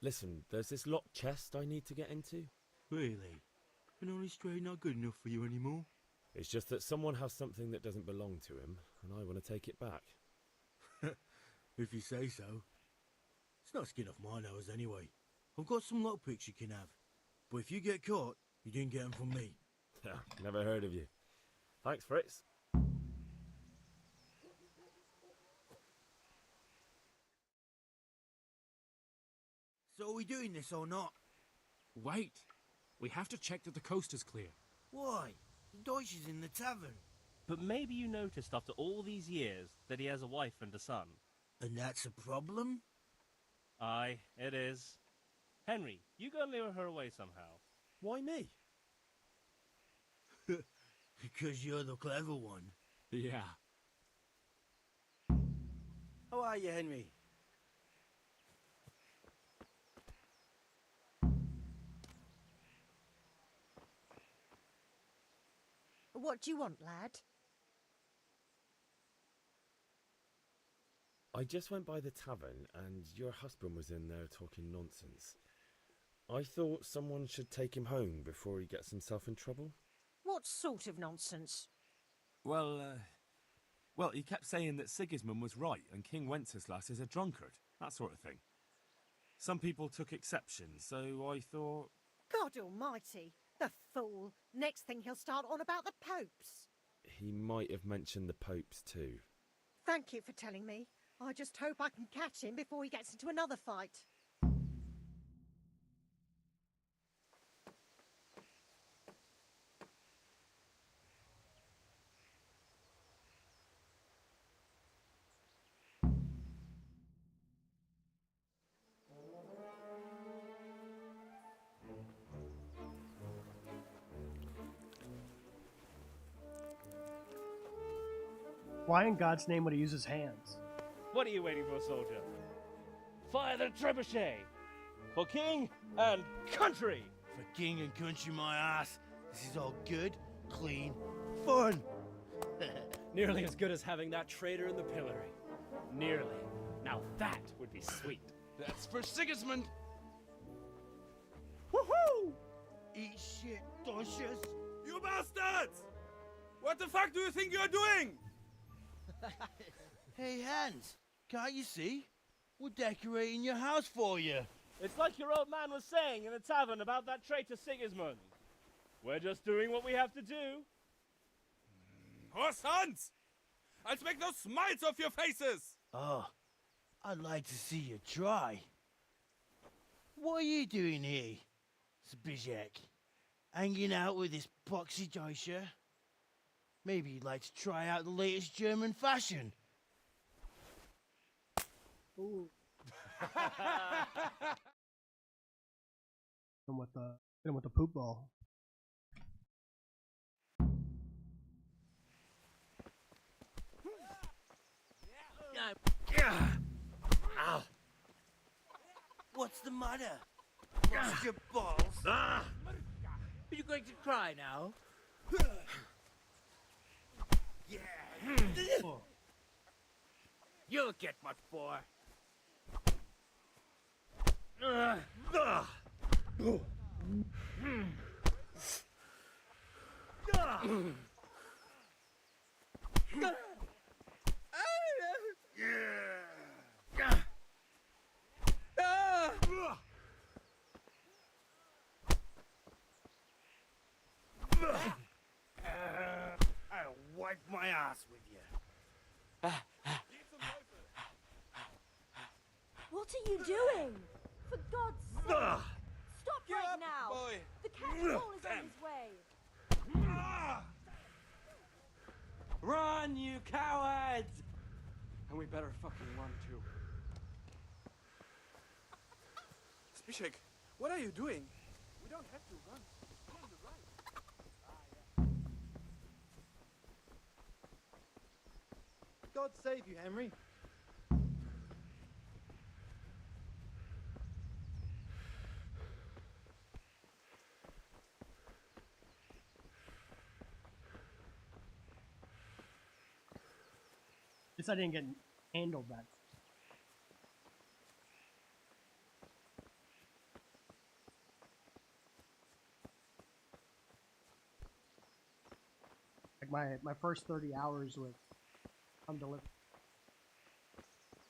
Listen, there's this locked chest I need to get into. Really? An honest trade not good enough for you anymore? It's just that someone has something that doesn't belong to him, and I want to take it back. If you say so. It's not skin off my nose anyway. I've got some lockpicks you can have. But if you get caught, you didn't get them from me. Never heard of you. Thanks, Fritz. So are we doing this or not? Wait. We have to check that the coast is clear. Why? The Deutsch is in the tavern. But maybe you noticed after all these years that he has a wife and a son. And that's a problem? Aye, it is. Henry, you go and lure her away somehow. Why me? Because you're the clever one. Yeah. How are you, Henry? What do you want, lad? I just went by the tavern and your husband was in there talking nonsense. I thought someone should take him home before he gets himself in trouble. What sort of nonsense? Well, he kept saying that Sigismund was right and King Wenceslas is a drunkard, that sort of thing. Some people took exception, so I thought... God almighty, the fool. Next thing he'll start on about the popes. He might have mentioned the popes too. Thank you for telling me. I just hope I can catch him before he gets into another fight. Why in God's name would he use his hands? What are you waiting for, soldier? Fire the trebuchet! For king and country! For king and country, my ass. This is all good, clean, fun. Nearly as good as having that traitor in the pillory. Nearly. Now that would be sweet. That's for Sigismund! Woohoo! Eat shit, Docious. You bastards! What the fuck do you think you're doing? Hey, Hans, can't you see? We're decorating your house for you. It's like your old man was saying in the tavern about that traitor Sigismund. We're just doing what we have to do. Horse Hans! I'll make those smiles off your faces! Oh, I'd like to see you try. What are you doing here, Zbigniew? Hanging out with this poxy Deutscher? Maybe you'd like to try out the latest German fashion. Ooh. And with the poop ball. Ow! What's the matter? Lost your balls? Are you going to cry now? Yeah. You'll get what for. I'll wipe my ass with you. What are you doing? For God's sake! Stop right now! Boy. The cat's ball is on his way! Run, you cowards! And we better fucking run too. Zbigniew, what are you doing? We don't have to run. Go on the right. God save you, Henry. Guess I didn't get handled that. my first 30 hours with Deliverance.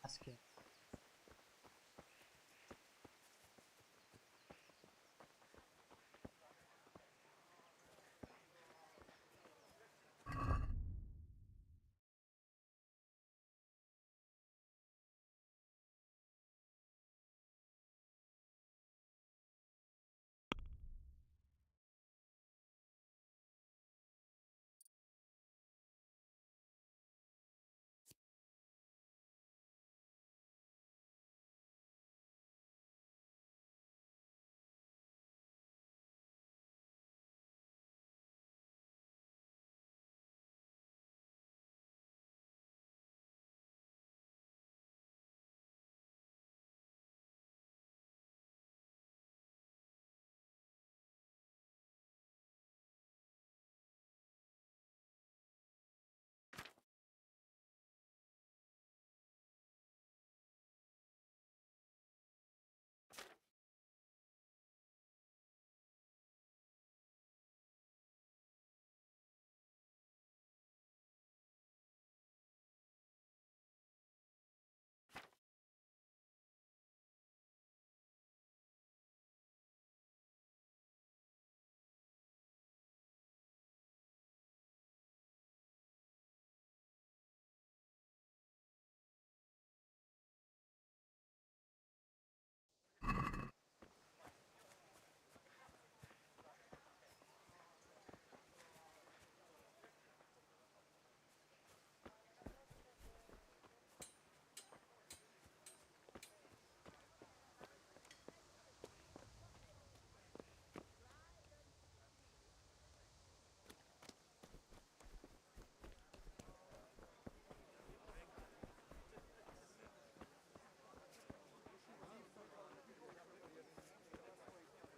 Ass kick.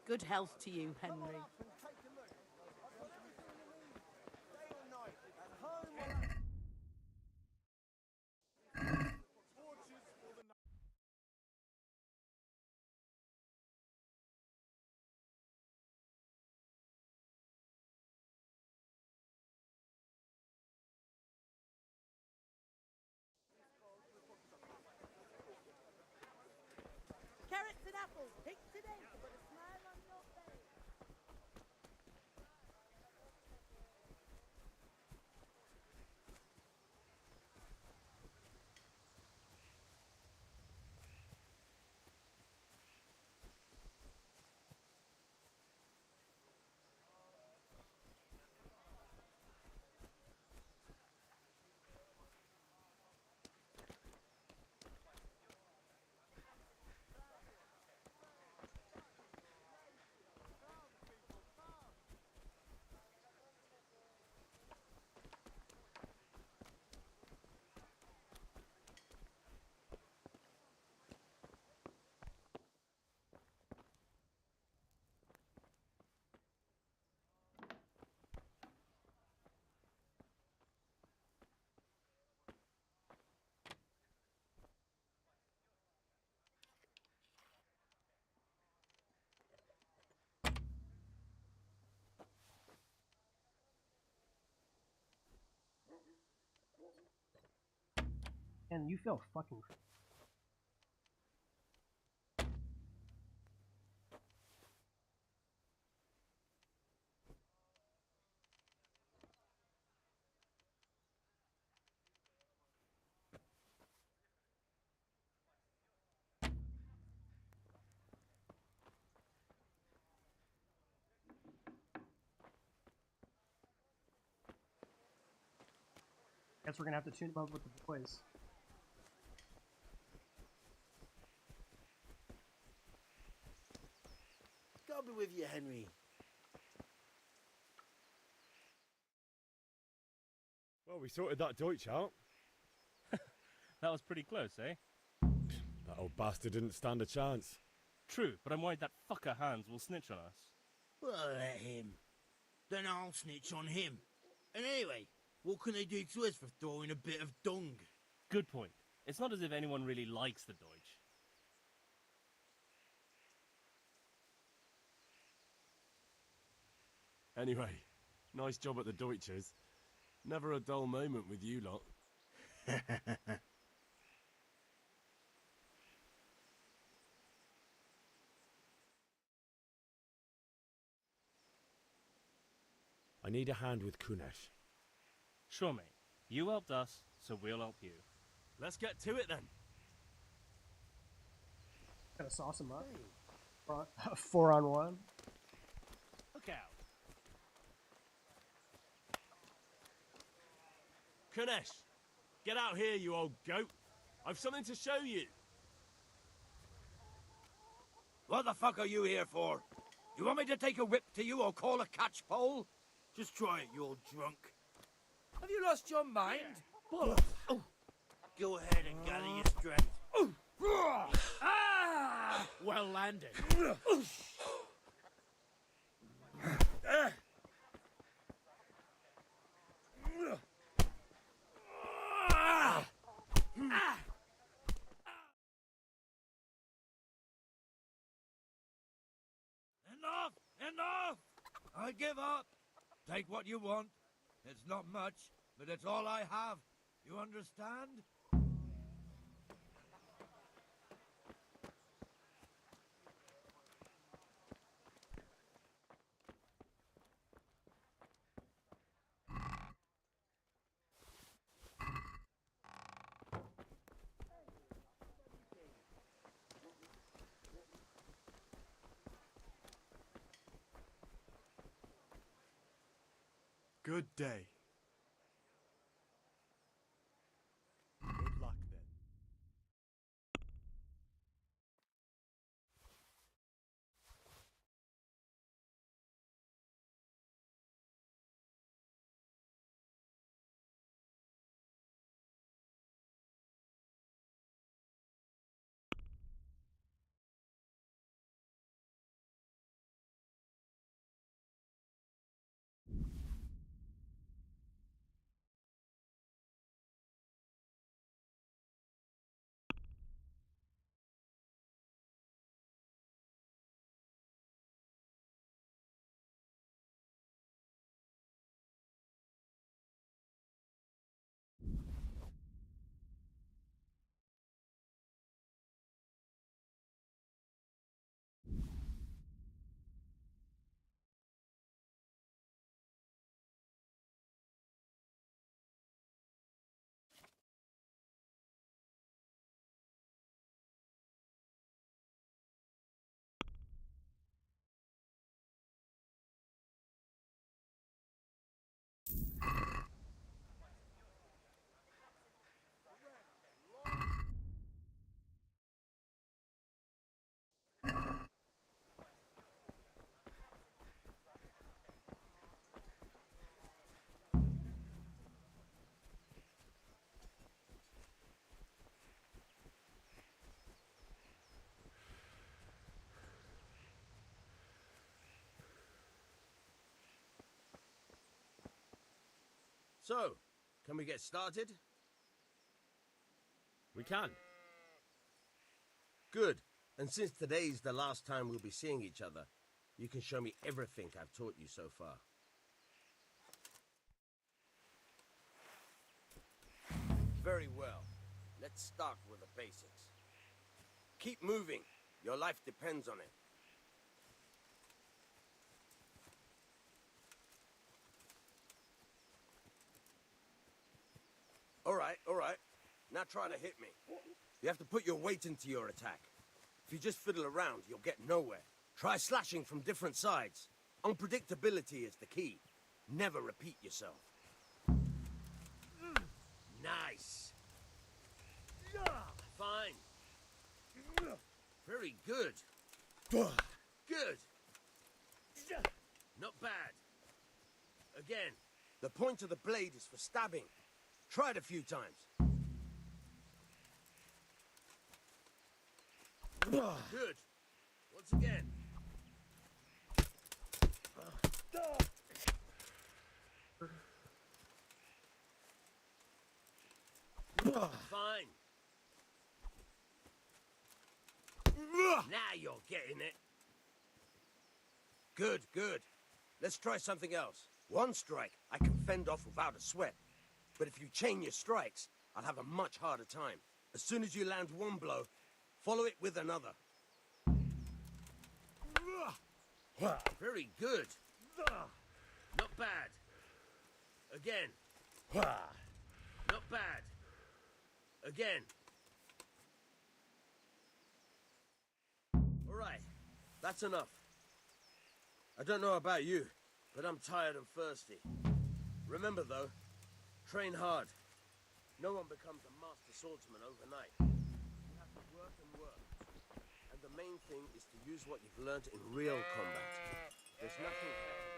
Good health to you, Henry. Carrots and apples, picked today to put a smile on your face. And you feel fucking. Guess we're gonna have to tune them up with the boys. God be with you, Henry. Well, we sorted that Deutsch out. That was pretty close, eh? That old bastard didn't stand a chance. True, but I'm worried that fucker Hans will snitch on us. Well, let him. Then I'll snitch on him. And anyway, what can they do to us for throwing a bit of dung? Good point. It's not as if anyone really likes the Deutsch. Anyway, nice job at the Deutschers. Never a dull moment with you lot. I need a hand with Kunesh. Sure, mate. You helped us, so we'll help you. Let's get to it then. Gotta sauce him up. 4-on-1. Look out. Kunesh, get out here, you old goat. I've something to show you. What the fuck are you here for? You want me to take a whip to you or call a catch pole? Just try it, you old drunk. Have you lost your mind? Oh. Go ahead and gather your strength. Ah! Well landed. Enough! Enough! I give up. Take what you want. It's not much, but it's all I have. You understand? Good day. Good luck then. So, can we get started? We can. Good. And since today's the last time we'll be seeing each other, you can show me everything I've taught you so far. Very well. Let's start with the basics. Keep moving. Your life depends on it. All right. Now try to hit me. You have to put your weight into your attack. If you just fiddle around, you'll get nowhere. Try slashing from different sides. Unpredictability is the key. Never repeat yourself. Nice. Fine. Very good. Good. Not bad. Again, the point of the blade is for stabbing. Try it a few times. Good. Once again. Fine. Now you're getting it. Good. Let's try something else. One strike, I can fend off without a sweat. But if you chain your strikes, I'll have a much harder time. As soon as you land one blow, follow it with another. Very good. Not bad. Again. Not bad. Again. All right, that's enough. I don't know about you, but I'm tired and thirsty. Remember though, train hard. No one becomes a master swordsman overnight. You have to work and work. And the main thing is to use what you've learned in real combat. There's nothing better than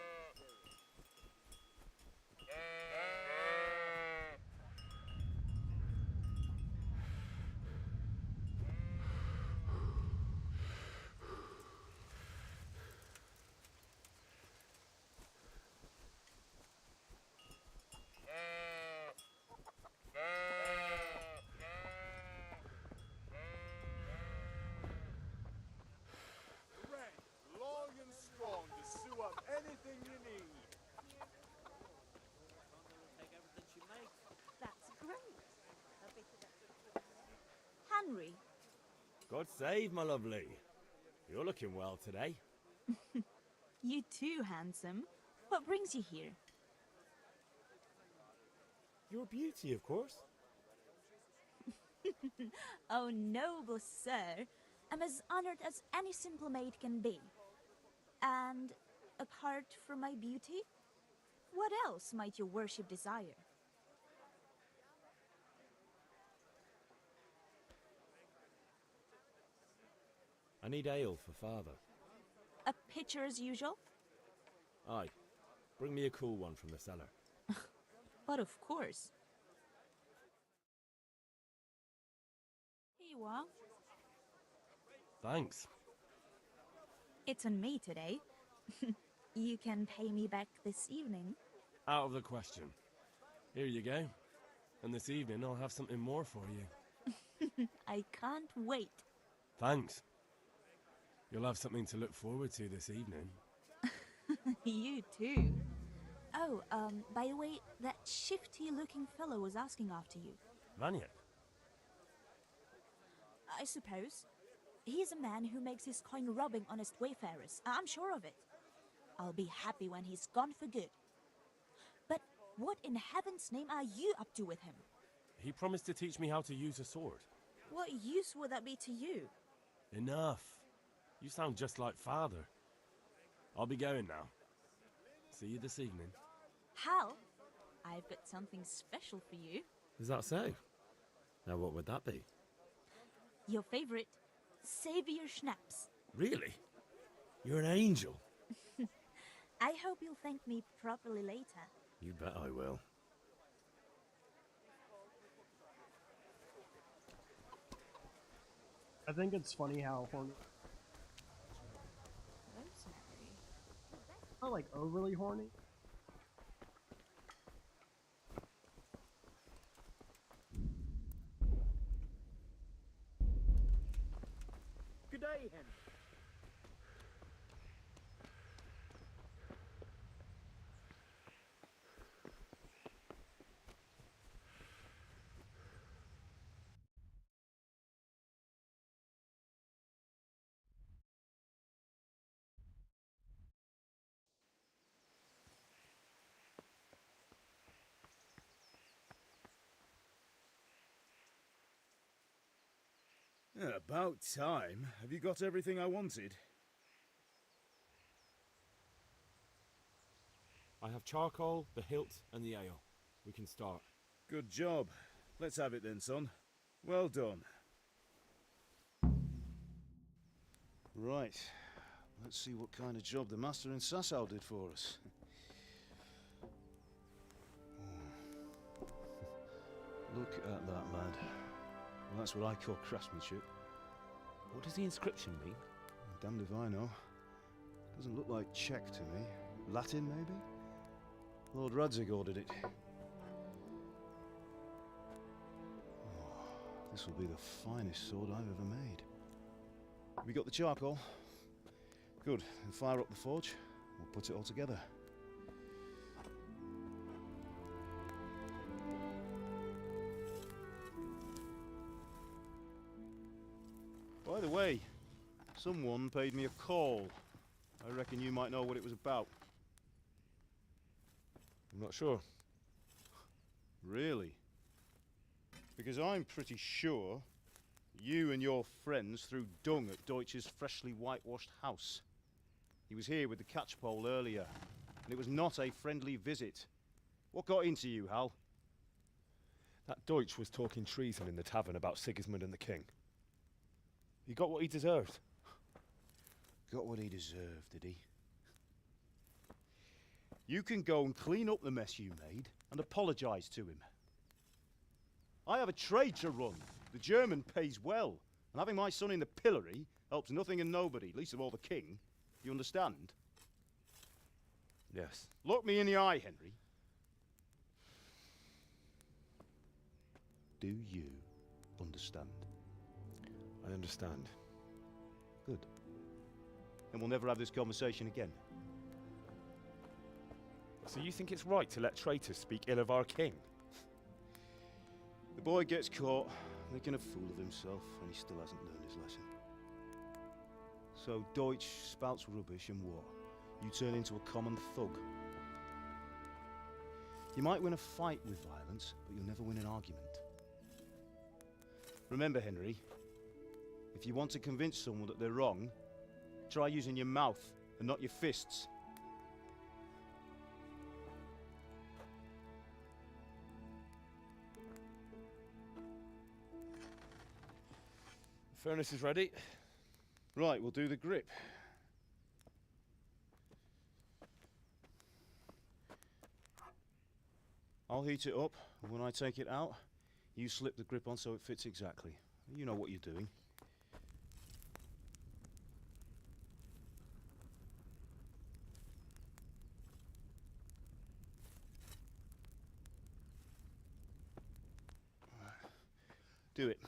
long and strong to sew up anything you need. That's great. Henry, God save, my lovely. You're looking well today. you too, handsome. What brings you here? Your beauty, of course. Oh, noble sir, I'm as honored as any simple maid can be. And apart from my beauty, what else might your worship desire? I need ale for father. A pitcher as usual? Aye. Bring me a cool one from the cellar. But of course. Here you are. Thanks. It's on me today. You can pay me back this evening. Out of the question. Here you go. And this evening I'll have something more for you. I can't wait. Thanks. You'll have something to look forward to this evening. You too. Oh, by the way, that shifty-looking fellow was asking after you. Vanya? I suppose. He's a man who makes his coin robbing honest wayfarers. I'm sure of it. I'll be happy when he's gone for good. But what in heaven's name are you up to with him? He promised to teach me how to use a sword. What use would that be to you? Enough. You sound just like father. I'll be going now. See you this evening. Hal, I've got something special for you. Is that so? Now what would that be? Your favorite, Savior Schnapps. Really? You're an angel. I hope you'll thank me properly later. You bet I will. I think it's funny how horny. Not like overly horny. Good day, Henry. About time. Have you got everything I wanted? I have charcoal, the hilt, and the ale. We can start. Good job. Let's have it then, son. Well done. Right. Let's see what kind of job the master in Sasau did for us. Look at that, lad. Well, that's what I call craftsmanship. What does the inscription mean? Damned if I know. Doesn't look like Czech to me. Latin, maybe? Lord Radzig ordered it. Oh, this will be the finest sword I've ever made. We got the charcoal? Good. Then fire up the forge. We'll put it all together. By the way, someone paid me a call. I reckon you might know what it was about. I'm not sure. Really? Because I'm pretty sure you and your friends threw dung at Deutsch's freshly whitewashed house. He was here with the catchpole earlier, and it was not a friendly visit. What got into you, Hal? That Deutsch was talking treason in the tavern about Sigismund and the king. He got what he deserved. Got what he deserved, did he? You can go and clean up the mess you made and apologise to him. I have a trade to run. The German pays well, and having my son in the pillory helps nothing and nobody, least of all the king. You understand? Yes. Look me in the eye, Henry. Do you understand? I understand. Good. Then we'll never have this conversation again. So you think it's right to let traitors speak ill of our king? The boy gets caught, making a fool of himself, and he still hasn't learned his lesson. So Deutsch spouts rubbish, and what? You turn into a common thug. You might win a fight with violence, but you'll never win an argument. Remember, Henry, if you want to convince someone that they're wrong, try using your mouth and not your fists. The furnace is ready. Right, we'll do the grip. I'll heat it up, and when I take it out, you slip the grip on so it fits exactly. You know what you're doing. Do it.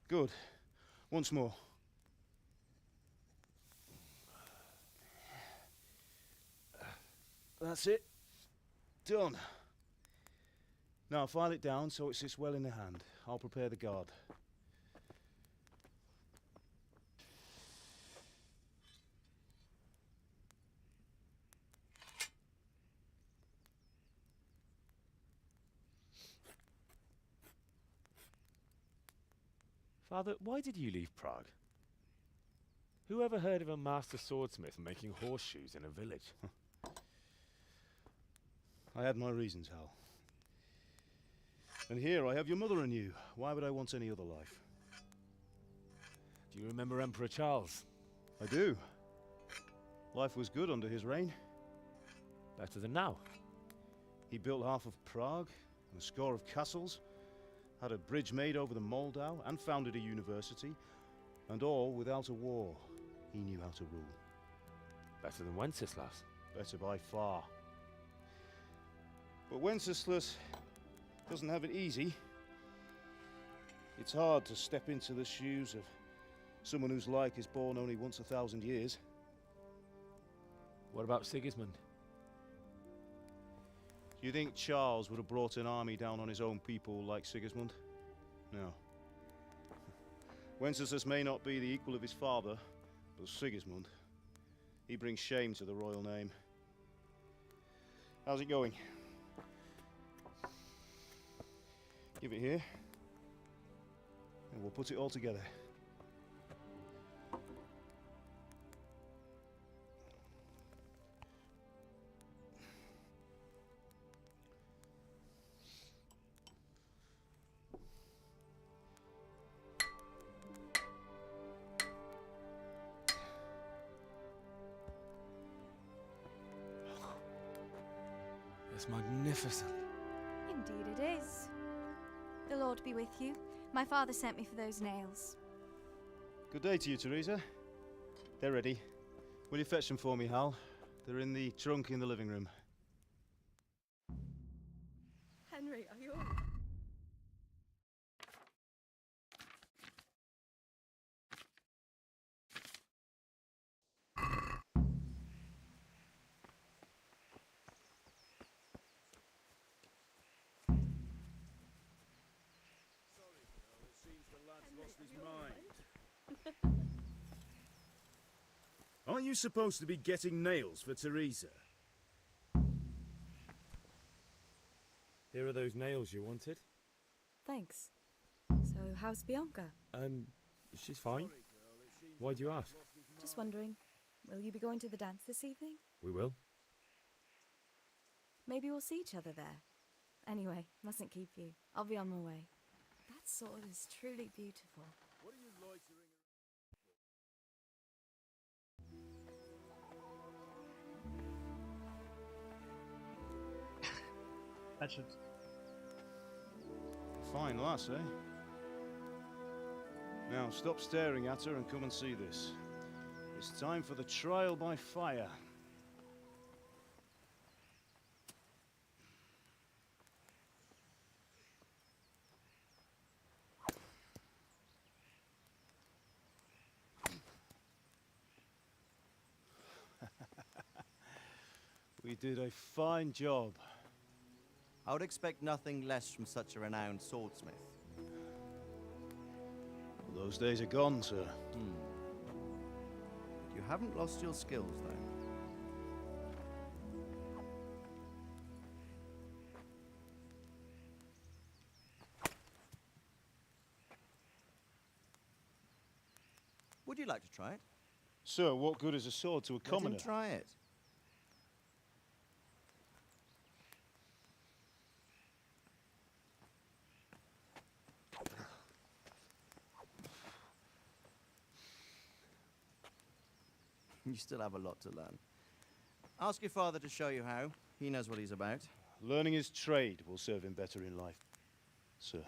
Good. Once more. That's it. Done. Now file it down so it sits well in the hand. I'll prepare the guard. Father, why did you leave Prague? Who ever heard of a master swordsmith making horseshoes in a village? I had my reasons, Hal. And here I have your mother and you. Why would I want any other life? Do you remember Emperor Charles? I do. Life was good under his reign. Better than now. He built half of Prague and a score of castles, had a bridge made over the Moldau, and founded a university, and all without a war. He knew how to rule. Better than Wenceslas. Better by far. But Wenceslas doesn't have it easy. It's hard to step into the shoes of someone whose like is born only once 1,000 years. What about Sigismund? Do you think Charles would have brought an army down on his own people like Sigismund? No. Wenceslas may not be the equal of his father, but Sigismund, he brings shame to the royal name. How's it going? Give it here, and we'll put it all together. It's magnificent. Indeed it is. The Lord be with you. My father sent me for those nails. Good day to you, Teresa. They're ready. Will you fetch them for me, Hal? They're in the trunk in the living room. Henry, are you all Aren't you supposed to be getting nails for Teresa? Here are those nails you wanted. Thanks. So, how's Bianca? She's fine. Why do you ask? Just wondering, will you be going to the dance this evening? We will. Maybe we'll see each other there. Anyway, mustn't keep you. I'll be on my way. That sword is truly beautiful. What do you loitering? That should. Fine lass, eh? Now, stop staring at her and come and see this. It's time for the trial by fire. We did a fine job. I would expect nothing less from such a renowned swordsmith. Those days are gone, sir. You haven't lost your skills, though. Would you like to try it? Sir, what good is a sword to a commoner? Let him try it. You still have a lot to learn. Ask your father to show you how. He knows what he's about. Learning his trade will serve him better in life, sir.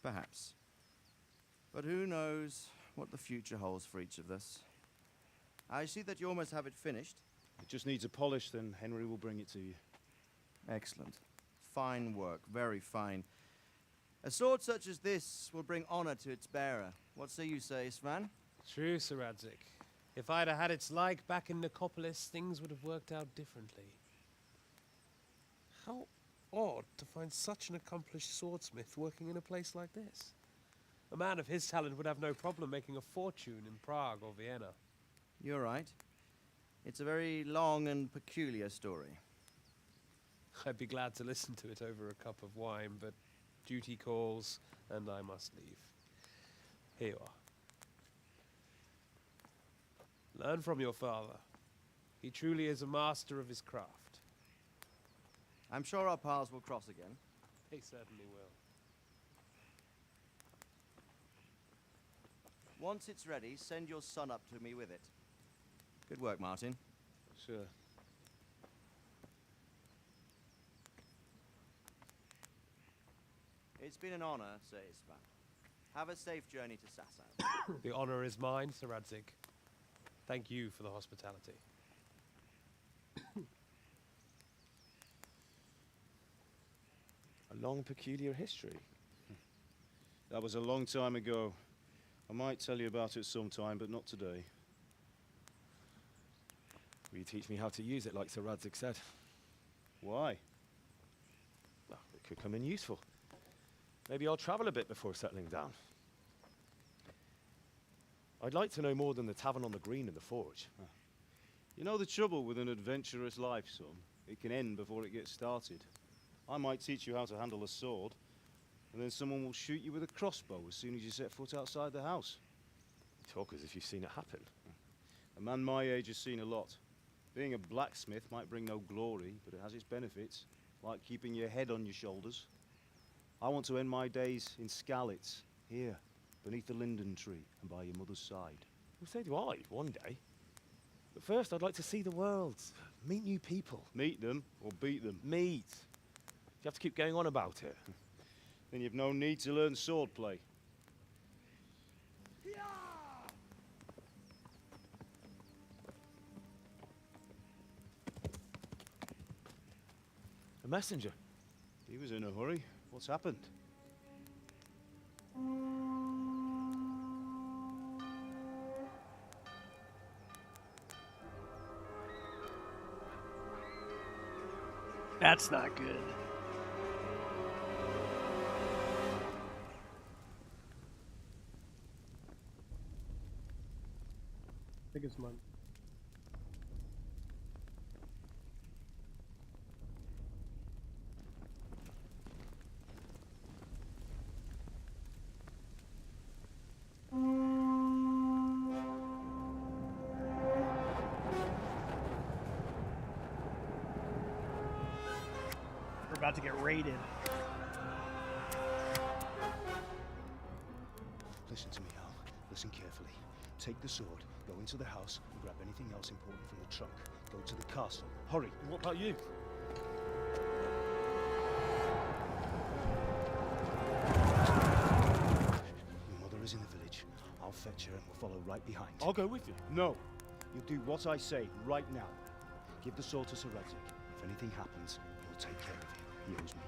Perhaps. But who knows what the future holds for each of us. I see that you almost have it finished. It just needs a polish, then Henry will bring it to you. Excellent. Fine work, very fine. A sword such as this will bring honor to its bearer. What say you, Svan? True, Sir Radzik. If I'd have had its like back in Nicopolis, things would have worked out differently. How odd to find such an accomplished swordsmith working in a place like this. A man of his talent would have no problem making a fortune in Prague or Vienna. You're right. It's a very long and peculiar story. I'd be glad to listen to it over a cup of wine, but duty calls, and I must leave. Here you are. Learn from your father. He truly is a master of his craft. I'm sure our paths will cross again. They certainly will. Once it's ready, send your son up to me with it. Good work, Martin. Sir. It's been an honor, Sir Isvan. Have a safe journey to Sasau. The honor is mine, Sir Radzik. Thank you for the hospitality. A long, peculiar history. That was a long time ago. I might tell you about it sometime, but not today. Will you teach me how to use it, like Sir Radzik said? Why? Well, it could come in useful. Maybe I'll travel a bit before settling down. I'd like to know more than the tavern on the green and the forge. You know the trouble with an adventurous life, son? It can end before it gets started. I might teach you how to handle a sword, and then someone will shoot you with a crossbow as soon as you set foot outside the house. You talk as if you've seen it happen. A man my age has seen a lot. Being a blacksmith might bring no glory, but it has its benefits, like keeping your head on your shoulders. I want to end my days in Skalitz, here, beneath the linden tree and by your mother's side. Well, so do I, one day. But first, I'd like to see the world, meet new people. Meet them or beat them? Meet. You have to keep going on about it. Then you've no need to learn swordplay. A messenger. He was in a hurry. What's happened? That's not good. Sigismund. We're about to get raided. Listen to me, Al. Listen carefully. Take the sword, go into the house, and grab anything else important from the trunk. Go to the castle. Hurry. And what about you? Your mother is in the village. I'll fetch her and we'll follow right behind. I'll go with you. No. You'll do what I say right now. Give the sword to Sir Redrick. If anything happens, he'll take care of you. He owes me.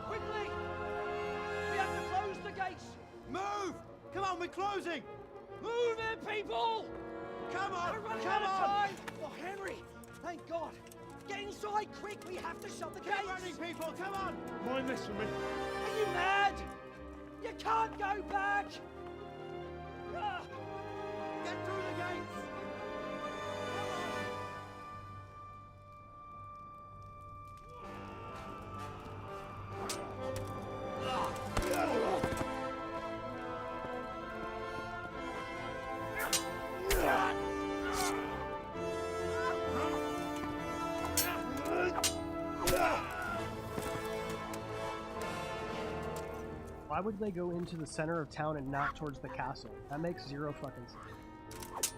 Quickly! We have to close the gates! Move! Come on, we're closing! Move it, people! Come on! We're running out of time! Oh, Henry! Thank God! Get inside quick! We have to shut the gates! Get running, people! Come on! Mind this for me. Are you mad? You can't go back! Ah! Get through the gates! Why would they go into the center of town and not towards the castle? That makes zero fucking sense.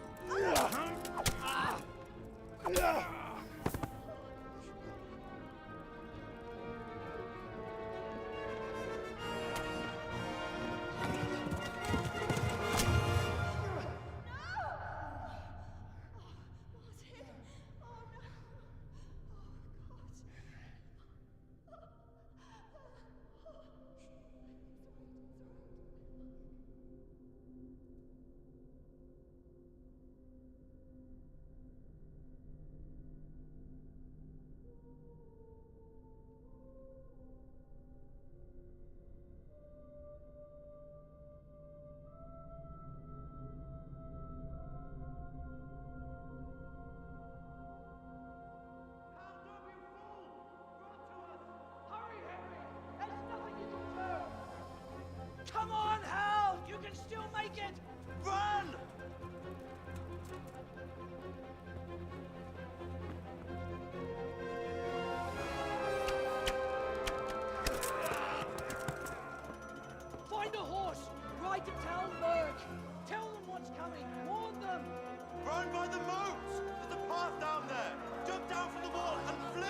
Come on, Hal! You can still make it! Run! Find a horse! Ride to Talmberg! Tell them what's coming! Warn them! Run by the moats! There's a path down there! Jump down from the wall and flee!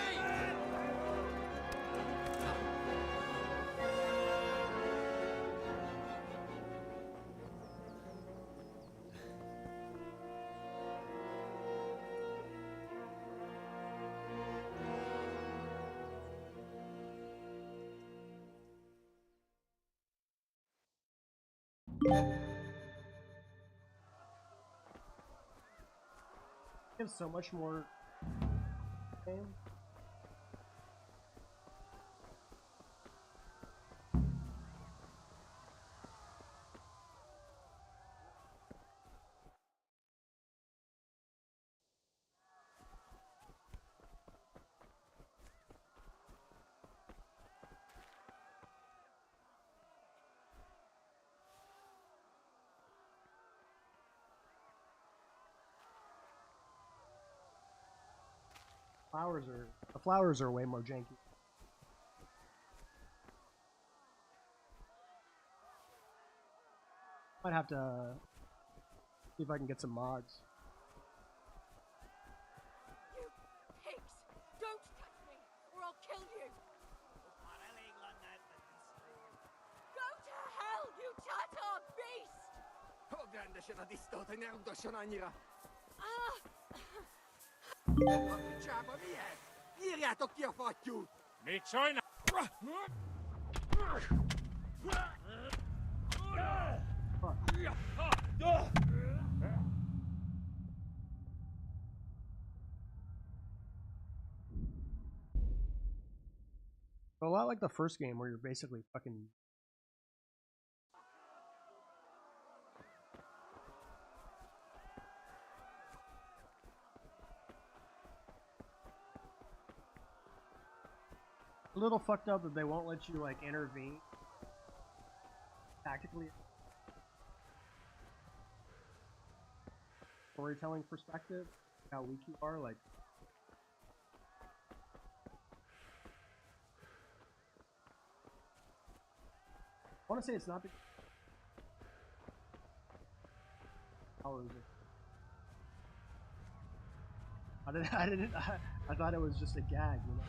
They have so much more game. The flowers are way more janky. Might have to see if I can get some mods. You pigs! Don't touch me, or I'll kill you! Go to hell, you Tatar beast! Ah! Me China. So a lot like the first game where you're basically fucking. A little fucked up that they won't let you like intervene tactically. Storytelling perspective, how weak you are, like. I want to say it's not because hours. I thought it was just a gag, you know.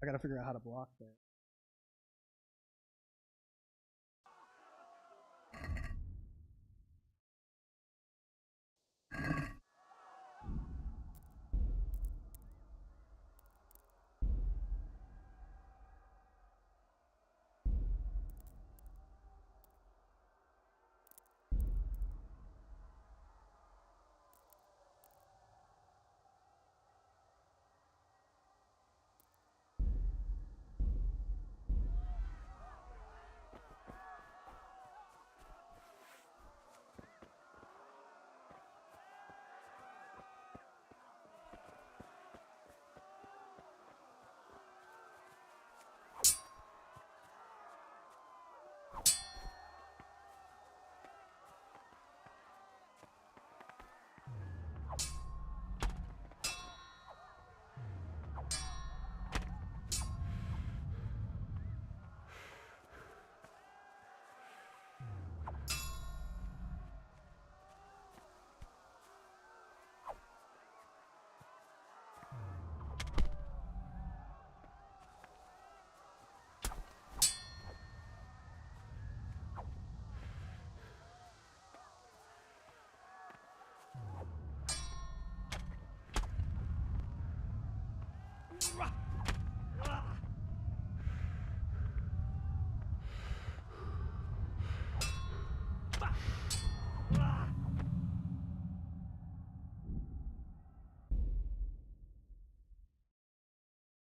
I gotta figure out how to block that.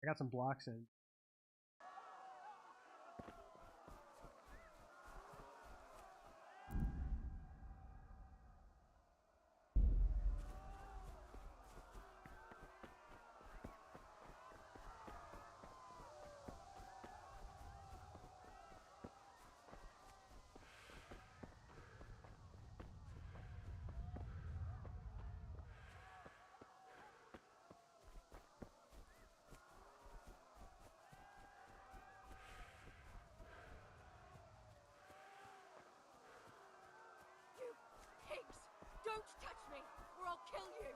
I got some blocks in. Pigs! Don't touch me, or I'll kill you!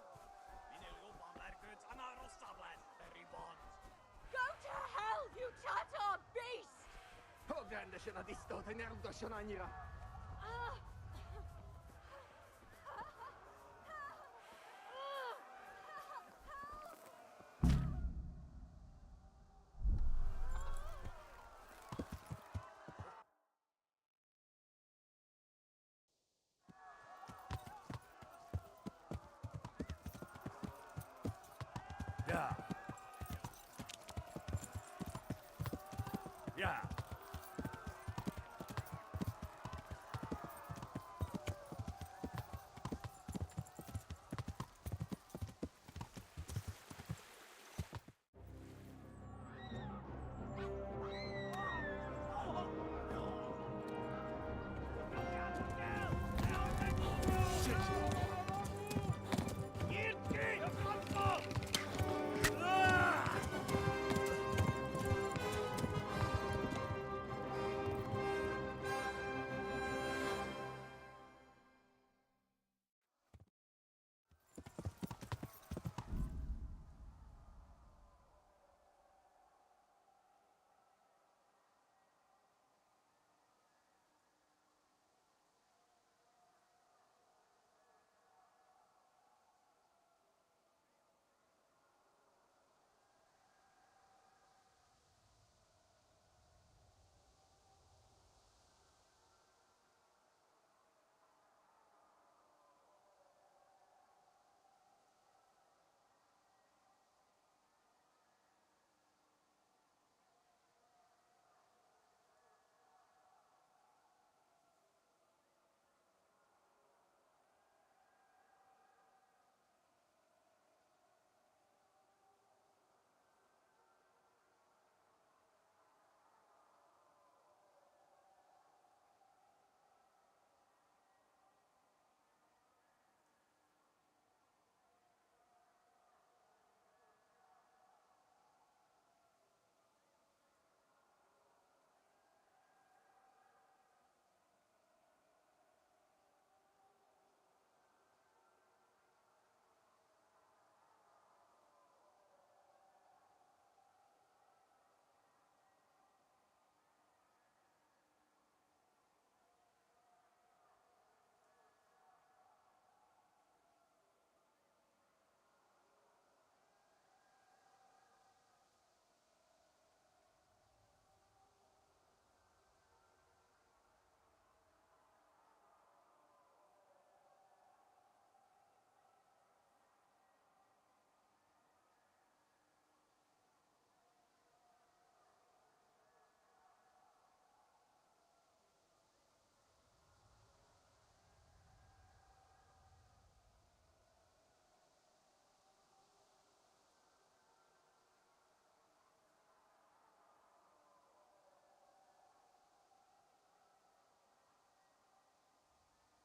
Go to hell, you Tatar beast! Yeah. Yeah.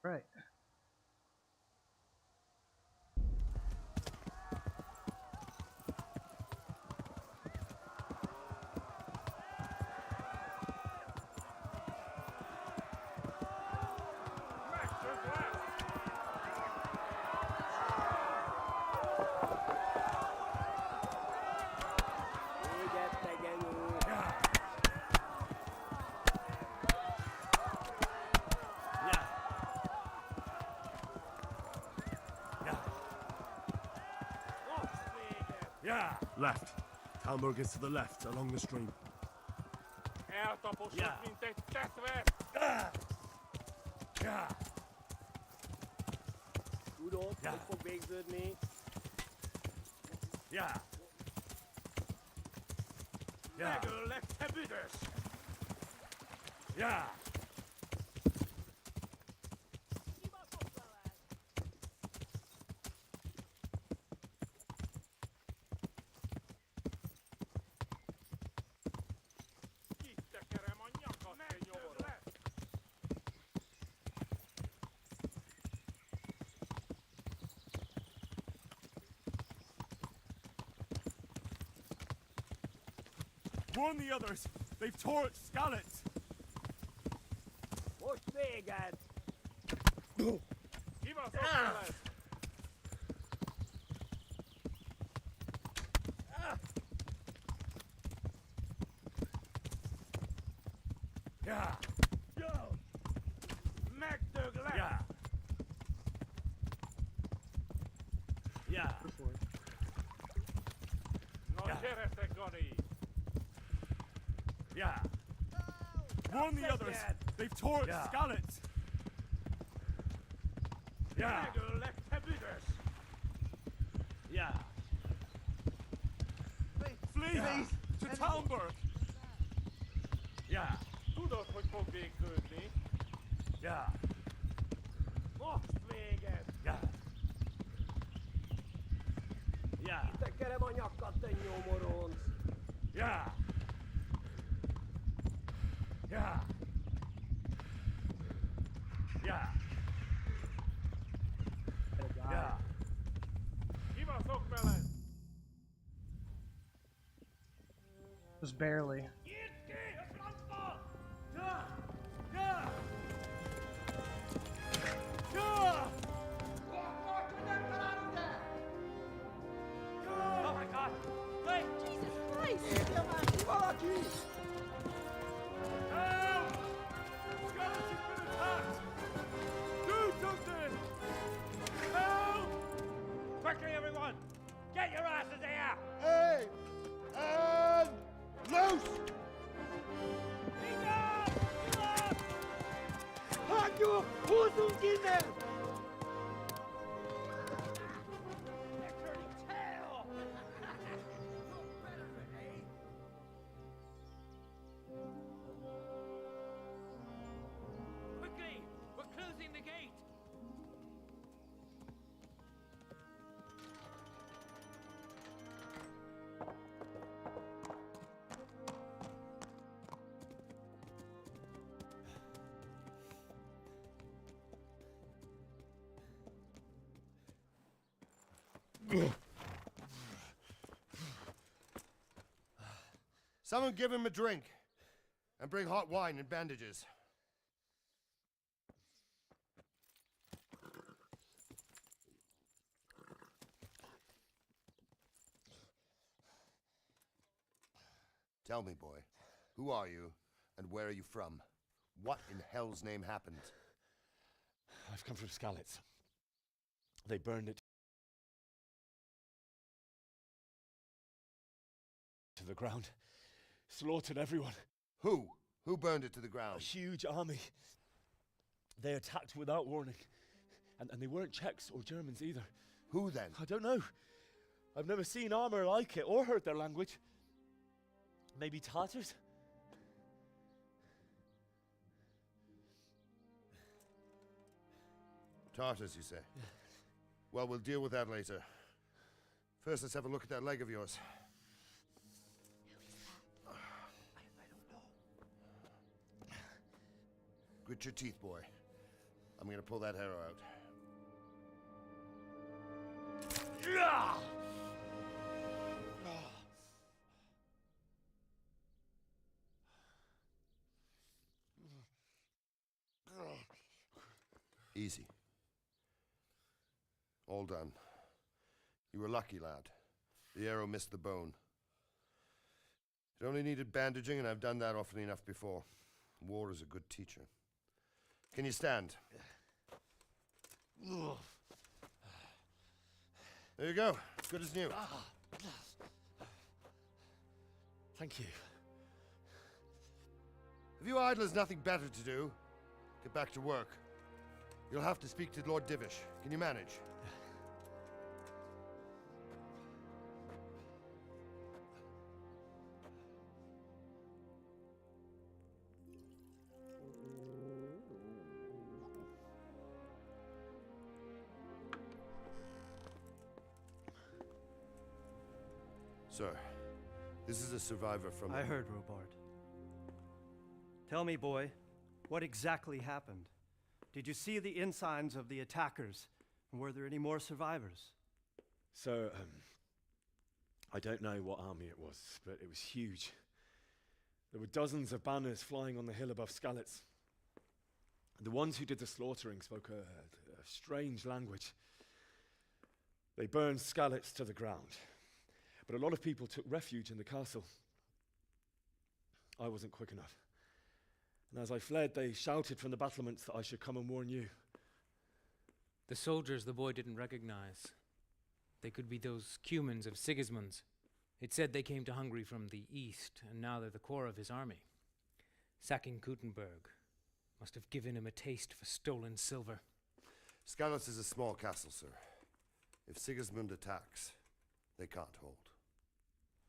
Right. Yeah. Left. Talmberg is to the left, along the stream. Ja. Goed op, Ja. ik probeer het niet. Ja. Ja. Left hebben dus. Ja. Warn the others. They've torched Scarlet. Most véged! Kibaszott veled! Yeah. Jó! Megdöglek! Yeah. Yeah. Na gyere, Gani! Yeah. Warn the others. They've torched Scarlet. Yeah. Megöllek, te büdös! Yeah. Flee to Talmberg. Yeah. Tudod, hogy fog végződni? Yeah. Most véged! Yeah. Yeah. Tekerem a nyakat, te nyomoronc! Yeah. Yeah. Yeah. Yeah. Kibaszott veled! Just barely. Oh my god! Wait! Jesus Christ! Ki valaki? Help! Scarlet has been attacked! Do something! Help! Quickly, everyone! Get your asses here! Hey! And loose! Hagyjuk! Húzzunk innen! Quickly! We're closing the gate! Someone give him a drink. And bring hot wine and bandages. Tell me, boy, who are you and where are you from? What in hell's name happened? I've come from Scarlet's. They burned it to the ground. Slaughtered everyone. Who? Who burned it to the ground? A huge army. They attacked without warning. And they weren't Czechs or Germans either. Who then? I don't know. I've never seen armor like it or heard their language. Maybe Tatars? Tartars, you say? Well, we'll deal with that later. First, let's have a look at that leg of yours. Grit your teeth, boy. I'm gonna pull that arrow out. Easy. All done. You were lucky, lad. The arrow missed the bone. It only needed bandaging, and I've done that often enough before. War is a good teacher. Can you stand? There you go. Good as new. Thank you. If you idlers nothing better to do, get back to work. You'll have to speak to Lord Divish. Can you manage? Sir, this is a survivor from... I heard, Robard. Tell me, boy, what exactly happened? Did you see the ensigns of the attackers? And were there any more survivors? So, I don't know what army it was, but it was huge. There were dozens of banners flying on the hill above Skalitz. The ones who did the slaughtering spoke a strange language. They burned Skalitz to the ground, but a lot of people took refuge in the castle. I wasn't quick enough. And as I fled, they shouted from the battlements that I should come and warn you. The soldiers the boy didn't recognize. They could be those Cumans of Sigismund's. It said they came to Hungary from the east, and now they're the core of his army. Sacking Gutenberg must have given him a taste for stolen silver. Skalitz is a small castle, sir. If Sigismund attacks, they can't hold.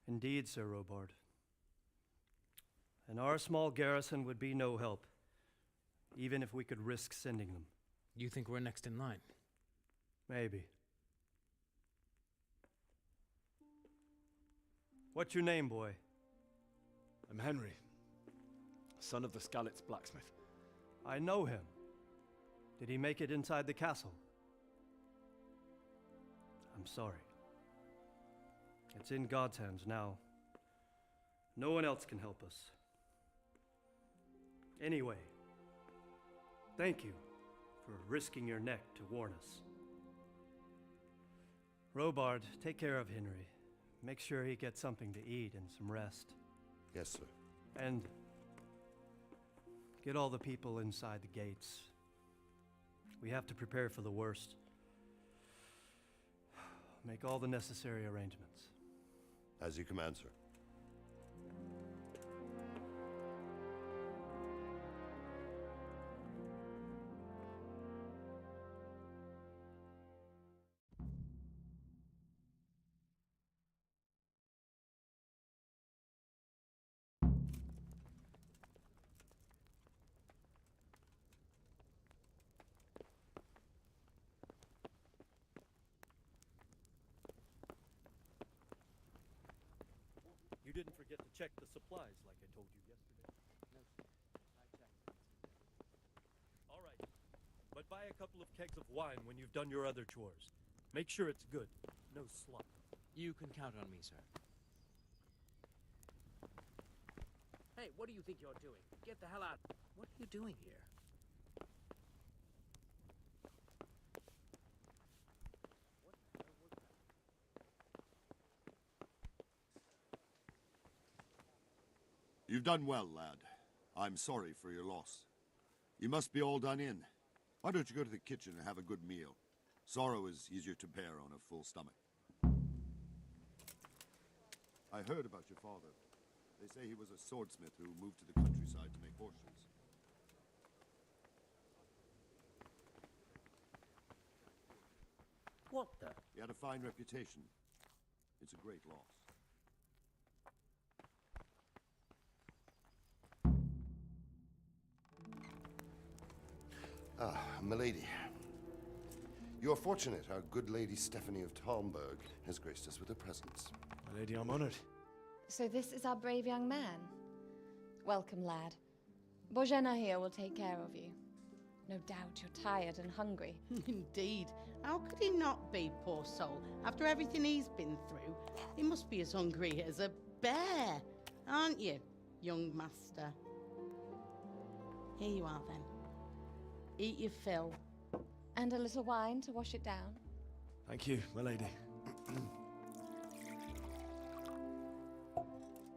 Indeed, Sir Robard. And our small garrison would be no help, even if we could risk sending them. You think we're next in line? Maybe. What's your name, boy? I'm Henry, son of the Skalitz blacksmith. I know him. Did he make it inside the castle? I'm sorry. It's in God's hands now. No one else can help us. Anyway, thank you for risking your neck to warn us. Robard, take care of Henry. Make sure he gets something to eat and some rest. Yes, sir. And get all the people inside the gates. We have to prepare for the worst. Make all the necessary arrangements. As you command, sir. You didn't forget to check the supplies like I told you yesterday. No, sir. I checked. All right. But buy a couple of kegs of wine when you've done your other chores. Make sure it's good. No slop. You can count on me, sir. Hey, what do you think you're doing? Get the hell out. What are you doing here? You've done well, lad. I'm sorry for your loss. You must be all done in. Why don't you go to the kitchen and have a good meal? Sorrow is easier to bear on a full stomach. I heard about your father. They say he was a swordsmith who moved to the countryside to make horseshoes. What the? He had a fine reputation. It's a great loss. Ah, milady. You are fortunate our good lady Stephanie of Talmberg has graced us with her presence. My lady, I'm honored. So this is our brave young man. Welcome, lad. Bozhena here will take care of you. No doubt you're tired and hungry. Indeed. How could he not be, poor soul? After everything he's been through, he must be as hungry as a bear, aren't you, young master? Here you are, then. Eat your fill. And a little wine to wash it down. Thank you, my lady.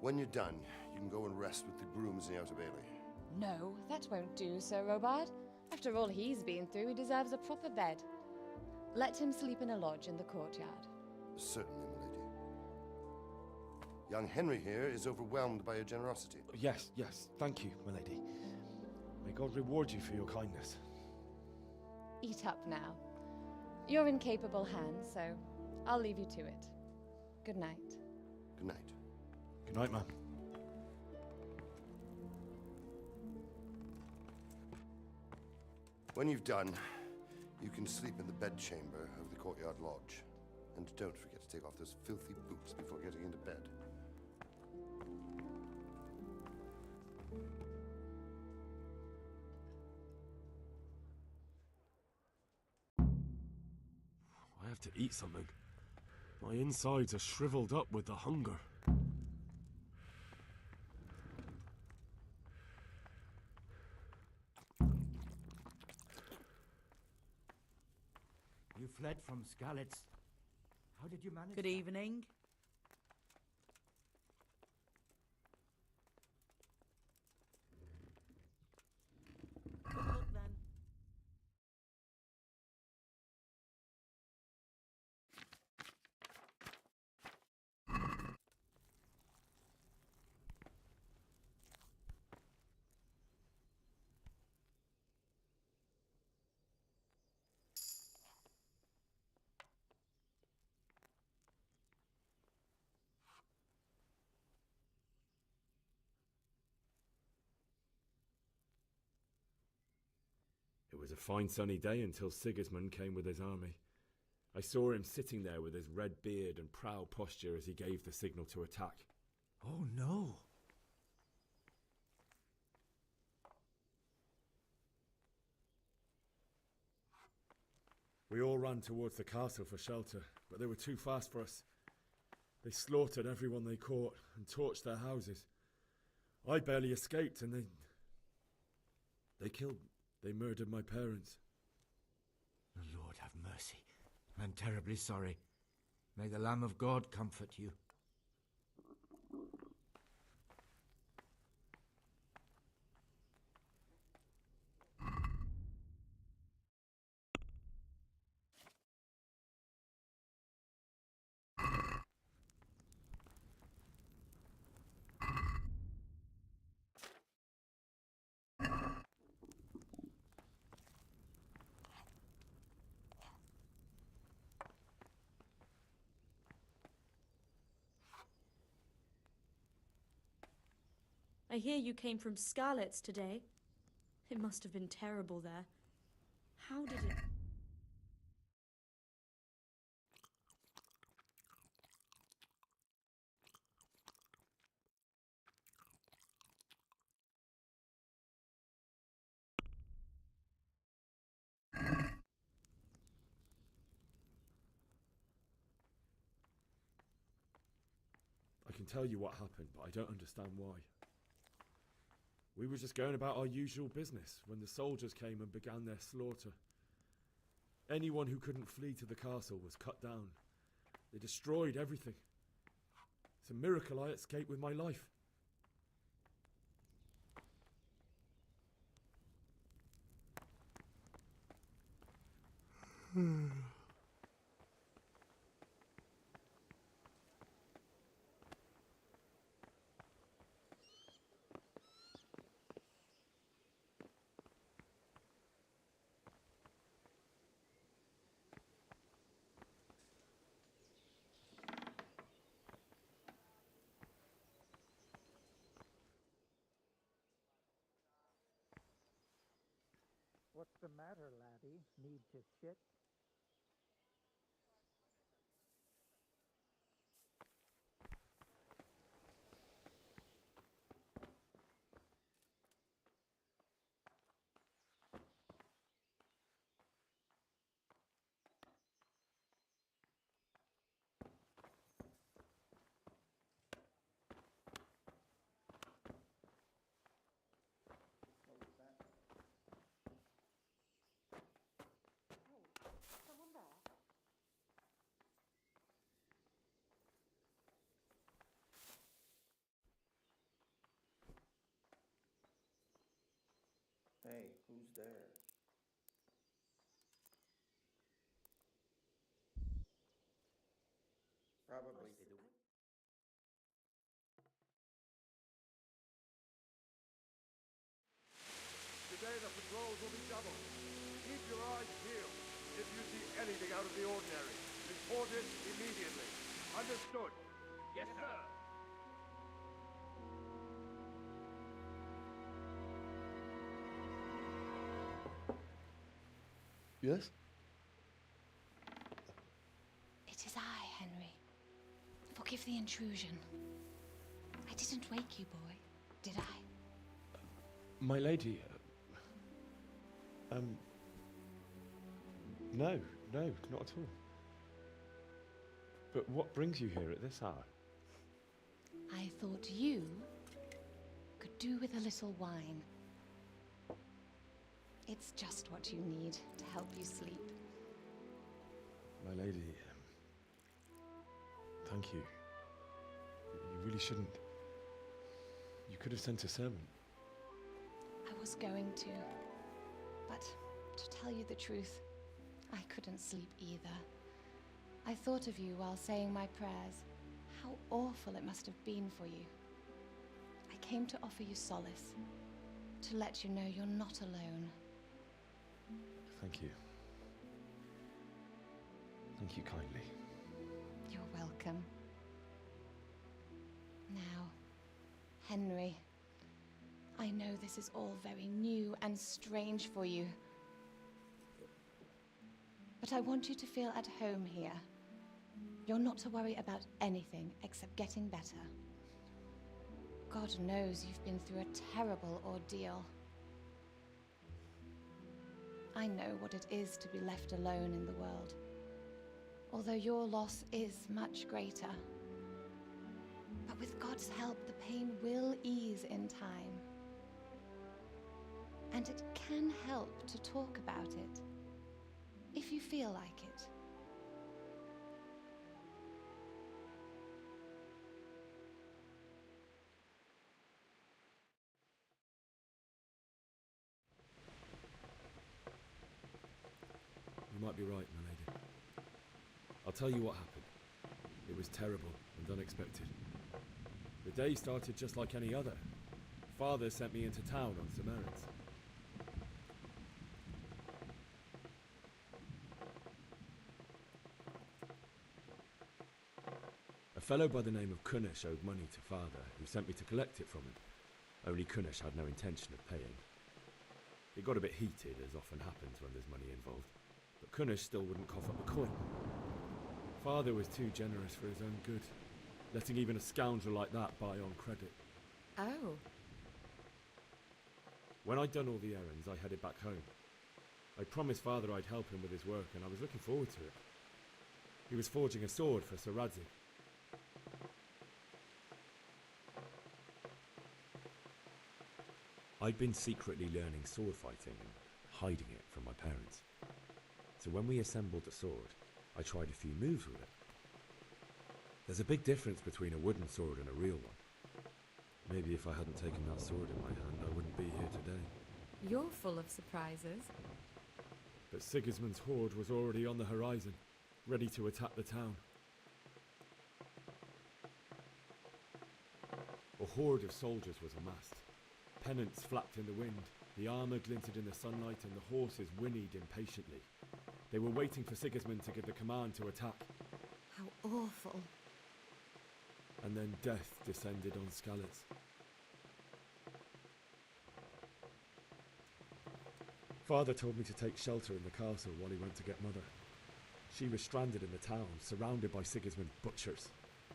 When you're done, you can go and rest with the grooms in the Outer Bailey. No, that won't do, Sir Robard. After all he's been through, he deserves a proper bed. Let him sleep in a lodge in the courtyard. Certainly, my lady. Young Henry here is overwhelmed by your generosity. Yes, thank you, my lady. May God reward you for your kindness. Eat up now. You're in capable hands, so I'll leave you to it. Good night. Good night. Good night, ma'am. When you've done, you can sleep in the bedchamber of the courtyard lodge. And don't forget to take off those filthy boots before getting into bed. I have to eat something. My insides are shriveled up with the hunger. You fled from Skalitz. How did you manage Good that? evening. Good luck, then. It was a fine sunny day until Sigismund came with his army. I saw him sitting there with his red beard and proud posture as he gave the signal to attack. Oh no! We all ran towards the castle for shelter, but they were too fast for us. They slaughtered everyone they caught and torched their houses. I barely escaped, and they murdered my parents. The Lord have mercy. I'm terribly sorry. May the Lamb of God comfort you. I hear you came from Skalitz today. It must have been terrible there. How did it... I can tell you what happened, but I don't understand why. We were just going about our usual business when the soldiers came and began their slaughter. Anyone who couldn't flee to the castle was cut down. They destroyed everything. It's a miracle I escaped with my life. What's the matter, laddie? Need to shit? Hey, who's there? Probably. Today the patrols will be doubled. Keep your eyes peeled. If you see anything out of the ordinary, report it immediately. Understood? Yes, sir. Yes? It is I, Henry. Forgive the intrusion. I didn't wake you, boy, did I? My lady, no, not at all. But what brings you here at this hour? I thought you could do with a little wine. It's just what you need to help you sleep. My lady, thank you. You really shouldn't. You could have sent a servant. I was going to, but to tell you the truth, I couldn't sleep either. I thought of you while saying my prayers. How awful it must have been for you. I came to offer you solace, to let you know you're not alone. Thank you. Thank you kindly. You're welcome. Now, Henry, I know this is all very new and strange for you, but I want you to feel at home here. You're not to worry about anything except getting better. God knows you've been through a terrible ordeal. I know what it is to be left alone in the world, although your loss is much greater. But with God's help, the pain will ease in time. And it can help to talk about it, if you feel like it. You might be right, my lady. I'll tell you what happened. It was terrible and unexpected. The day started just like any other. Father sent me into town on some errands. A fellow by the name of Kunnish owed money to Father, who sent me to collect it from him. Only Kunnish had no intention of paying. It got a bit heated, as often happens when there's money involved, but Kunnish still wouldn't cough up a coin. Father was too generous for his own good, letting even a scoundrel like that buy on credit. Oh. When I'd done all the errands, I headed back home. I promised Father I'd help him with his work, and I was looking forward to it. He was forging a sword for Sir Radzig. I'd been secretly learning sword fighting and hiding it from my parents. So when we assembled the sword, I tried a few moves with it. There's a big difference between a wooden sword and a real one. Maybe if I hadn't taken that sword in my hand, I wouldn't be here today. You're full of surprises. But Sigismund's horde was already on the horizon, ready to attack the town. A horde of soldiers was amassed. Pennants flapped in the wind, the armour glinted in the sunlight, and the horses whinnied impatiently. They were waiting for Sigismund to give the command to attack. How awful. And then death descended on Skalitz. Father told me to take shelter in the castle while he went to get Mother. She was stranded in the town, surrounded by Sigismund's butchers.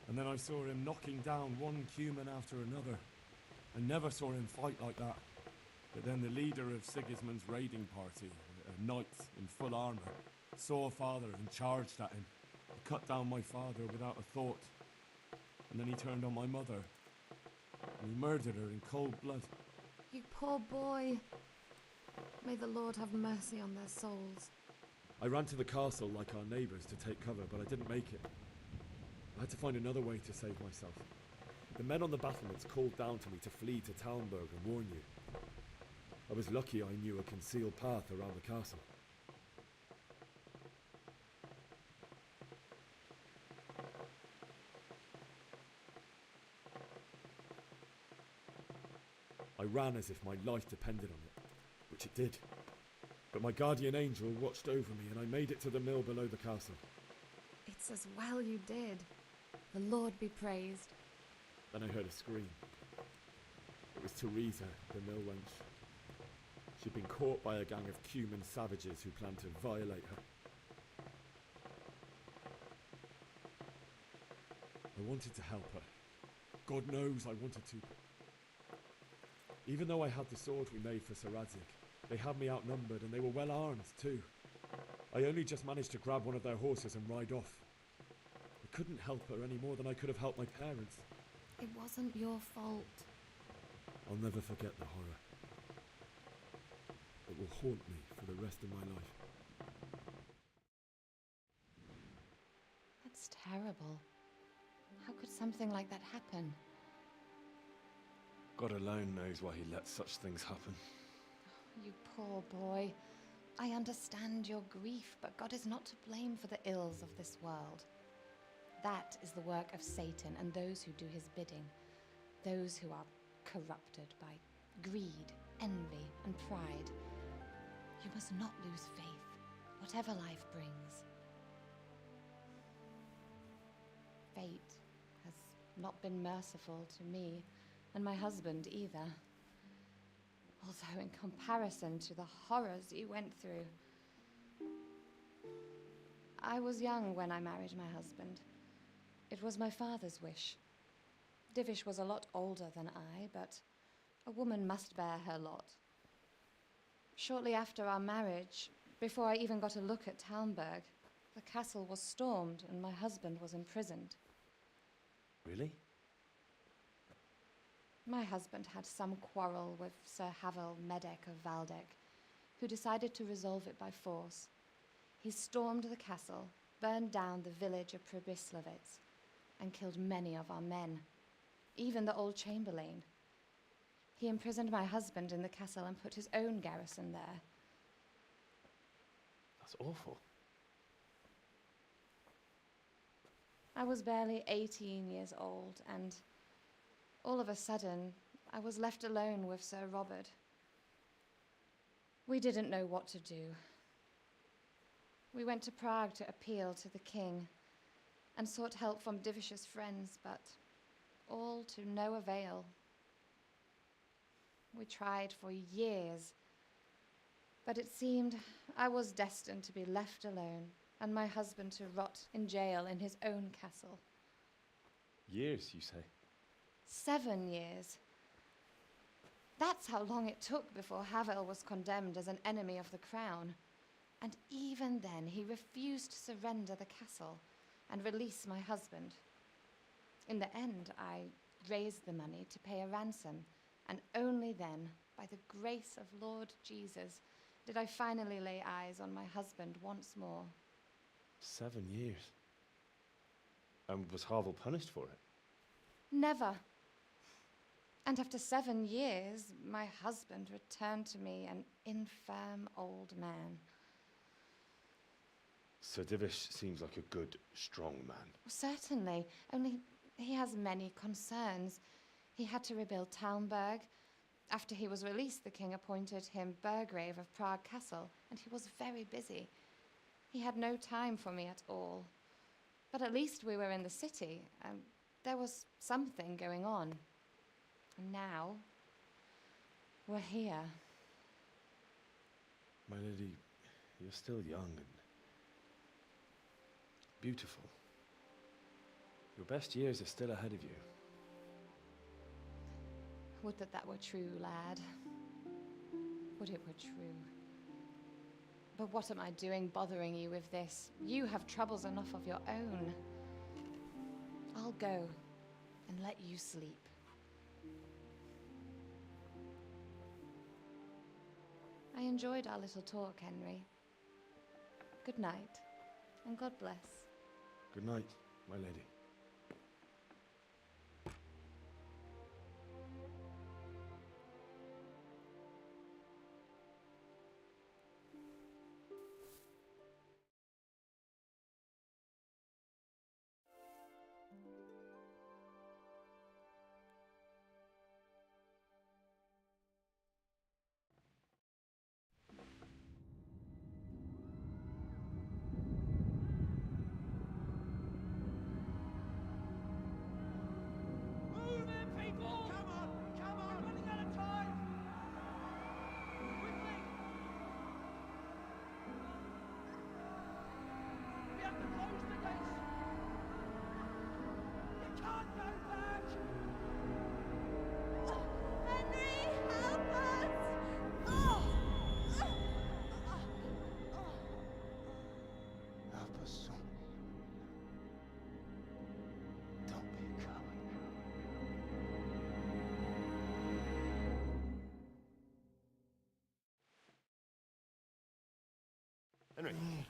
And then I saw him knocking down one Cuman after another. I never saw him fight like that. But then the leader of Sigismund's raiding party, a knight in full armour, saw Father and charged at him. He cut down my father without a thought. And then he turned on my mother. And he murdered her in cold blood. You poor boy. May the Lord have mercy on their souls. I ran to the castle like our neighbours to take cover, but I didn't make it. I had to find another way to save myself. The men on the battlements called down to me to flee to Talmberg and warn you. I was lucky I knew a concealed path around the castle. I ran as if my life depended on it, which it did. But my guardian angel watched over me and I made it to the mill below the castle. It's as well you did. The Lord be praised. Then I heard a scream. It was Teresa, the mill wench. She'd been caught by a gang of Cuman savages who planned to violate her. I wanted to help her. God knows I wanted to. Even though I had the sword we made for Sir Radzig, they had me outnumbered and they were well armed too. I only just managed to grab one of their horses and ride off. I couldn't help her any more than I could have helped my parents. It wasn't your fault. I'll never forget the horror. It will haunt me for the rest of my life. That's terrible. How could something like that happen? God alone knows why he lets such things happen. You poor boy. I understand your grief, but God is not to blame for the ills of this world. That is the work of Satan and those who do his bidding. Those who are corrupted by greed, envy, and pride. You must not lose faith, whatever life brings. Fate has not been merciful to me, and my husband either. Although in comparison to the horrors you went through. I was young when I married my husband. It was my father's wish. Divish was a lot older than I, but a woman must bear her lot. Shortly after our marriage, before I even got a look at Talmberg, the castle was stormed and my husband was imprisoned. Really? My husband had some quarrel with Sir Havel Medek of Valdek, who decided to resolve it by force. He stormed the castle, burned down the village of Pribyslavitz, and killed many of our men, even the old chamberlain. He imprisoned my husband in the castle and put his own garrison there. That's awful. I was barely 18 years old, and all of a sudden, I was left alone with Sir Robert. We didn't know what to do. We went to Prague to appeal to the king and sought help from Divish's friends, but all to no avail. We tried for years, but it seemed I was destined to be left alone and my husband to rot in jail in his own castle. Years, you say? 7 years. That's how long it took before Havel was condemned as an enemy of the crown. And even then, he refused to surrender the castle and release my husband. In the end, I raised the money to pay a ransom, and only then, by the grace of Lord Jesus, did I finally lay eyes on my husband once more. 7 years? And was Havel punished for it? Never. And after 7 years, my husband returned to me an infirm old man. Sir Divish seems like a good, strong man. Certainly, only he has many concerns. He had to rebuild Talmberg. After he was released, the king appointed him Burgrave of Prague Castle, and he was very busy. He had no time for me at all. But at least we were in the city, and there was something going on. And now, we're here. My lady, you're still young and beautiful. Your best years are still ahead of you. Would that were true, lad. Would it were true. But what am I doing bothering you with this? You have troubles enough of your own. I'll go and let you sleep. I enjoyed our little talk, Henry. Good night, and God bless. Good night, my lady.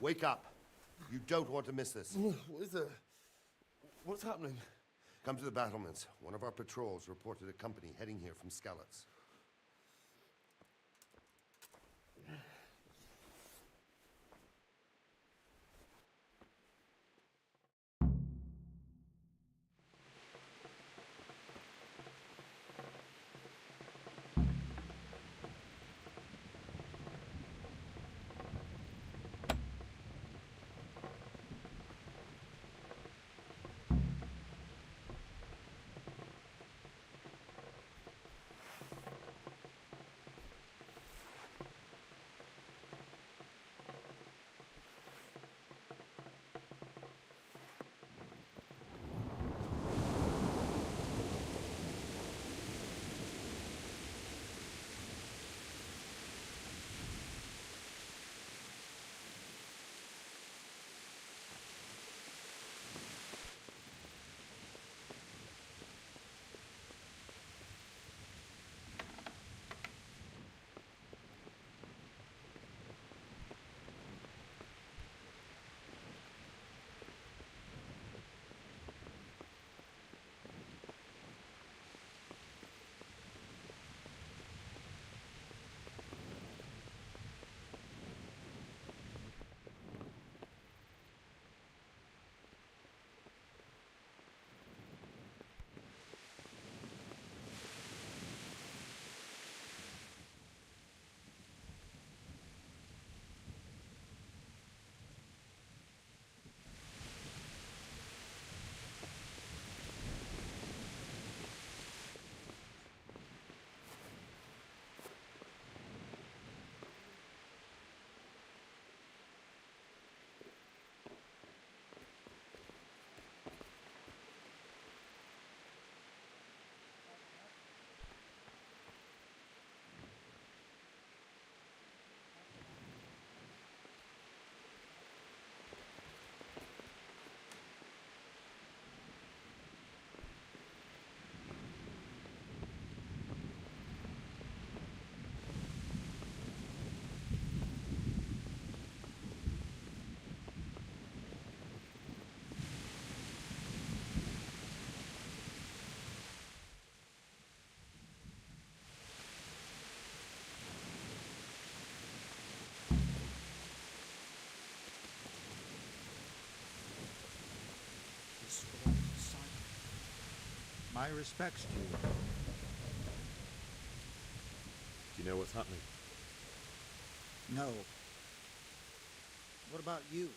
Wake up. You don't want to miss this. What is it? What's happening? Come to the battlements. One of our patrols reported a company heading here from Skalitz. My respects to you. Do you know what's happening? No. What about you?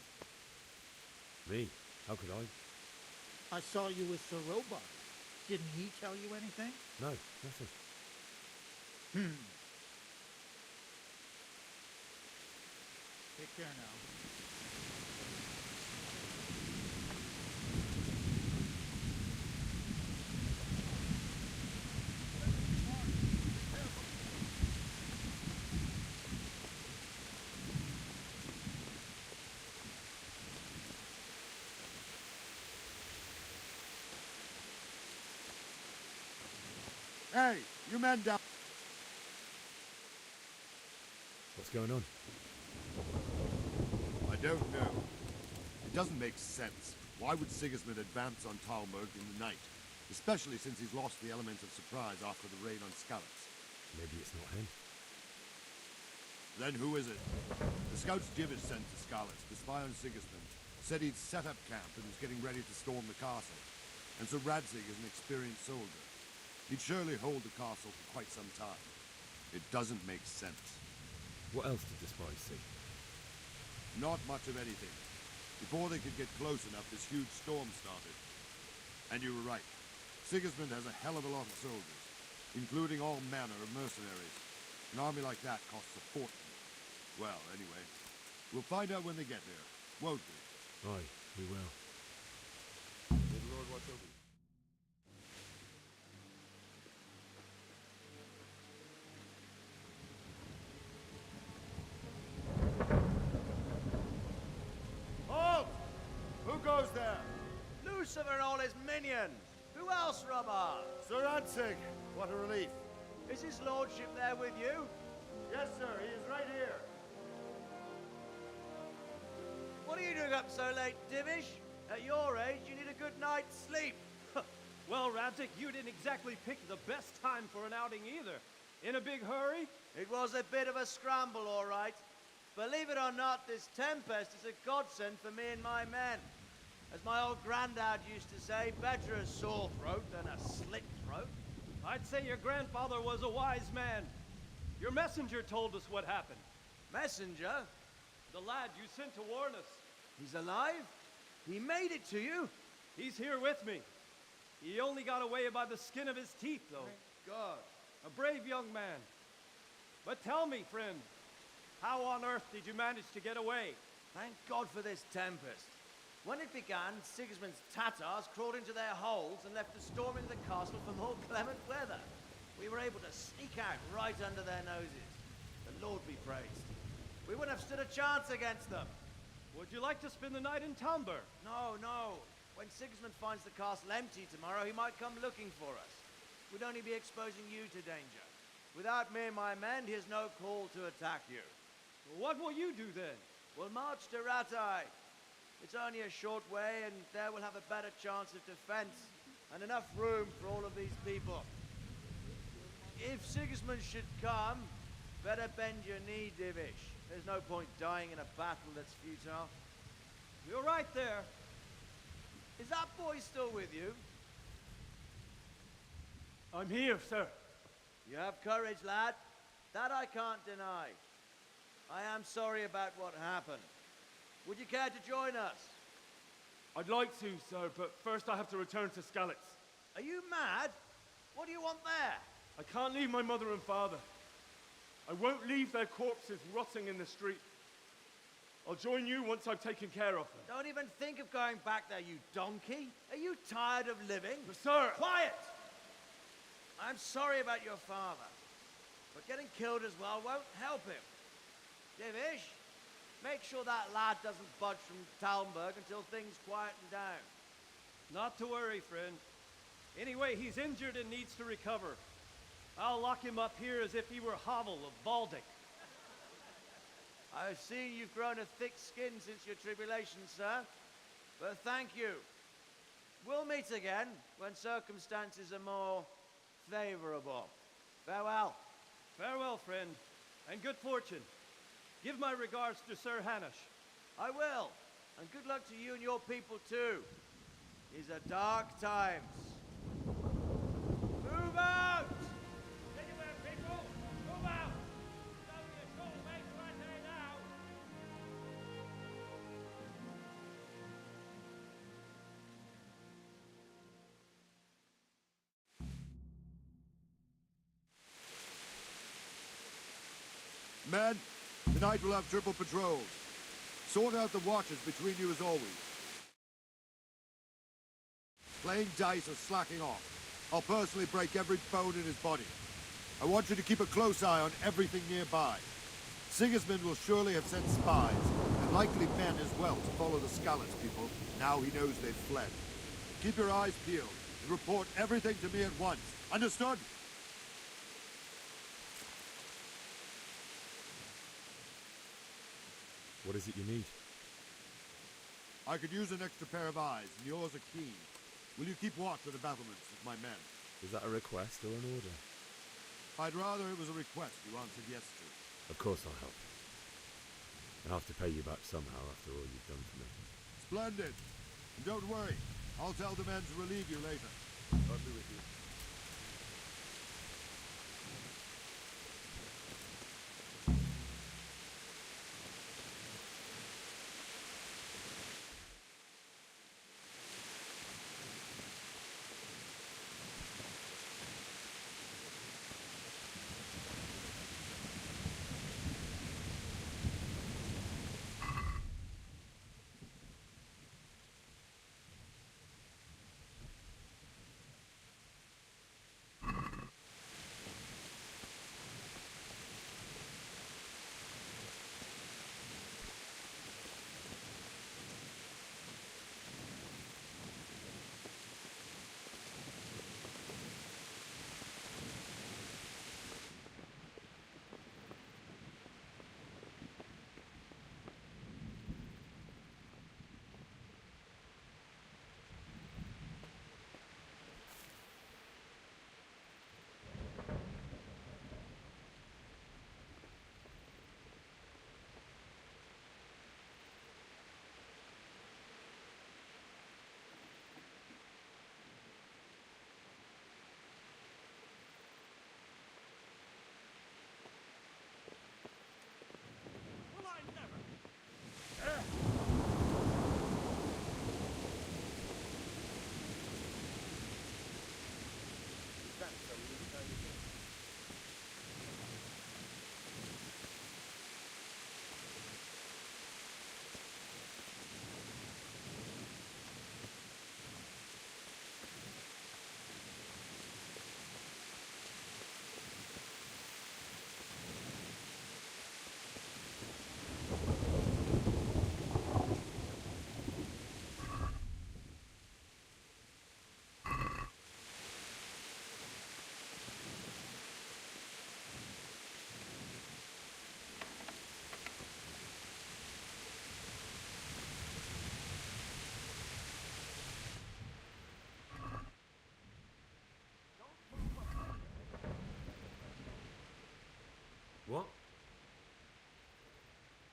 Me? How could I? I saw you with the robot. Didn't he tell you anything? No, nothing. Take care now. Hey, you men down. What's going on? I don't know. It doesn't make sense. Why would Sigismund advance on Talmberg in the night? Especially since he's lost the element of surprise after the raid on Skalitz. Maybe it's not him. Then who is it? The scouts Divish sent to Skalitz to spy on Sigismund said he'd set up camp and was getting ready to storm the castle. And so Radzig is an experienced soldier. He'd surely hold the castle for quite some time. It doesn't make sense. What else did the spies see? Not much of anything. Before they could get close enough, this huge storm started. And you were right. Sigismund has a hell of a lot of soldiers, including all manner of mercenaries. An army like that costs a fortune. Well, anyway, we'll find out when they get there, won't we? Aye, we will. May the Lord watch over you. Halt! Who goes there? Lucifer and all his minions! Who else, Robber? Sir Radzig! What a relief. Is his lordship there with you? Yes, sir. He is right here. What are you doing up so late, Divish? At your age, you need a good night's sleep. Well, Radzik, you didn't exactly pick the best time for an outing either. In a big hurry? It was a bit of a scramble, all right. Believe it or not, this tempest is a godsend for me and my men. As my old granddad used to say, better a sore throat than a slit throat. I'd say your grandfather was a wise man. Your messenger told us what happened. Messenger? The lad you sent to warn us. He's alive? He made it to you? He's here with me. He only got away by the skin of his teeth, though. Thank God. A brave young man. But tell me, friend, how on earth did you manage to get away? Thank God for this tempest. When it began, Sigismund's Tatars crawled into their holes and left the storm into the castle for more clement weather. We were able to sneak out right under their noses. The Lord be praised. We wouldn't have stood a chance against them. Would you like to spend the night in Talmber? No, no. When Sigismund finds the castle empty tomorrow, he might come looking for us. We'd only be exposing you to danger. Without me and my men, he has no call to attack you. Well, what will you do then? We'll march to Ratai. It's only a short way, and there we'll have a better chance of defense, and enough room for all of these people. If Sigismund should come, better bend your knee, Divish. There's no point dying in a battle that's futile. You're right there. Is that boy still with you? I'm here, sir. You have courage, lad. That I can't deny. I am sorry about what happened. Would you care to join us? I'd like to, sir, but first I have to return to Skalitz. Are you mad? What do you want there? I can't leave my mother and father. I won't leave their corpses rotting in the street. I'll join you once I've taken care of them. Don't even think of going back there, you donkey. Are you tired of living? But sir! Quiet! I'm sorry about your father, but getting killed as well won't help him. Divish, make sure that lad doesn't budge from Talmberg until things quieten down. Not to worry, friend. Anyway, he's injured and needs to recover. I'll lock him up here as if he were Havel of Baldic. I've seen you've grown a thick skin since your tribulation, sir. But thank you. We'll meet again when circumstances are more favorable. Farewell. Farewell, friend, and good fortune. Give my regards to Sir Hanush. I will. And good luck to you and your people, too. These are dark times. Move out! Anywhere, people! Move out! It's only a short way to Rattay now! Men, tonight we'll have triple patrols. Sort out the watches between you as always. Playing dice or slacking off. I'll personally break every bone in his body. I want you to keep a close eye on everything nearby. Sigismund will surely have sent spies, and likely men as well, to follow the Skalitz people, now he knows they've fled. Keep your eyes peeled, and report everything to me at once. Understood? What is it you need? I could use an extra pair of eyes, and yours are keen. Will you keep watch of the battlements with my men? Is that a request or an order? I'd rather it was a request you answered yes to. Of course I'll help. I'll have to pay you back somehow after all you've done for me. Splendid. And don't worry, I'll tell the men to relieve you later. I'll be with you.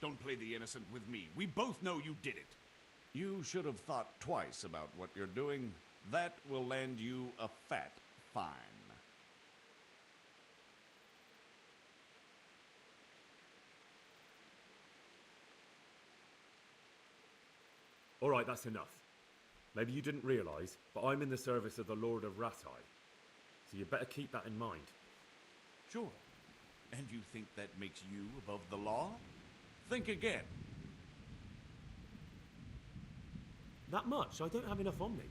Don't play the innocent with me. We both know you did it. You should have thought twice about what you're doing. That will land you a fat fine. All right, that's enough. Maybe you didn't realize, but I'm in the service of the Lord of Ratai. So you better keep that in mind. Sure. And you think that makes you above the law? Think again. That much? I don't have enough on me.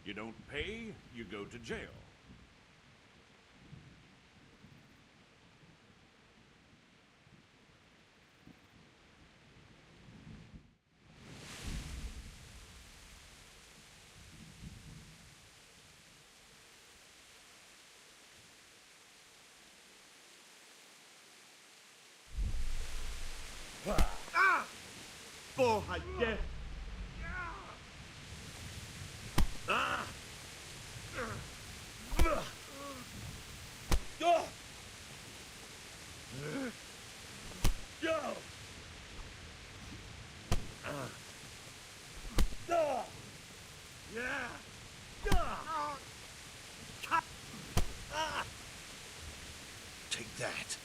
You don't pay, you go to jail. Oh, I guess. Take that.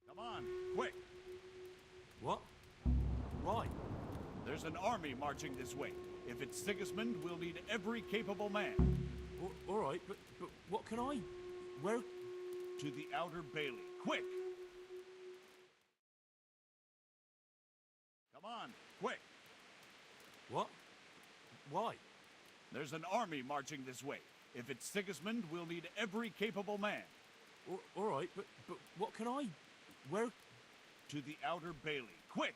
Come on, quick. What? Why? There's an army marching this way. If it's Sigismund, we'll need every capable man. All right, but what can I... Where... To the outer bailey. Quick! Come on, quick! What? Why? There's an army marching this way. If it's Sigismund, we'll need every capable man. All right, but what can I... Where... To the outer bailey. Quick!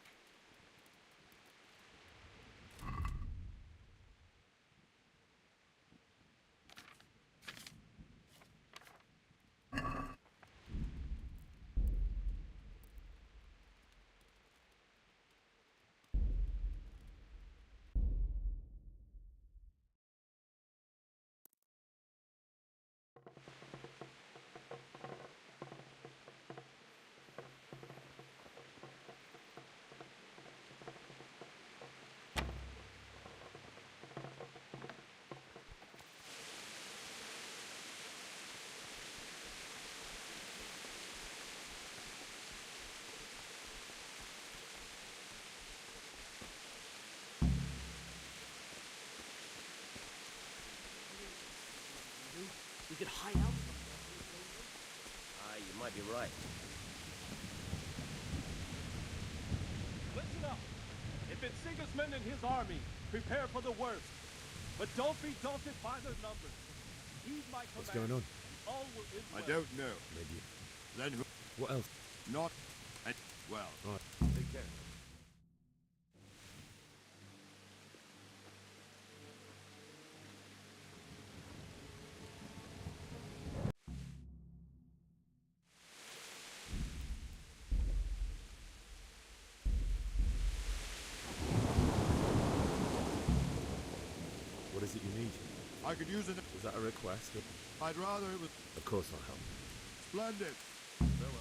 We could hide out somewhere. You might be right. Listen up. If it's Sigismund and his army, prepare for the worst. But don't be daunted by their numbers. Heed my command. What's going on? All will end I well. don't know. Maybe. Then who? What else? Not. Well. Right. Take care. What is it you need? I could use it. Was that a request? I'd rather it was Of course I'll help. splendid. Farewell.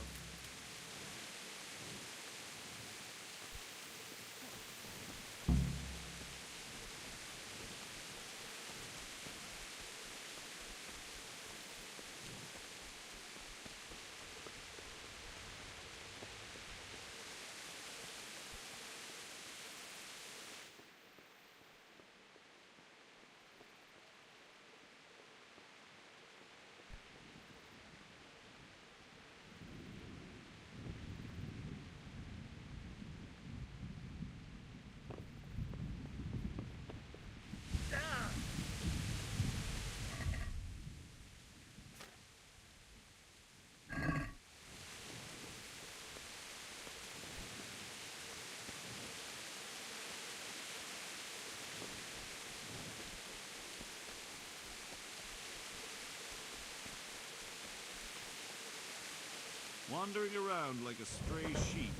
Wandering around like a stray sheep.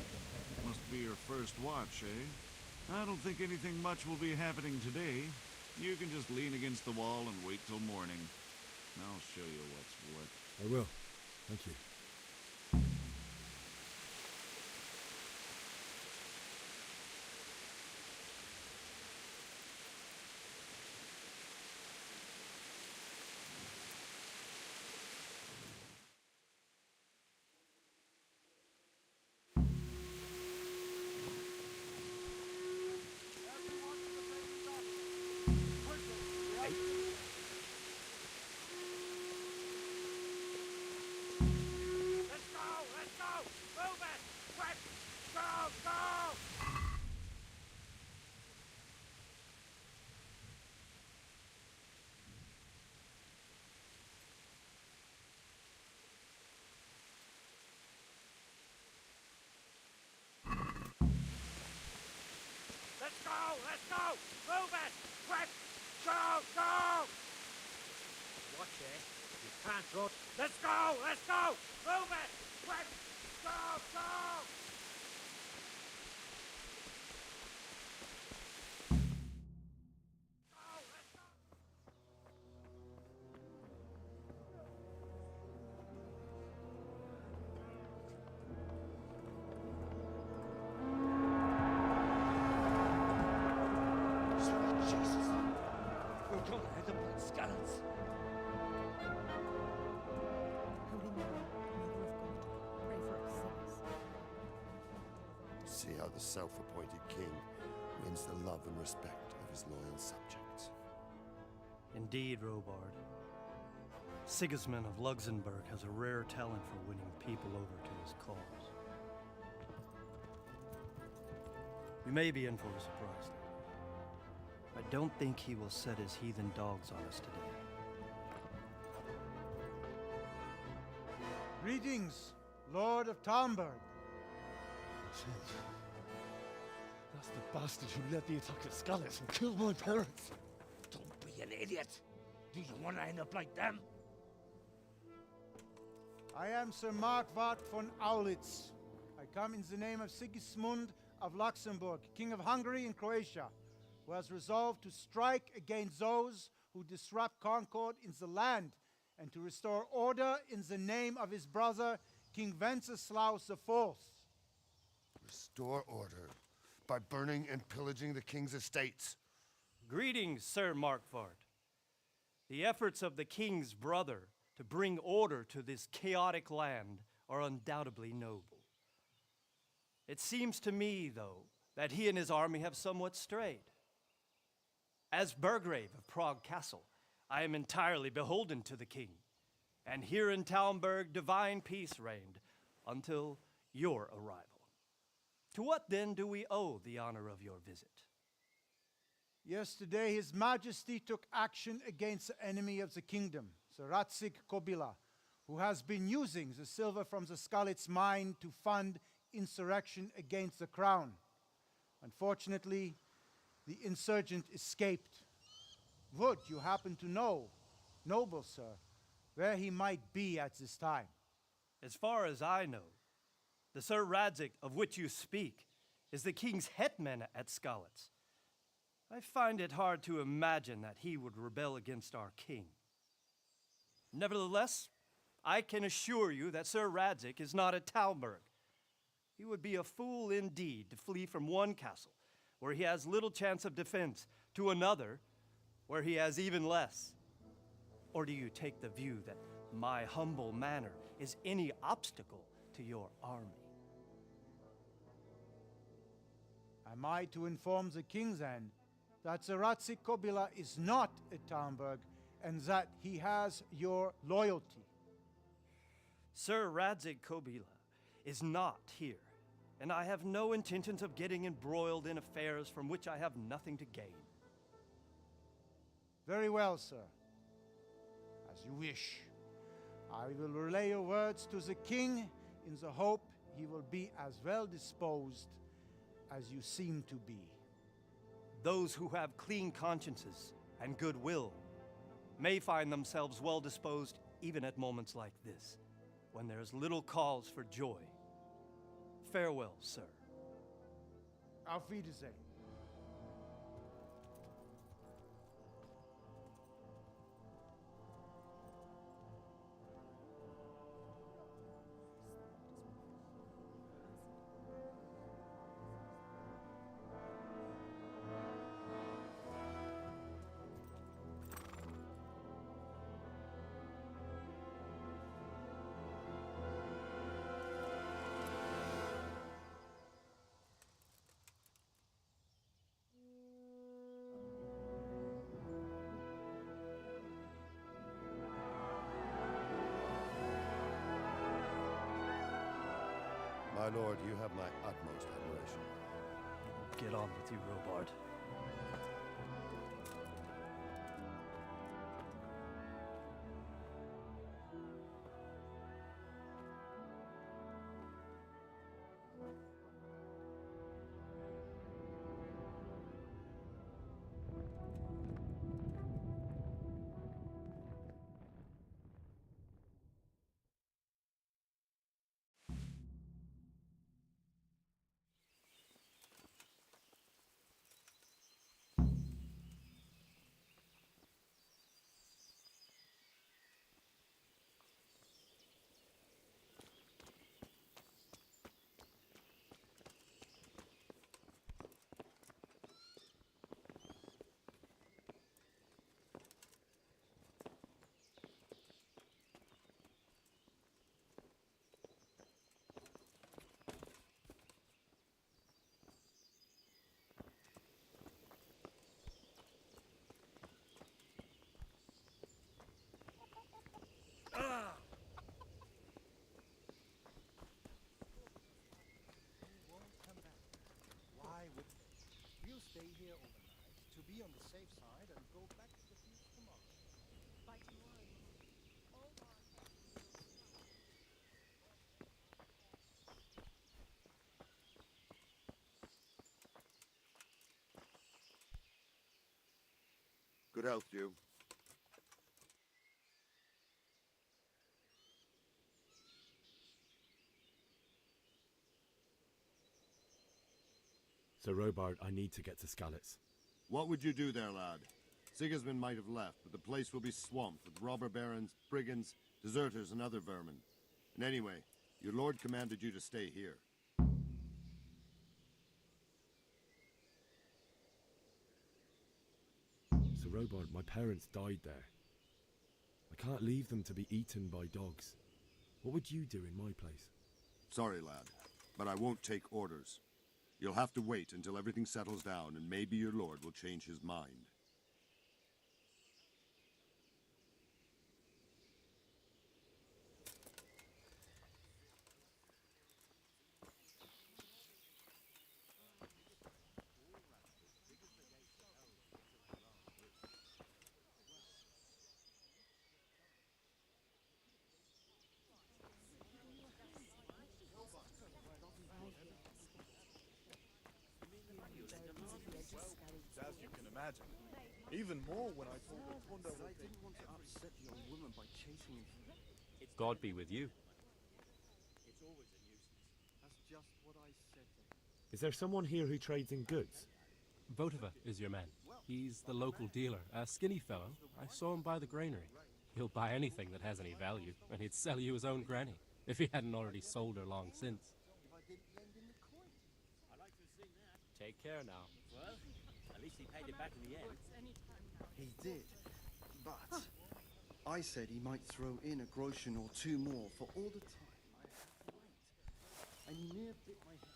Must be your first watch, eh? I don't think anything much will be happening today. You can just lean against the wall and wait till morning. I'll show you what's what. I will. Thank you. Let's go! Move it! Quick! Go! Go! Watch it. You can't run. Let's go! Let's go! Move it! Quick! Go! Go! See how the self-appointed king wins the love and respect of his loyal subjects. Indeed, Robard. Sigismund of Luxembourg has a rare talent for winning people over to his cause. We may be in for a surprise, though. I don't think he will set his heathen dogs on us today. Greetings, Lord of Talmberg. That's the bastard who led the attack at Scarlet and killed my parents. Don't be an idiot. Do you want to end up like them? I am Sir Markwart von Aulitz. I come in the name of Sigismund of Luxembourg, King of Hungary and Croatia, who has resolved to strike against those who disrupt concord in the land and to restore order in the name of his brother, King Wenceslaus IV. Restore order by burning and pillaging the king's estates. Greetings, Sir Markwart. The efforts of the king's brother to bring order to this chaotic land are undoubtedly noble. It seems to me, though, that he and his army have somewhat strayed. As Burgrave of Prague Castle, I am entirely beholden to the king, and here in Talmberg divine peace reigned until your arrival. To what then do we owe the honor of your visit? Yesterday, His Majesty took action against the enemy of the kingdom, Sir Ratzik Kobila, who has been using the silver from the Skalitz mine to fund insurrection against the crown. Unfortunately, the insurgent escaped. Would you happen to know, noble sir, where he might be at this time? As far as I know, the Sir Radzik of which you speak is the king's hetman at Skalitz. I find it hard to imagine that he would rebel against our king. Nevertheless, I can assure you that Sir Radzik is not at Talmberg. He would be a fool indeed to flee from one castle, where he has little chance of defense, to another, where he has even less. Or do you take the view that my humble manner is any obstacle to your army? Am I to inform the king then that Sir Ratzik Kobila is not at Talmberg and that he has your loyalty? Sir Radzik Kobila is not here, and I have no intentions of getting embroiled in affairs from which I have nothing to gain. Very well, sir. As you wish. I will relay your words to the king in the hope he will be as well disposed as you seem to be. Those who have clean consciences and goodwill may find themselves well disposed even at moments like this. when there's little cause for joy. Farewell, sir. Auf Wiedersehen. My lord, you have my utmost admiration. Get on with you, Robard. Why would they? We'll stay here overnight to be on the safe side and go back to the fields tomorrow. By tomorrow morning, all our Good health, you. Sir Robard, I need to get to Skalitz. What would you do there, lad? Sigismund might have left, but the place will be swamped with robber barons, brigands, deserters, and other vermin. And anyway, your lord commanded you to stay here. Sir Robard, my parents died there. I can't leave them to be eaten by dogs. What would you do in my place? Sorry, lad, but I won't take orders. You'll have to wait until everything settles down, and maybe your lord will change his mind. As you can imagine. Even more when I told her Tunda I didn't want to upset the young woman by chasing him. God be with you. It's always a nuisance. That's just what I said to him. Is there someone here who trades in goods? Votova is your man. He's the local dealer, a skinny fellow. I saw him by the granary. He'll buy anything that has any value, and he'd sell you his own granny, if he hadn't already sold her long since. Take care now. Well, at least he paid it back in the end. He did, but I said he might throw in a groschen or two more for all the time I have to wait. And he near bit my head.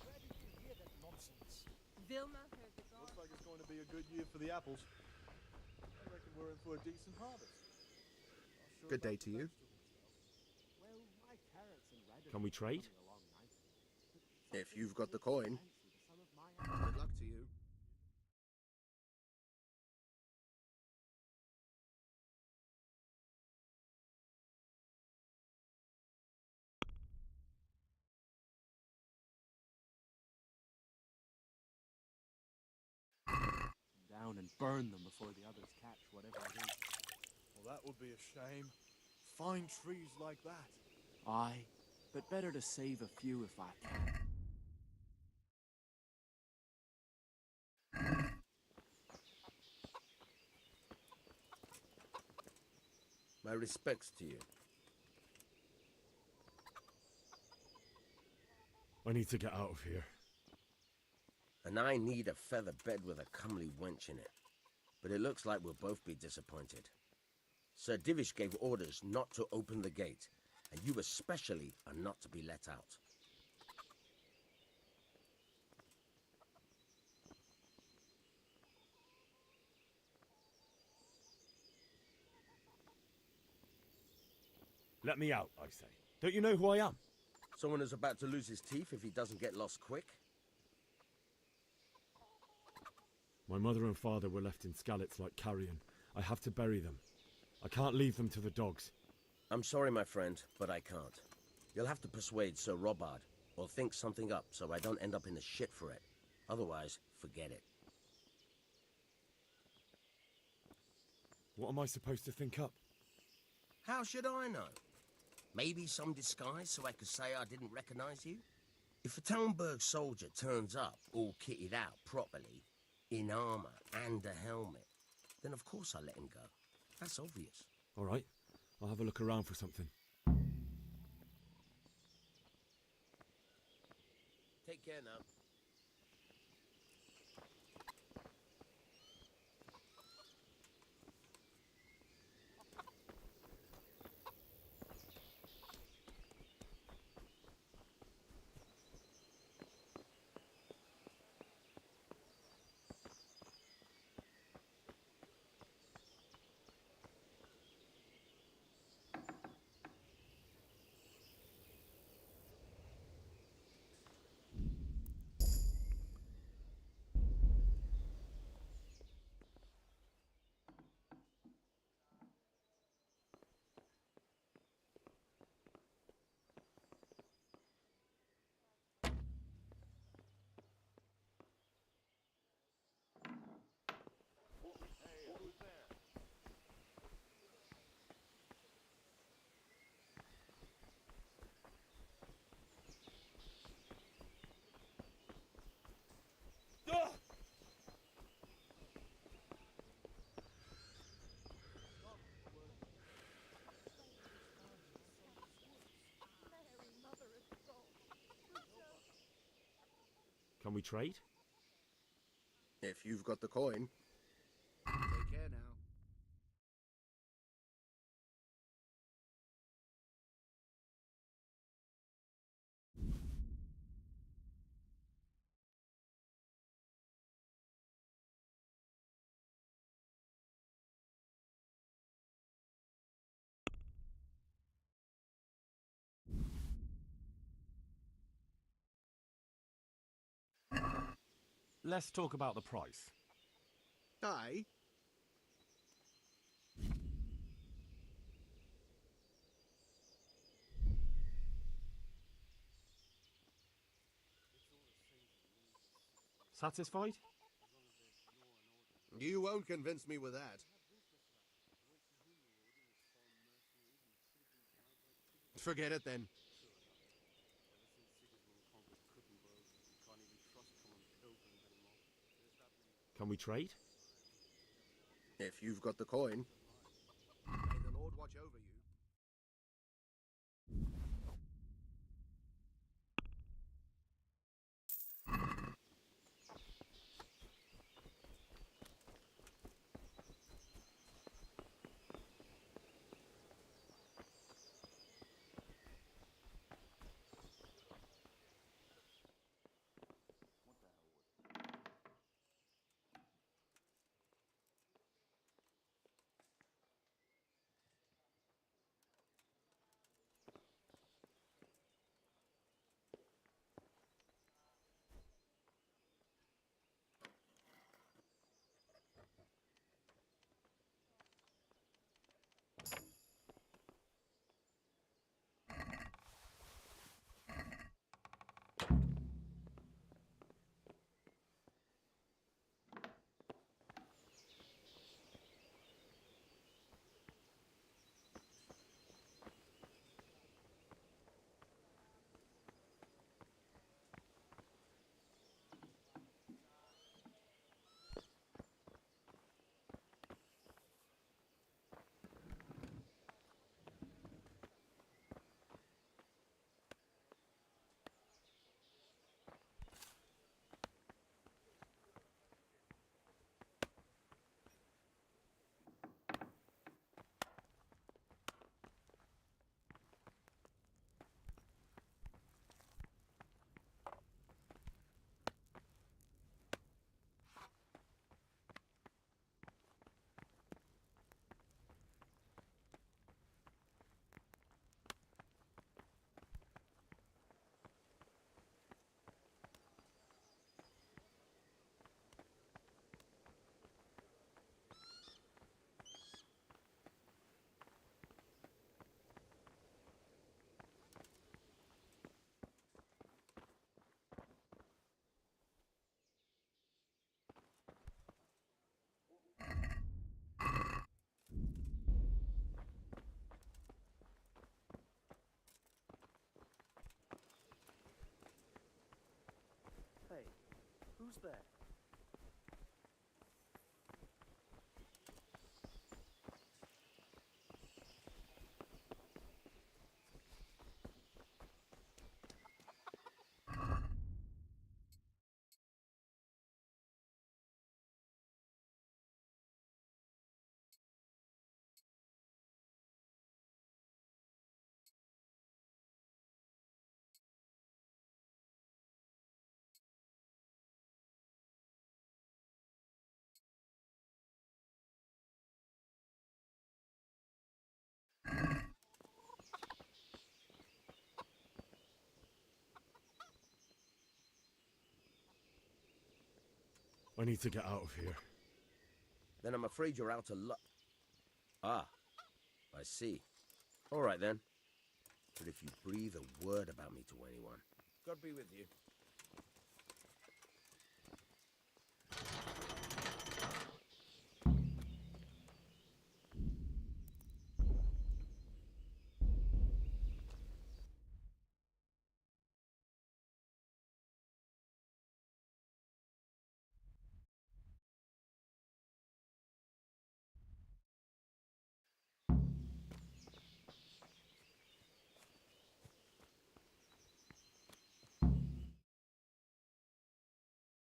Where did you hear that nonsense? Vilma heard the Looks like it's going to be a good year for the apples. I reckon we're in for a decent harvest. Good day to you. Can we trade? If you've got the coin. Good luck to you. down and burn them before the others catch whatever it is. Well, that would be a shame. Fine trees like that. Aye, but better to save a few if I can. My respects to you. I need to get out of here. And I need a feather bed with a comely wench in it. But it looks like we'll both be disappointed. Sir Divish gave orders not to open the gate, and you especially are not to be let out. Let me out, I say. Don't you know who I am? Someone who's about to lose his teeth if he doesn't get lost quick? My mother and father were left in Skalitz like carrion. I have to bury them. I can't leave them to the dogs. I'm sorry, my friend, but I can't. You'll have to persuade Sir Robard, or think something up so I don't end up in the shit for it. Otherwise, forget it. What am I supposed to think up? How should I know? Maybe some disguise so I could say I didn't recognize you? If a Talmberg soldier turns up all kitted out properly, in armor and a helmet, then of course I let him go. That's obvious. All right, I'll have a look around for something. Take care now. Can we trade? If you've got the coin. Take care now. Let's talk about the price. Aye. Satisfied? You won't convince me with that. Forget it then. Can we trade? If you've got the coin. May the Lord watch over you. Who's there? I need to get out of here. Then I'm afraid you're out of luck. Ah, I see. All right then. But if you breathe a word about me to anyone, God be with you.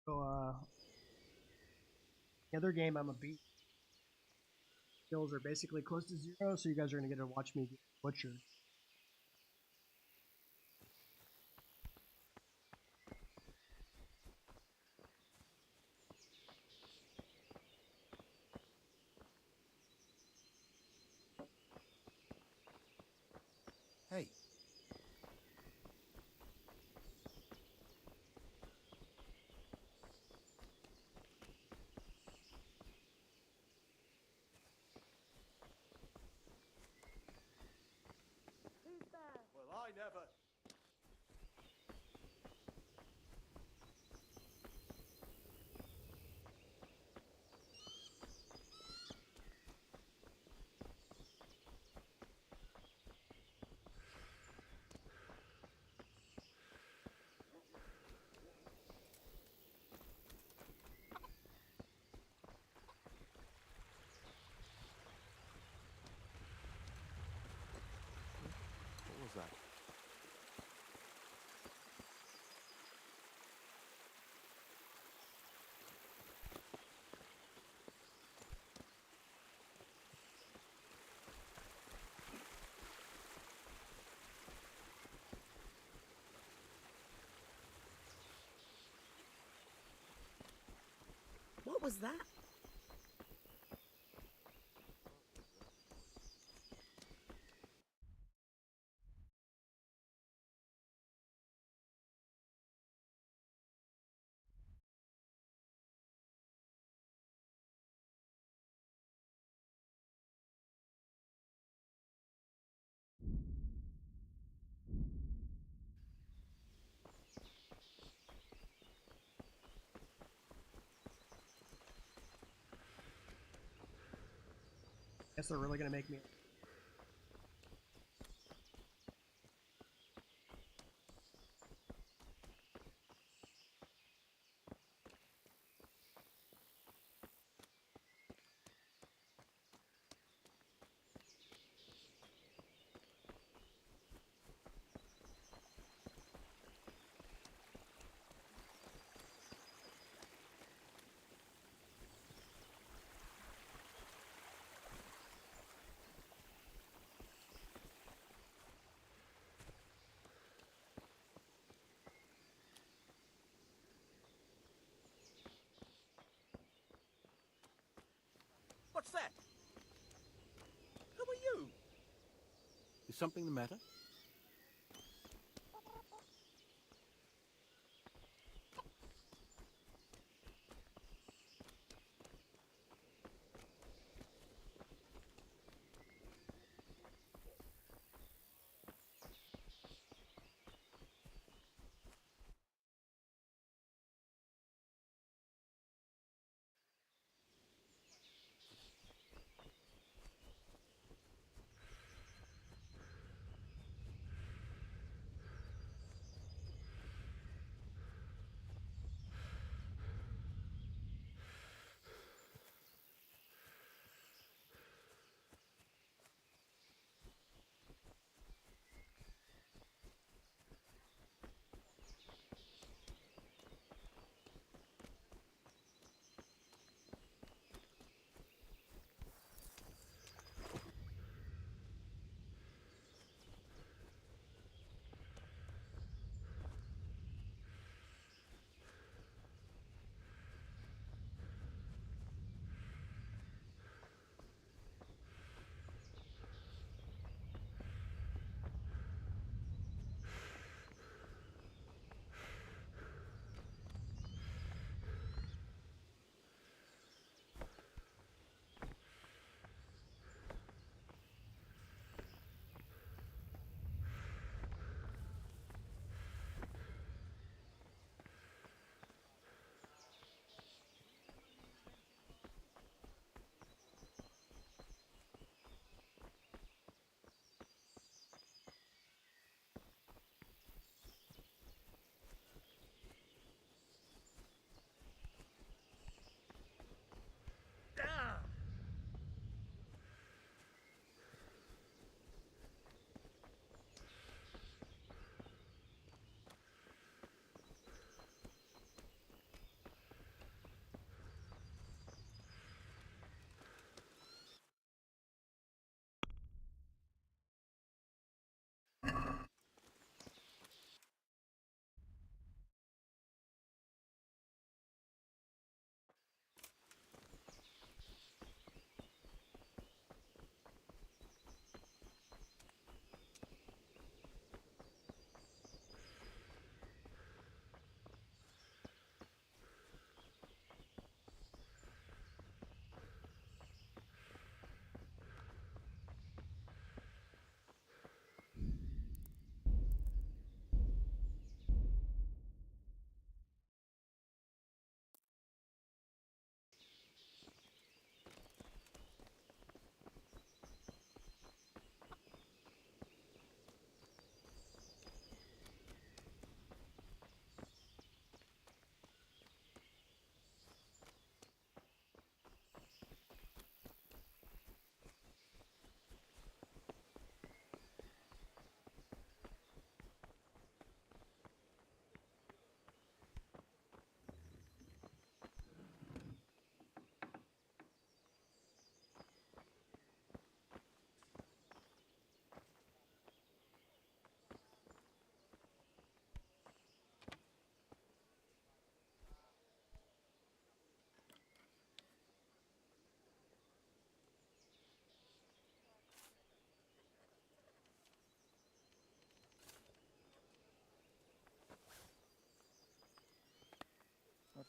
So, the other game I'm a beat. Skills are basically close to zero, so you guys are gonna get to watch me get butchered. Hey. Well, I never. What was that? What was that? Guess they're really gonna make me. What's that? Who are you? Is something the matter?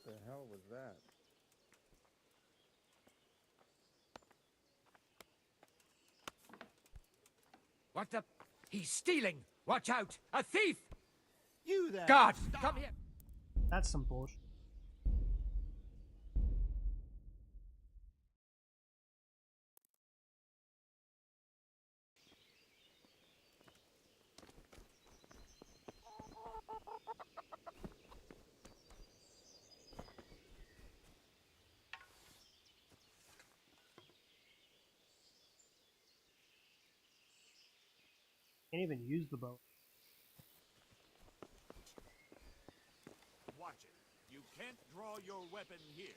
What the hell was that? What the? He's stealing! Watch out! A thief! You there! Guard! Come here! That's some bullshit. Can't even use the bow. Watch it. You can't draw your weapon here.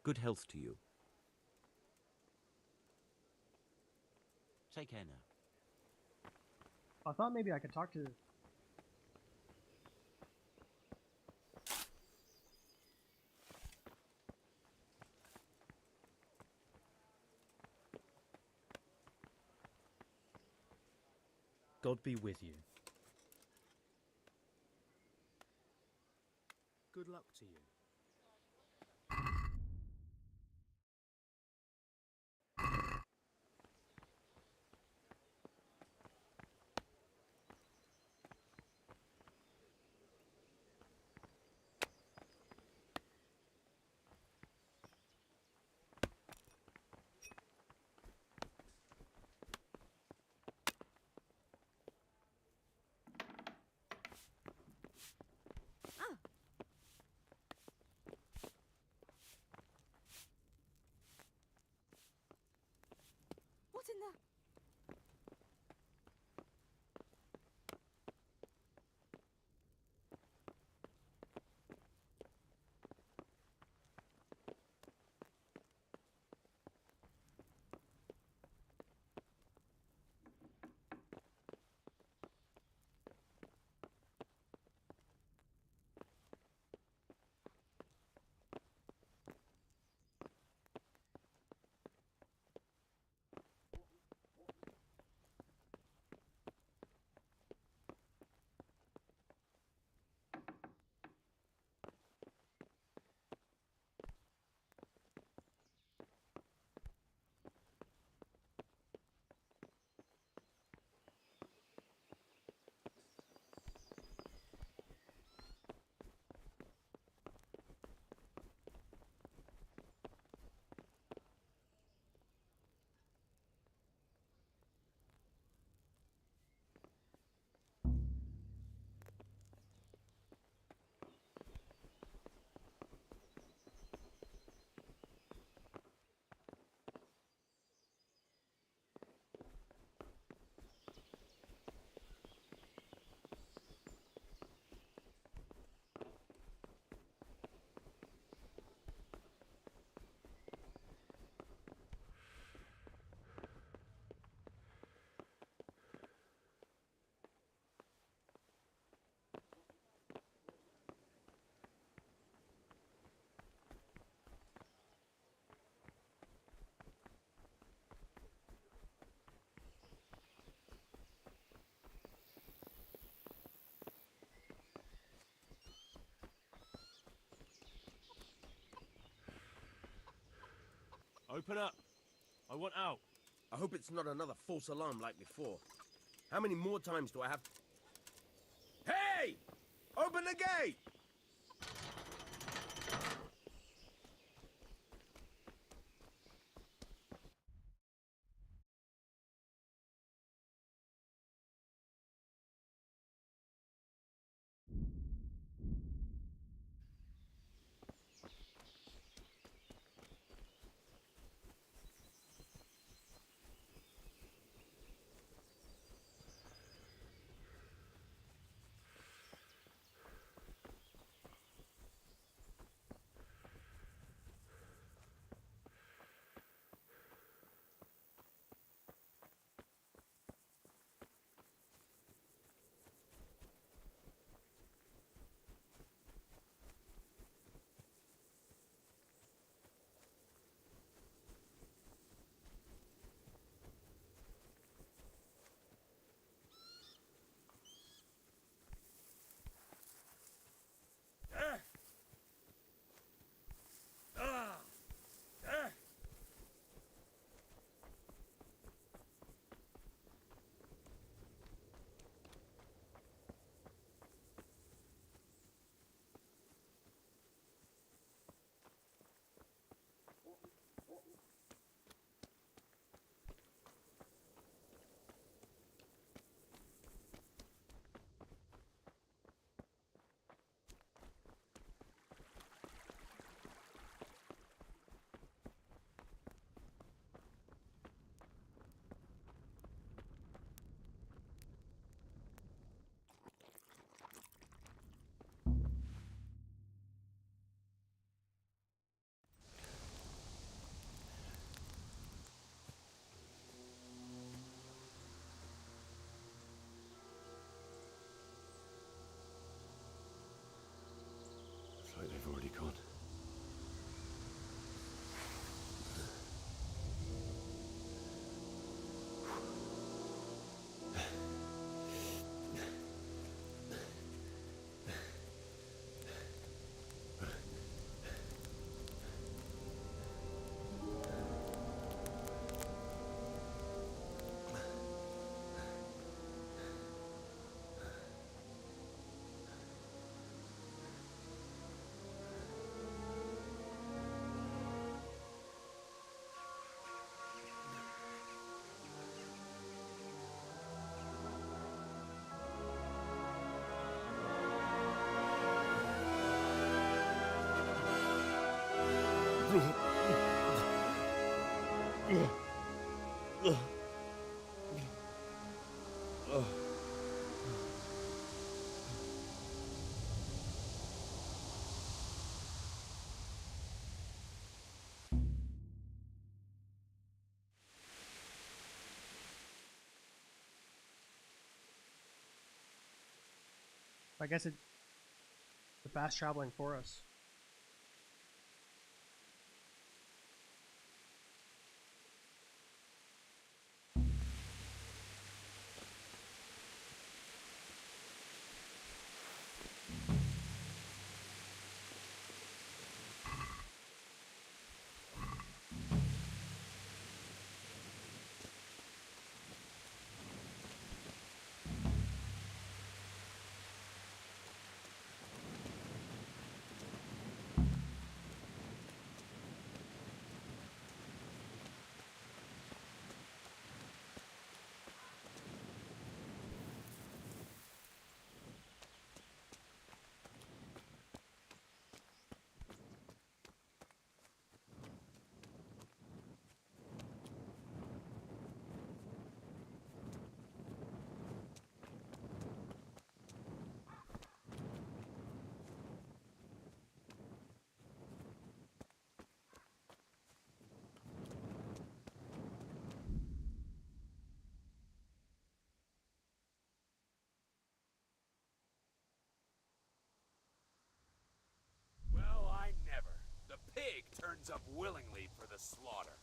Good health to you. Take care now. I thought maybe I could talk to. God be with you. Good luck to you. What in the... Open up. I want out. I hope it's not another false alarm like before. How many more times do I have... Hey! Open the gate! I guess it's the fast traveling for us. Well, I never. The pig turns up willingly for the slaughter.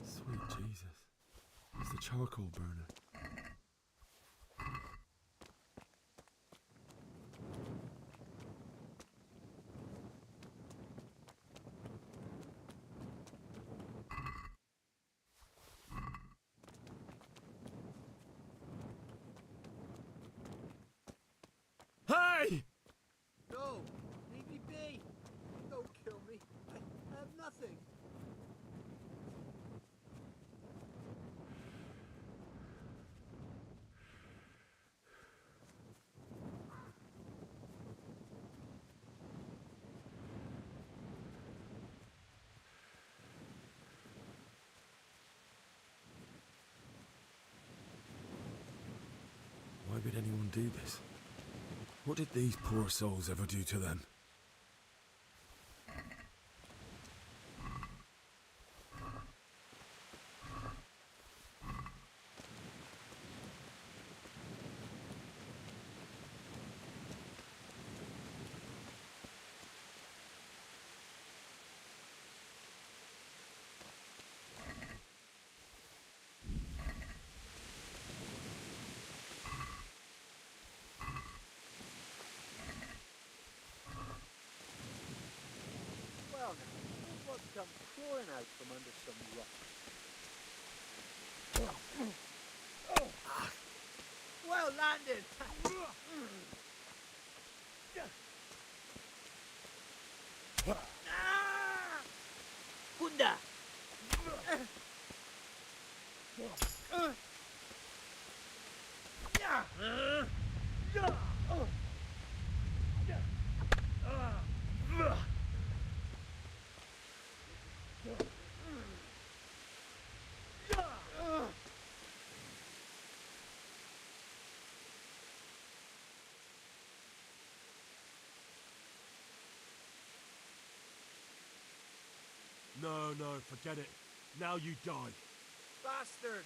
Sweet Jesus. It's the charcoal burner. Hey! No! Leave me be! Don't kill me. I have nothing. Why would anyone do this? What did these poor souls ever do to them? come crawling out from under some rock. Well landed! Gunda! No, forget it. Now you die. Bastard!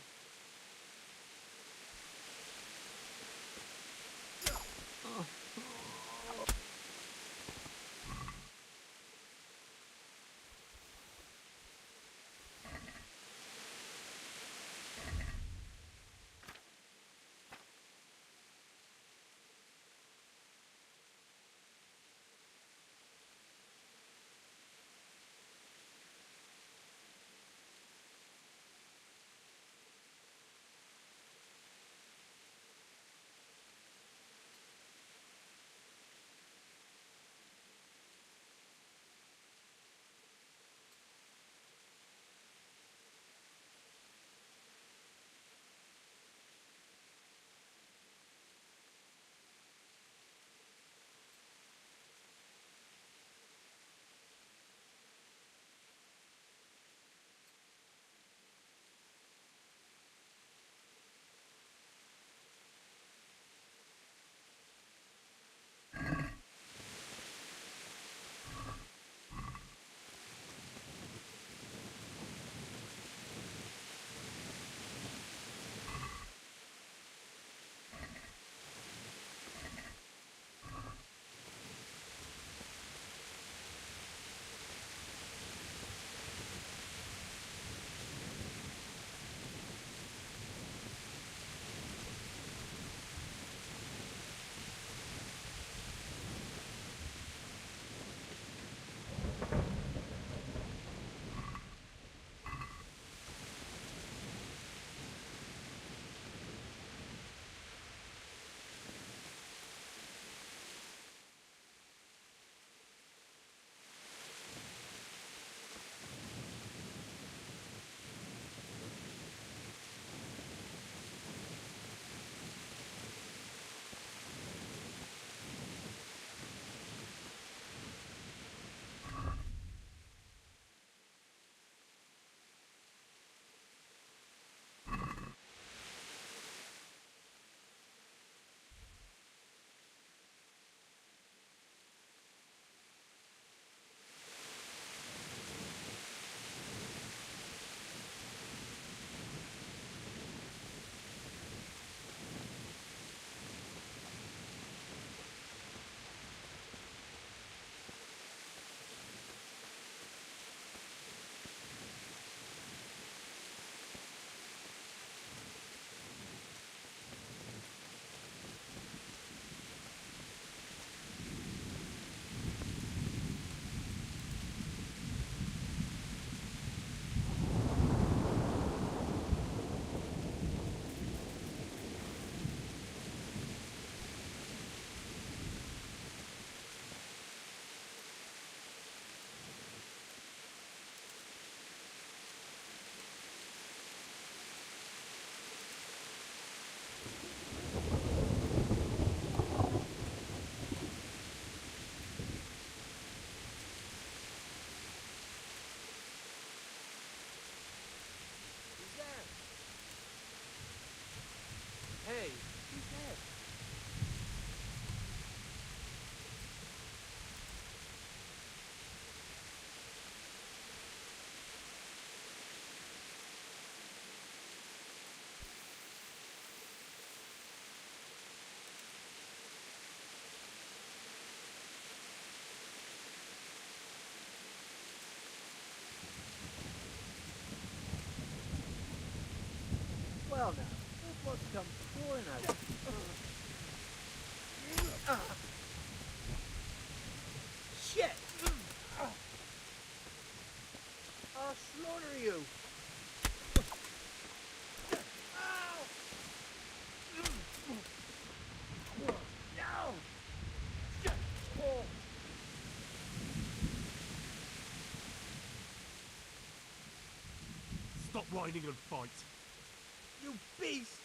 Hey, who's there? Well now, what must come pouring out? Shit! whining and fight. You beast!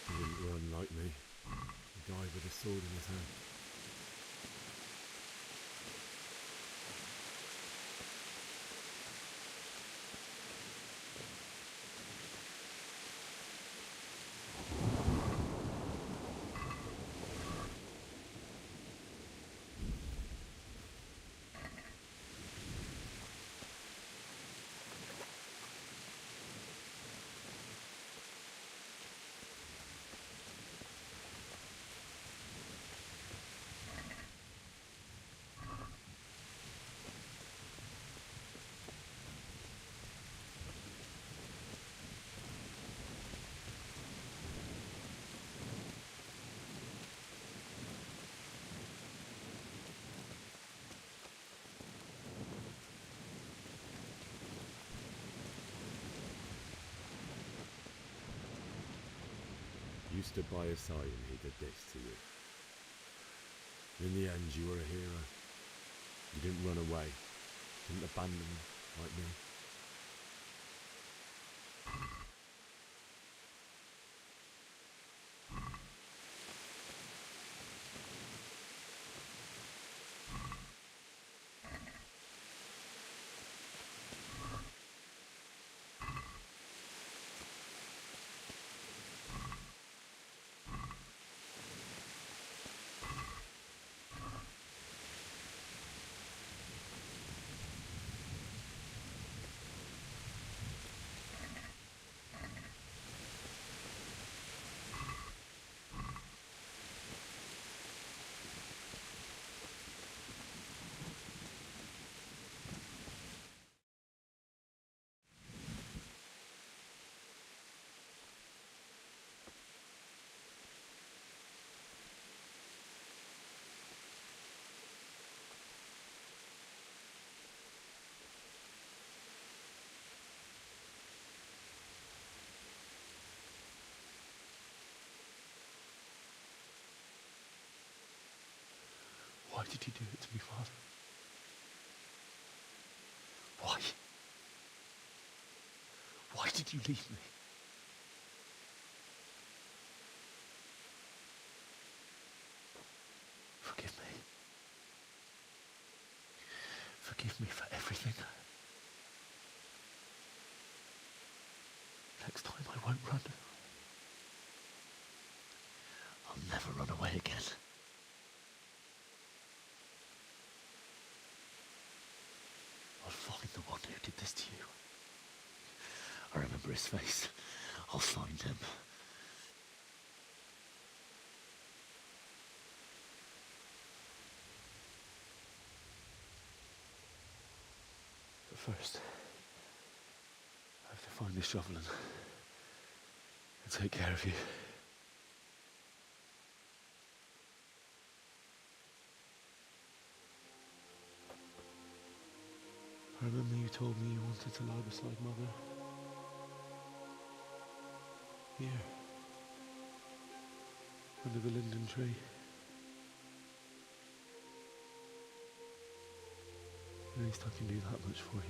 He didn't run like me. He died with a sword in his hand. You stood by his side and he did this to you. In the end, you were a hero. You didn't run away. Didn't abandon him like me. did you do it to me, Father? Why? Why did you leave me? Forgive me. Forgive me for everything. Next time I won't run. I'll never run away again. I'll find the one who did this to you. I remember his face. I'll find him. But first, I have to find this shovel and take care of you. I remember you told me you wanted to lie beside Mother. Here. Under the linden tree. At least I can do that much for you.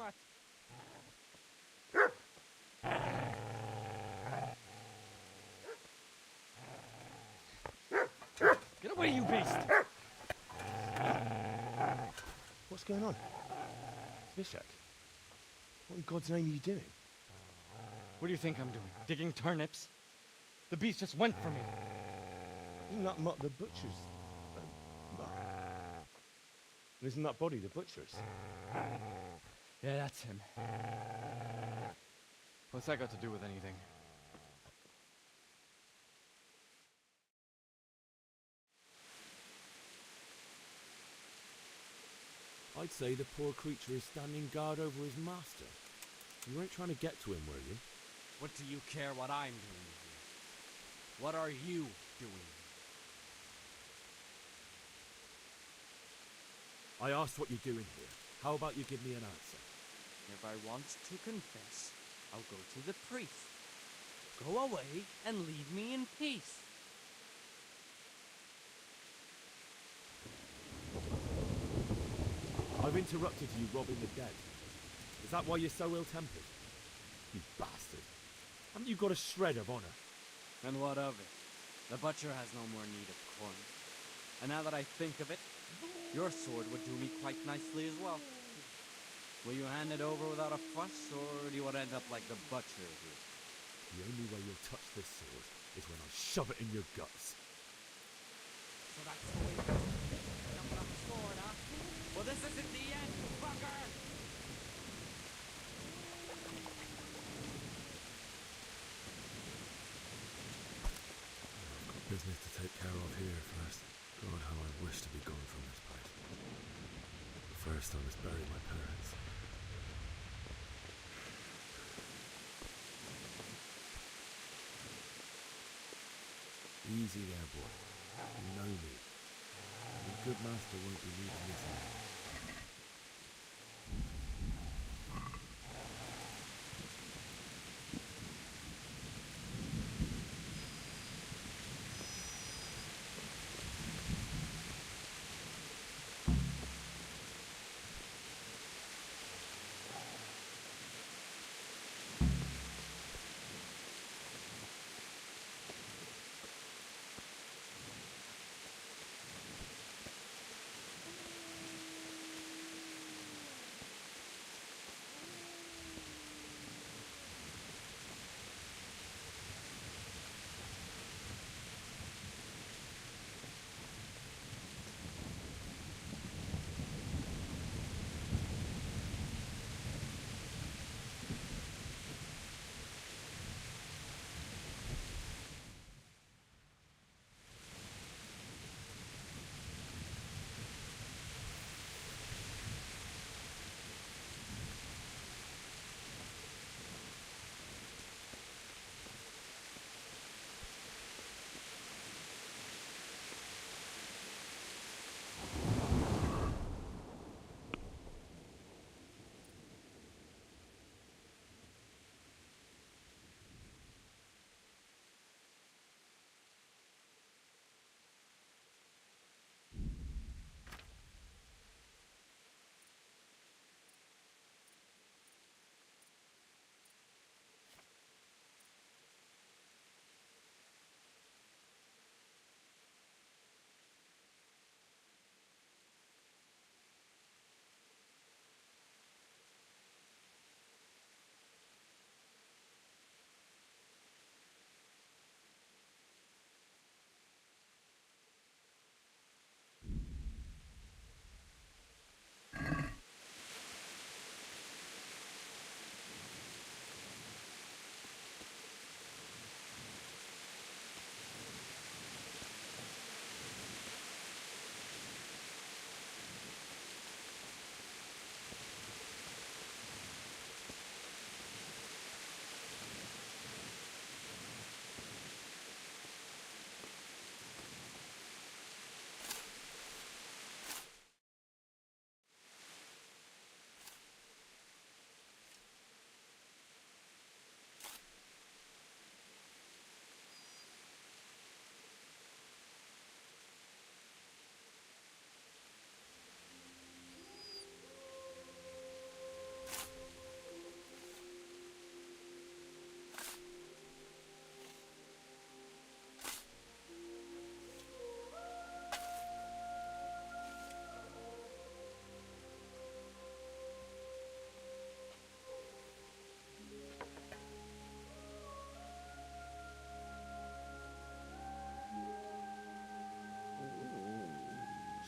Matt. Get away, you beast! What's going on? Vishak, what in God's name are you doing? What do you think I'm doing? Digging turnips? The beast just went for me. Isn't that Mutt the butcher's? Mutt? And isn't that body the butcher's? Yeah, that's him. What's that got to do with anything? I'd say the poor creature is standing guard over his master. You weren't trying to get to him, were you? What do you care what I'm doing here? What are you doing? I asked what you're doing here. How about you give me an answer? If I want to confess, I'll go to the priest. Go away and leave me in peace. I've interrupted you robbing the dead. Is that why you're so ill-tempered? You bastard. Haven't you got a shred of honor? And what of it? The butcher has no more need of corn. And now that I think of it, your sword would do me quite nicely as well. Will you hand it over without a fuss, or do you want to end up like the butcher here? The only way you'll touch this sword is when I shove it in your guts. So that's the way it goes. Jump on the sword, huh? Well, this isn't the end, fucker! Business to take care of here first. God, how I wish to be gone from this place. But first I must bury my parents. Easy there, boy. You know me. Your good master won't be leaving this house.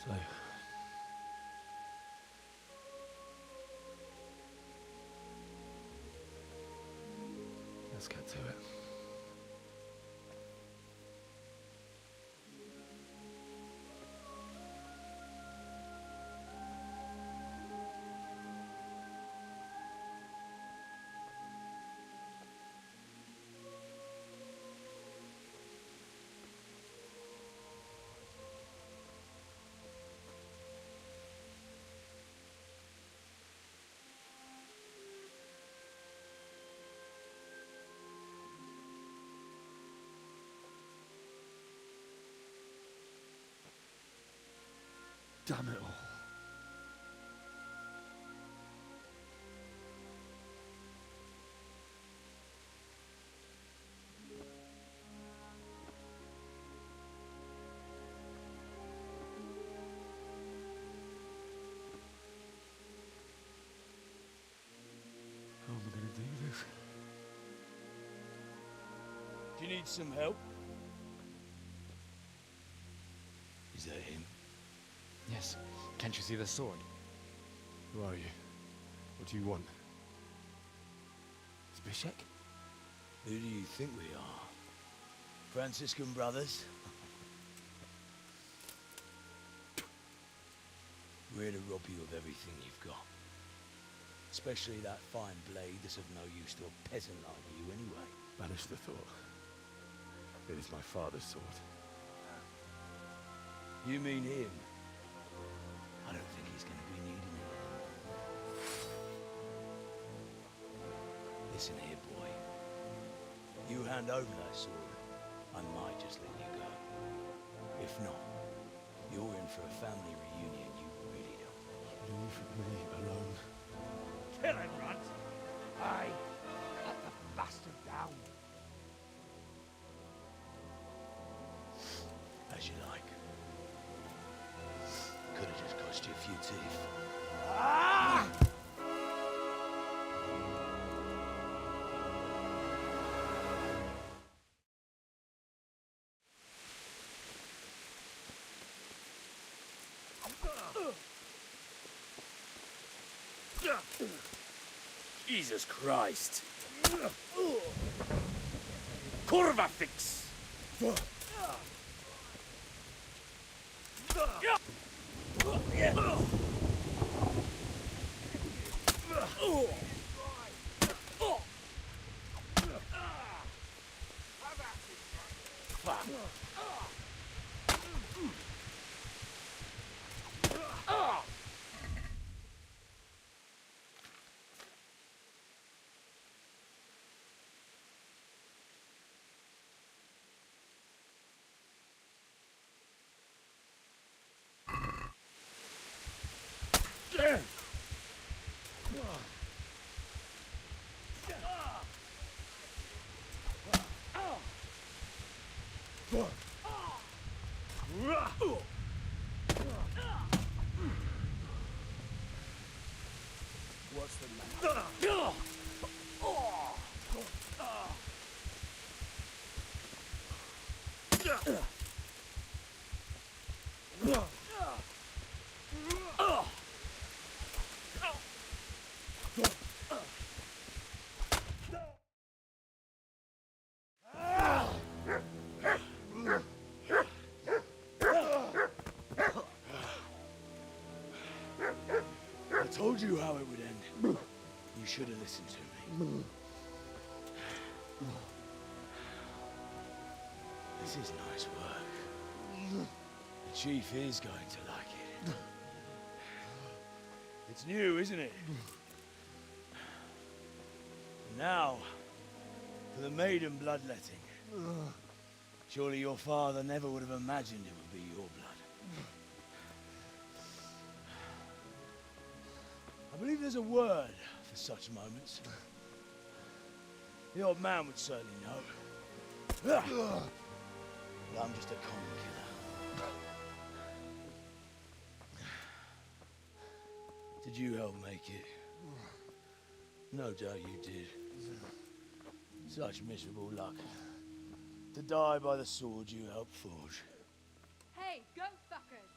So, let's get to it. Damn it all. How am I gonna do this? Do you need some help? Is that him? Yes. Can't you see the sword? Who are you? What do you want? Zbyszek? Who do you think we are? Franciscan brothers? We're to rob you of everything you've got. Especially that fine blade that's of no use to a peasant like you anyway. Banish the thought. It is my father's sword. You mean him? I don't think he's going to be needing it anymore. Listen here, boy. You hand over that sword, I might just let you go. If not, you're in for a family reunion you really don't want. Leave me alone. Kill him, Runt! Aye, cut the bastard down. As you like. Could have just cost you a few teeth. Ah! Jesus Christ! Curva fix! What's the matter? I told you how it would end. You should have listened to me. This is nice work. The chief is going to like it. It's new, isn't it? Now, for the maiden bloodletting. Surely your father never would have imagined it would be your blood. I believe there's a word for such moments. The old man would certainly know. But I'm just a common killer. Did you help make it? No doubt you did. Such miserable luck. To die by the sword you helped forge. Hey, go fuckers!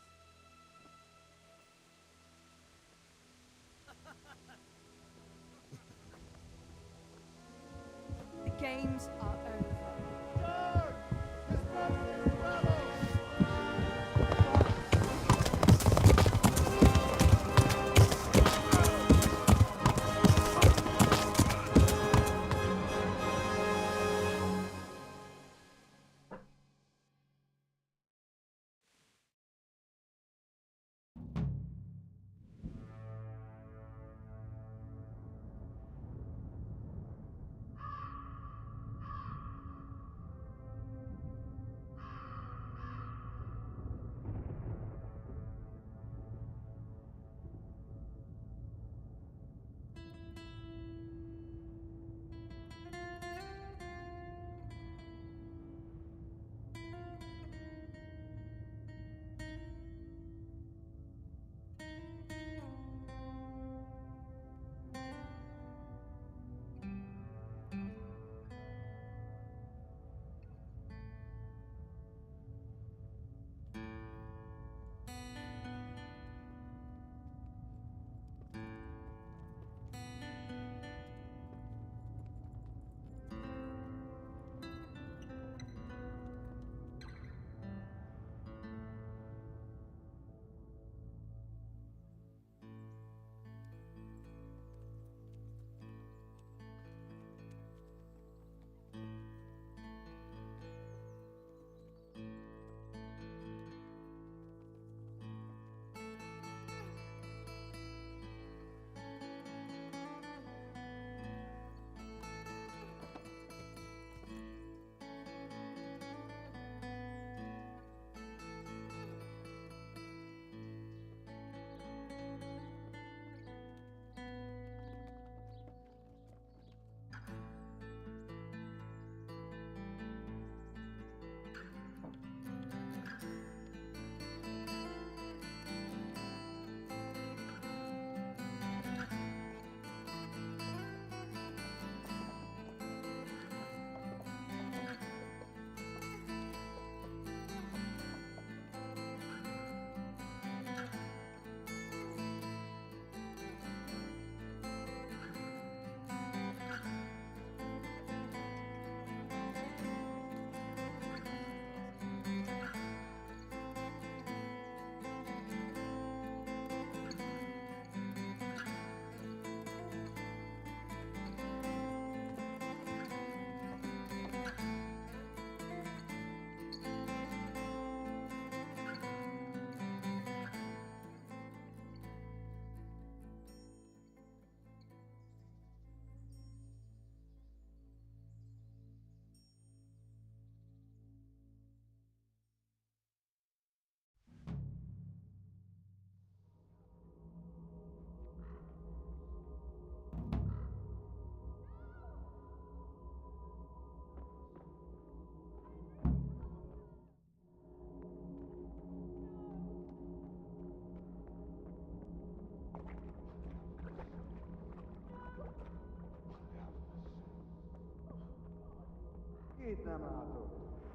chiamato?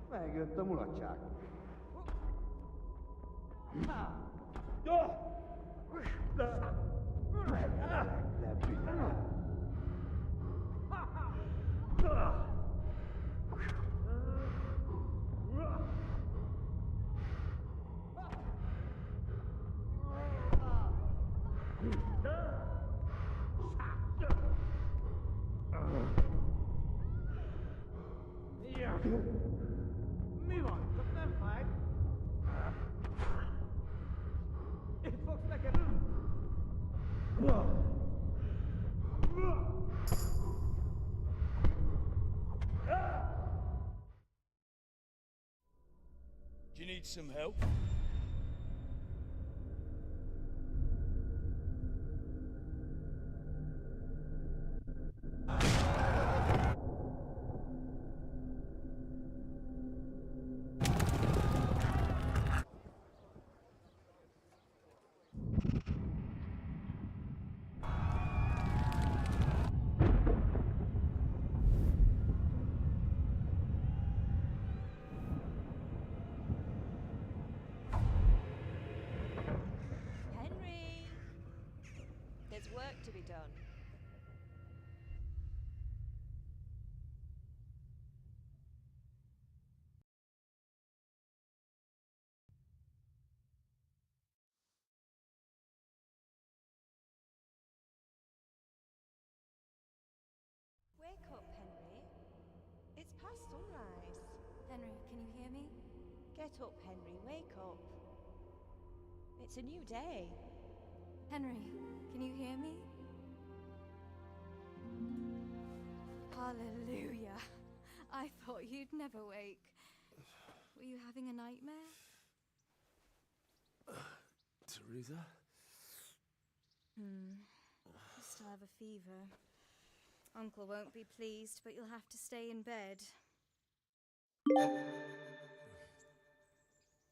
Meglio te mulatják. Mi van? Csak nem fáj? Itt fogsz neked... Do you need some help? Henry! There's work to be done. Wake up, Henry. It's past sunrise. Henry, can you hear me? Get up, Henry. Wake up. It's a new day. Henry, can you hear me? Hallelujah. I thought you'd never wake. Were you having a nightmare? Teresa? You still have a fever. Uncle won't be pleased, but you'll have to stay in bed.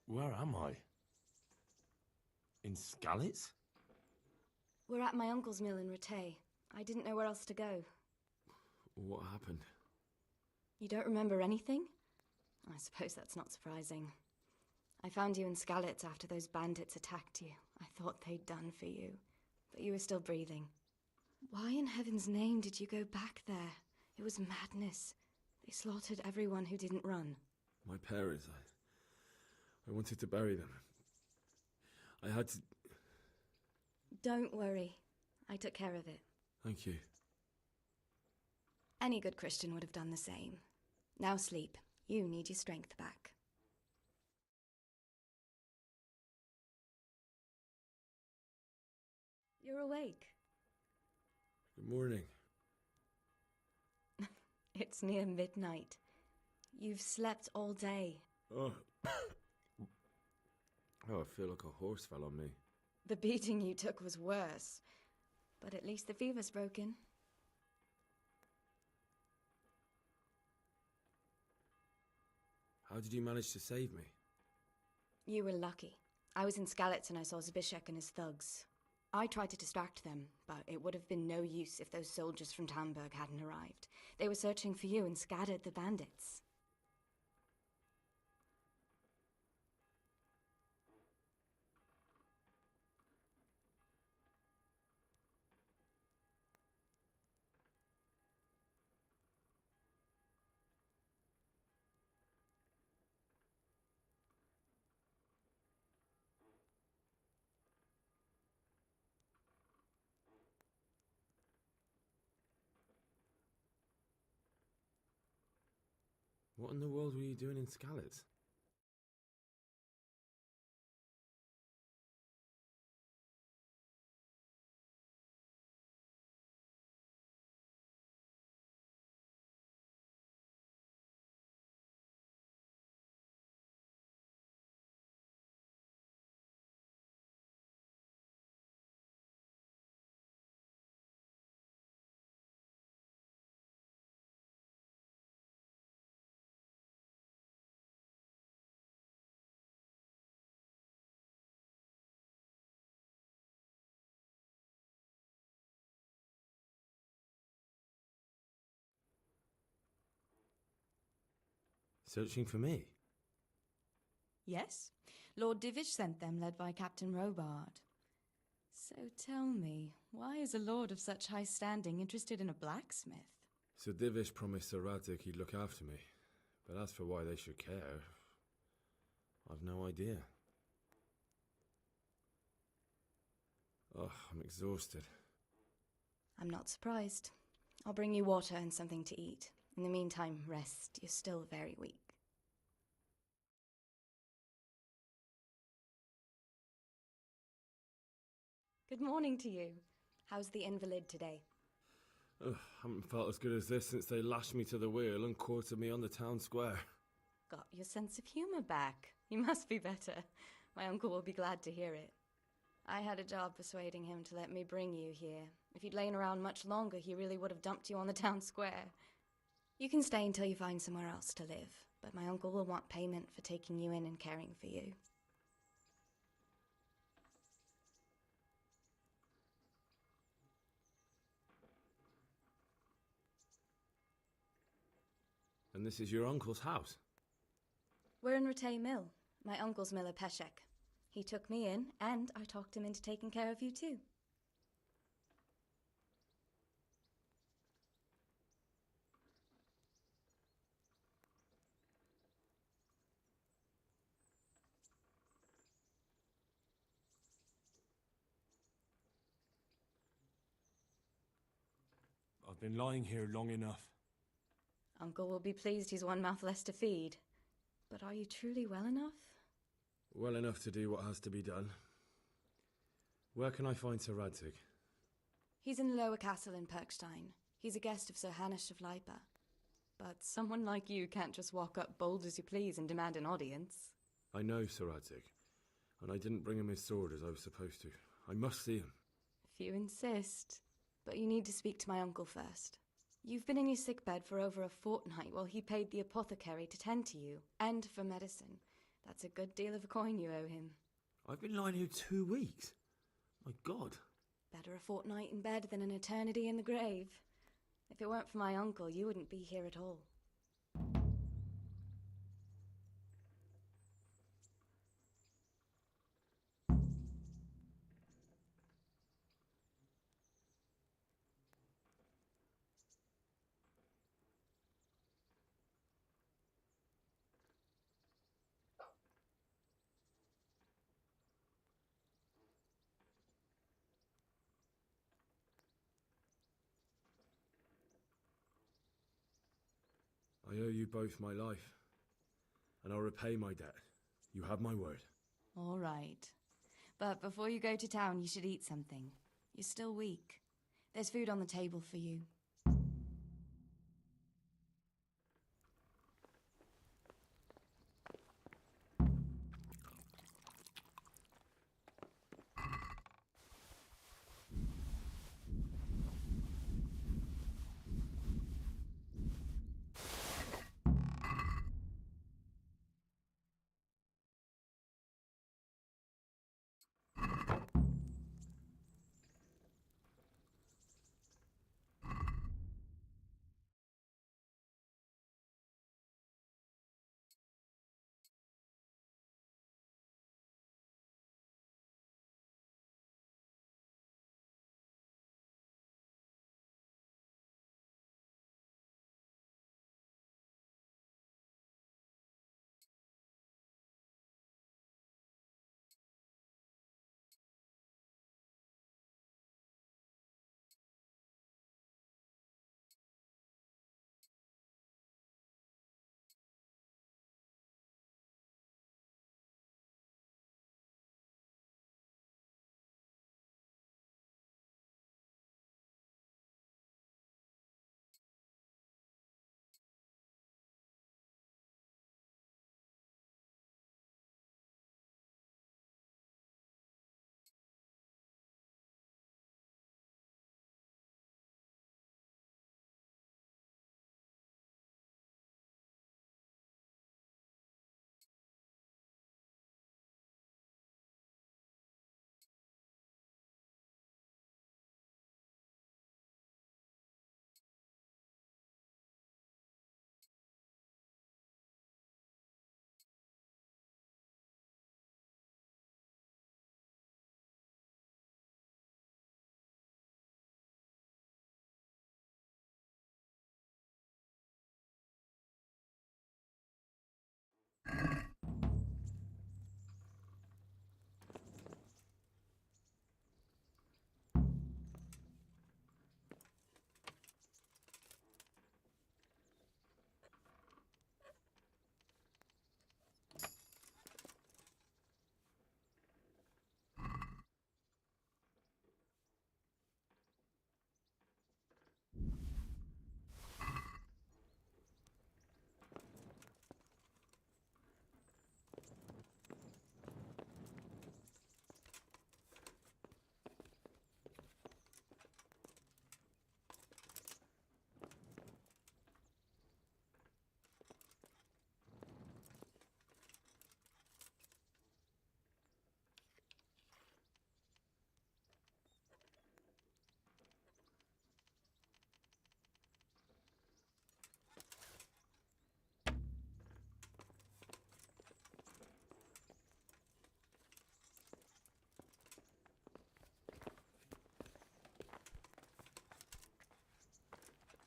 Where am I? In Skalitz? We're at my uncle's mill in Rattay. I didn't know where else to go. What happened? You don't remember anything? I suppose that's not surprising. I found you in Skalitz after those bandits attacked you. I thought they'd done for you, but you were still breathing. Why in heaven's name did you go back there? It was madness. They slaughtered everyone who didn't run. My parents, I wanted to bury them. I had to... Don't worry. I took care of it. Thank you. Any good Christian would have done the same. Now sleep. You need your strength back. You're awake. Good morning. It's near midnight. You've slept all day. Oh. Oh, I feel like a horse fell on me. The beating you took was worse. But at least the fever's broken. How did you manage to save me? You were lucky. I was in Skalitz and I saw Zbyszek and his thugs. I tried to distract them, but it would have been no use if those soldiers from Tamburg hadn't arrived. They were searching for you and scattered the bandits. What in the world were you doing in Skalitz? Searching for me? Yes, Lord Divish sent them, led by Captain Robard. So tell me, why is a lord of such high standing interested in a blacksmith? Sir Divish promised Sir Radzig he'd look after me, but as for why they should care, I've no idea. Oh, I'm exhausted. I'm not surprised. I'll bring you water and something to eat. In the meantime, rest. You're still very weak. Good morning to you. How's the invalid today? Ugh, haven't felt as good as this since they lashed me to the wheel and quartered me on the town square. Got your sense of humour back. You must be better. My uncle will be glad to hear it. I had a job persuading him to let me bring you here. If you'd lain around much longer, he really would have dumped you on the town square. You can stay until you find somewhere else to live, but my uncle will want payment for taking you in and caring for you. And this is your uncle's house? We're in Ratay Mill, my uncle's mill at Peshek. He took me in, and I talked him into taking care of you too. I've been lying here long enough. Uncle will be pleased he's one mouth less to feed. But are you truly well enough? Well enough to do what has to be done. Where can I find Sir Radzig? He's in the lower castle in Perkstein. He's a guest of Sir Hanush of Leipa. But someone like you can't just walk up bold as you please and demand an audience. I know Sir Radzig, and I didn't bring him his sword as I was supposed to. I must see him. If you insist. But you need to speak to my uncle first. You've been in your sickbed for over a fortnight while he paid the apothecary to tend to you, and for medicine. That's a good deal of a coin you owe him. I've been lying here 2 weeks. My God. Better a fortnight in bed than an eternity in the grave. If it weren't for my uncle, you wouldn't be here at all. I owe you both my life, and I'll repay my debt. You have my word. All right. But before you go to town, you should eat something. You're still weak. There's food on the table for you.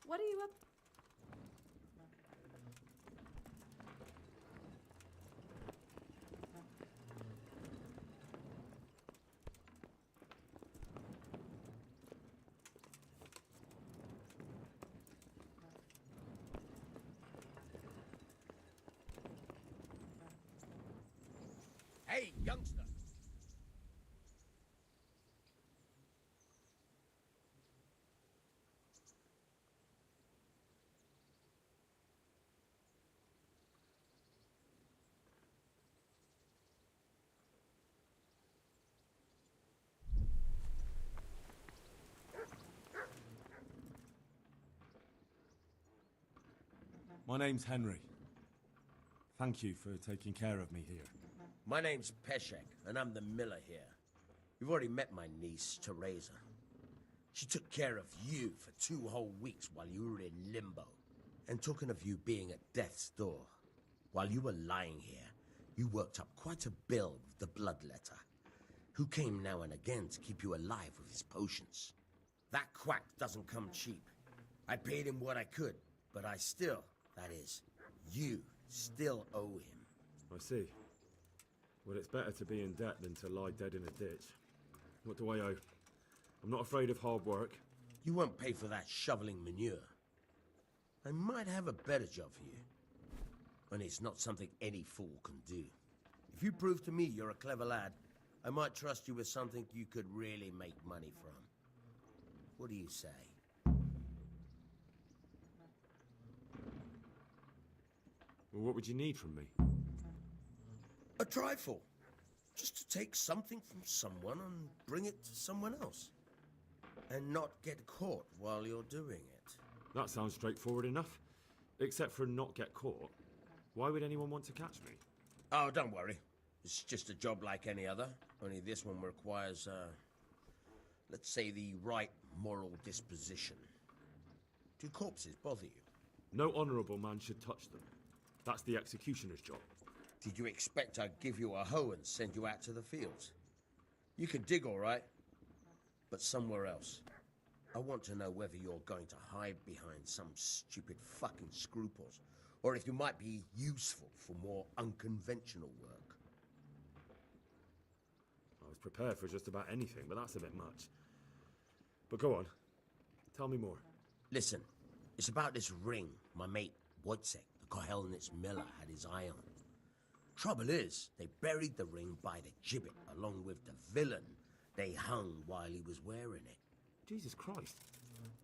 What are you up? Hey, youngster! My name's Henry. Thank you for taking care of me here. My name's Peshek, and I'm the miller here. You've already met my niece, Teresa. She took care of you for 2 whole weeks while you were in limbo. And talking of you being at death's door, while you were lying here, you worked up quite a bill with the bloodletter, who came now and again to keep you alive with his potions. That quack doesn't come cheap. I paid him what I could, but I still, that is, you still owe him. I see. Well, it's better to be in debt than to lie dead in a ditch. What do I owe? I'm not afraid of hard work. You won't pay for that shoveling manure. I might have a better job for you. And it's not something any fool can do. If you prove to me you're a clever lad, I might trust you with something you could really make money from. What do you say? Well, what would you need from me? A trifle. Just to take something from someone and bring it to someone else. And not get caught while you're doing it. That sounds straightforward enough. Except for not get caught. Why would anyone want to catch me? Oh, don't worry. It's just a job like any other. Only this one requires, let's say, the right moral disposition. Do corpses bother you? No honourable man should touch them. That's the executioner's job. Did you expect I'd give you a hoe and send you out to the fields? You can dig all right, but somewhere else. I want to know whether you're going to hide behind some stupid fucking scruples, or if you might be useful for more unconventional work. I was prepared for just about anything, but that's a bit much. But go on. Tell me more. Listen, it's about this ring my mate Wojciech, the Kohelnitz miller, had his eye on. Trouble is, they buried the ring by the gibbet along with the villain they hung while he was wearing it. Jesus Christ.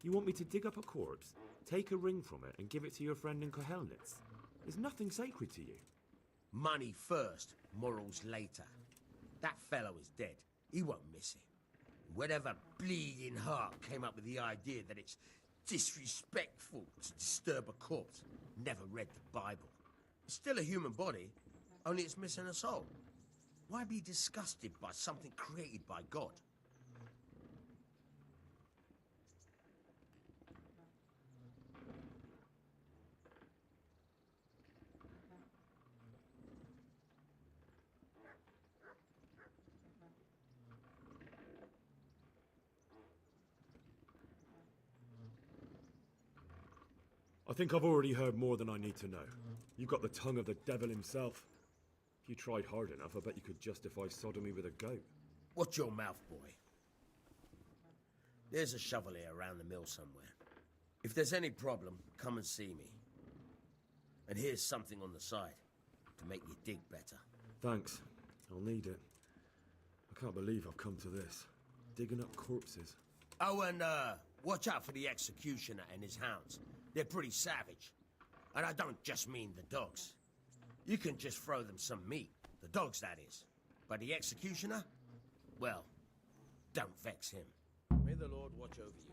You want me to dig up a corpse, take a ring from it, and give it to your friend in Kohelnitz? There's nothing sacred to you. Money first, morals later. That fellow is dead. He won't miss it. Whatever bleeding heart came up with the idea that it's disrespectful to disturb a corpse never read the Bible. It's still a human body, only it's missing a soul. Why be disgusted by something created by God? I think I've already heard more than I need to know. You've got the tongue of the devil himself. If you tried hard enough, I bet you could justify sodomy with a goat. Watch your mouth, boy. There's a shovel here around the mill somewhere. If there's any problem, come and see me. And here's something on the side to make you dig better. Thanks. I'll need it. I can't believe I've come to this. Digging up corpses. Oh, and watch out for the executioner and his hounds. They're pretty savage. And I don't just mean the dogs. You can just throw them some meat. The dogs, that is. But the executioner? Well, don't vex him. May the Lord watch over you.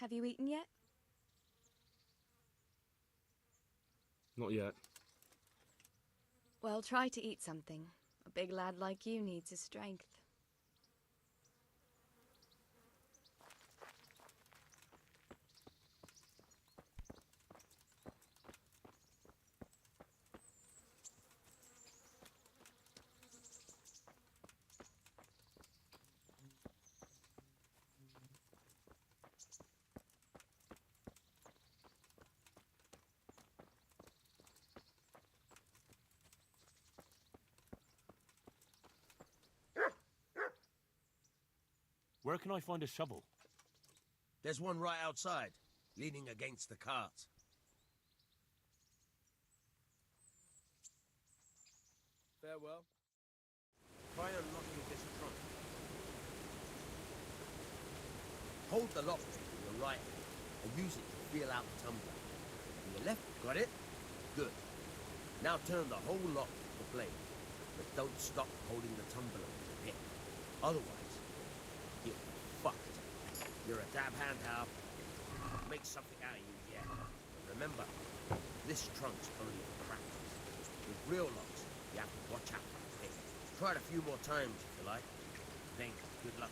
Have you eaten yet? Not yet. Well, try to eat something. A big lad like you needs his strength. Where can I find a shovel? There's one right outside, leaning against the cart. Farewell. Try unlocking this trunk. Hold the lock with your right hand and use it to feel out the tumbler. On your left, got it? Good. Now turn the whole lock to the blade, but don't stop holding the tumbler with the pin. Otherwise, you're fucked. You're a dab hand, Hal. Make something out of you yet. But remember, this trunk's only for practice. With real locks, you have to watch out for the pin. Try it a few more times if you like. Then, good luck.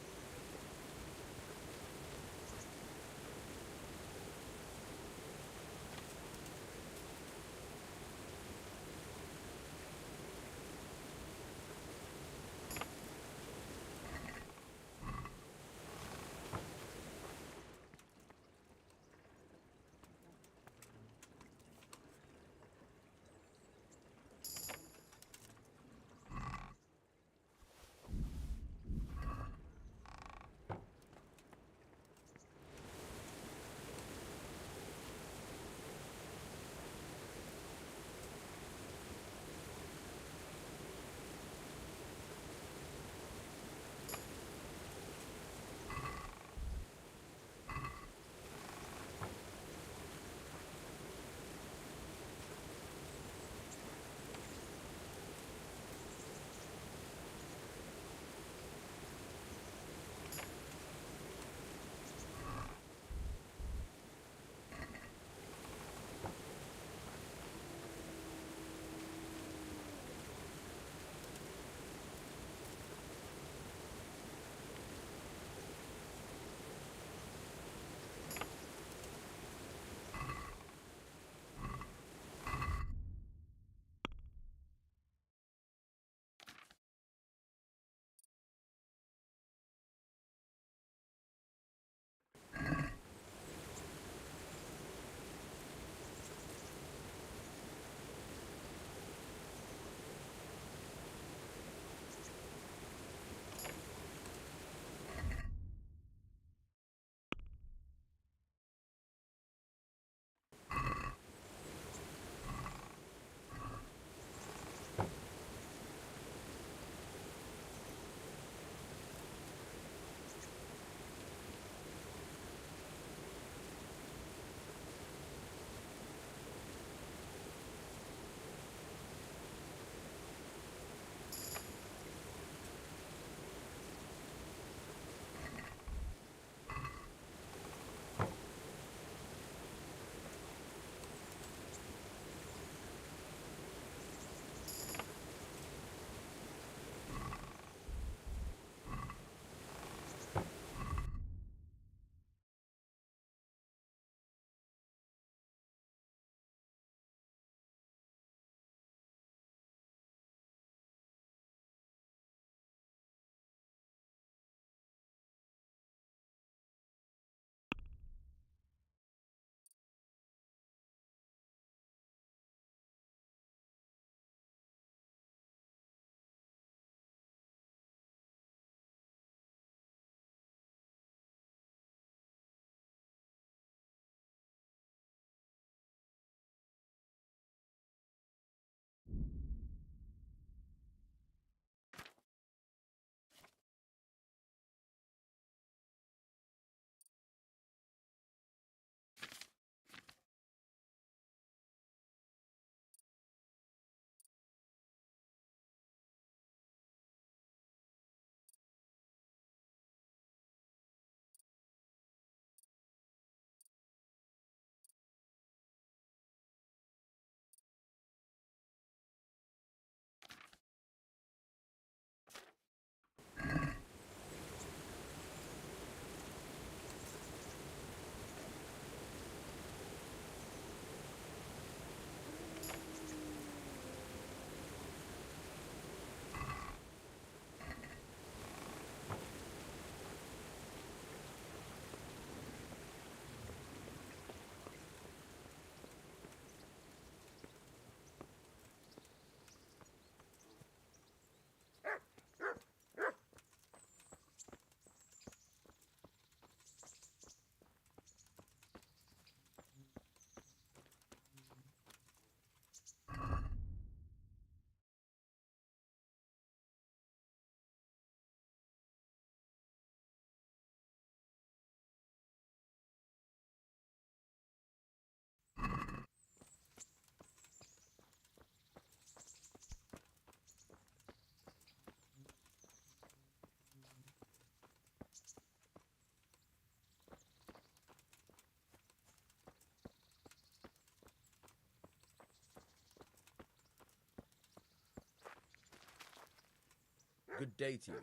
Good day to you.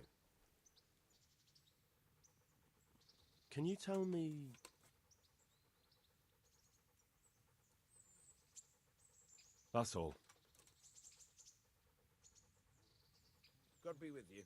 Can you tell me... That's all. God be with you.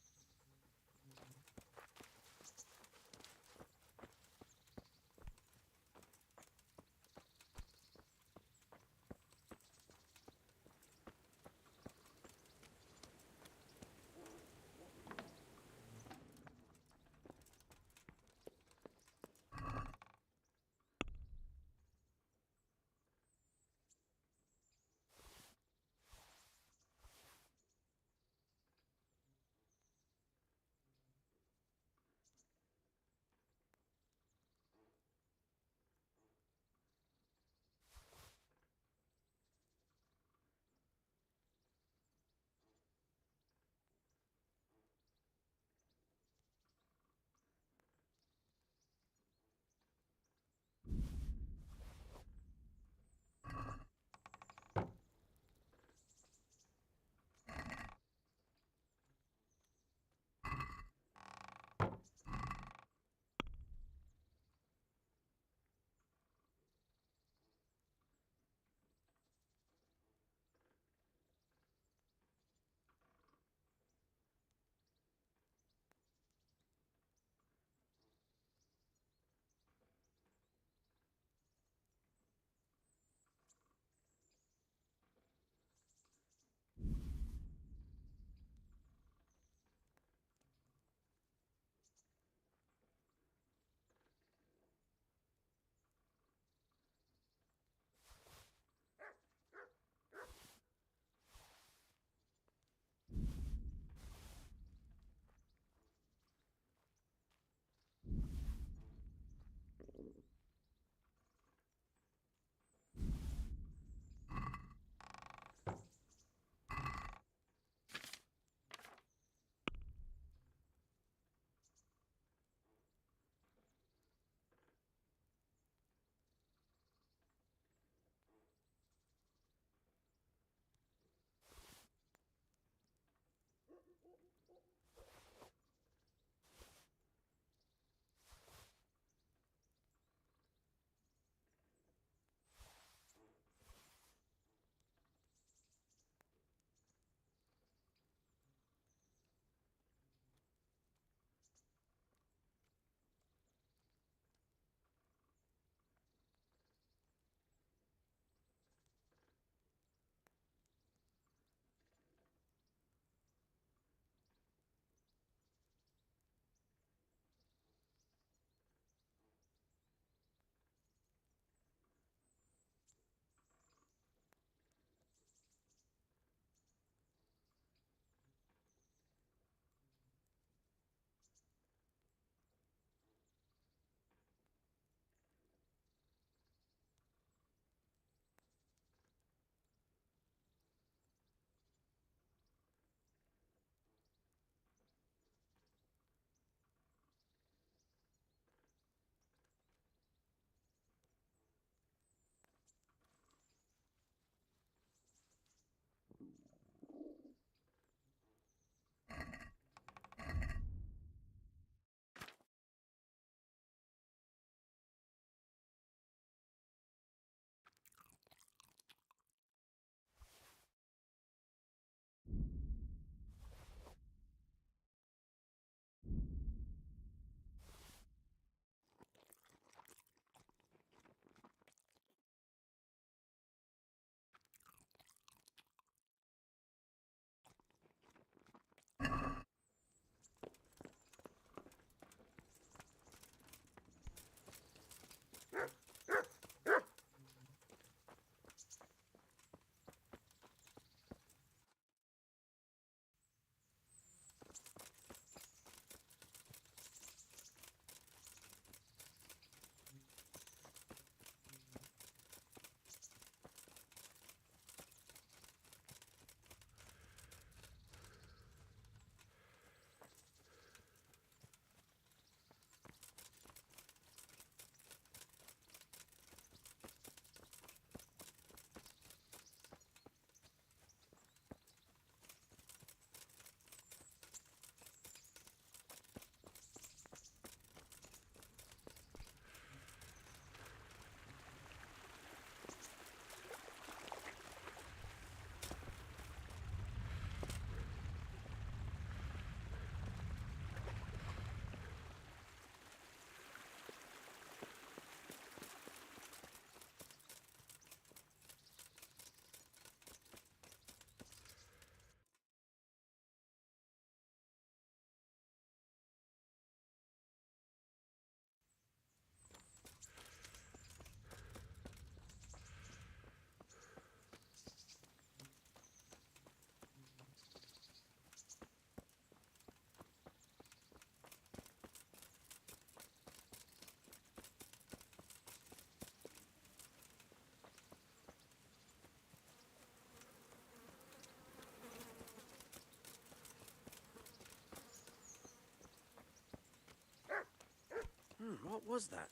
What was that?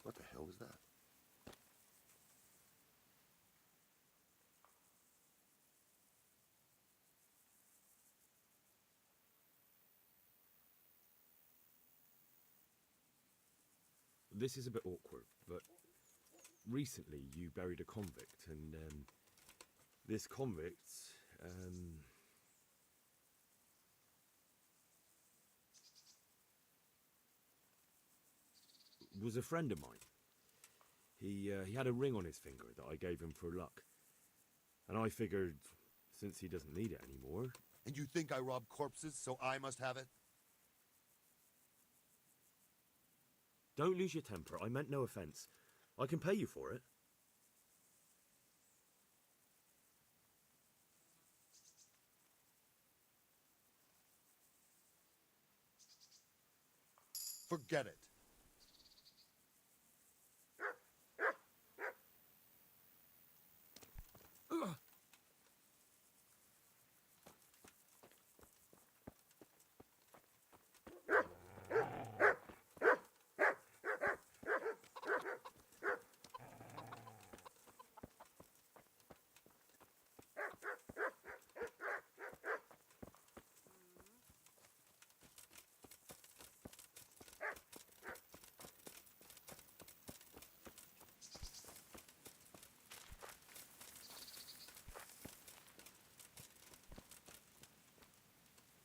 What the hell was that? This is a bit awkward, but recently you buried a convict, and this convict, was a friend of mine. He had a ring on his finger that I gave him for luck, and I figured since he doesn't need it anymore. And you think I rob corpses, so I must have it? Don't lose your temper. I meant no offense. I can pay you for it. Forget it.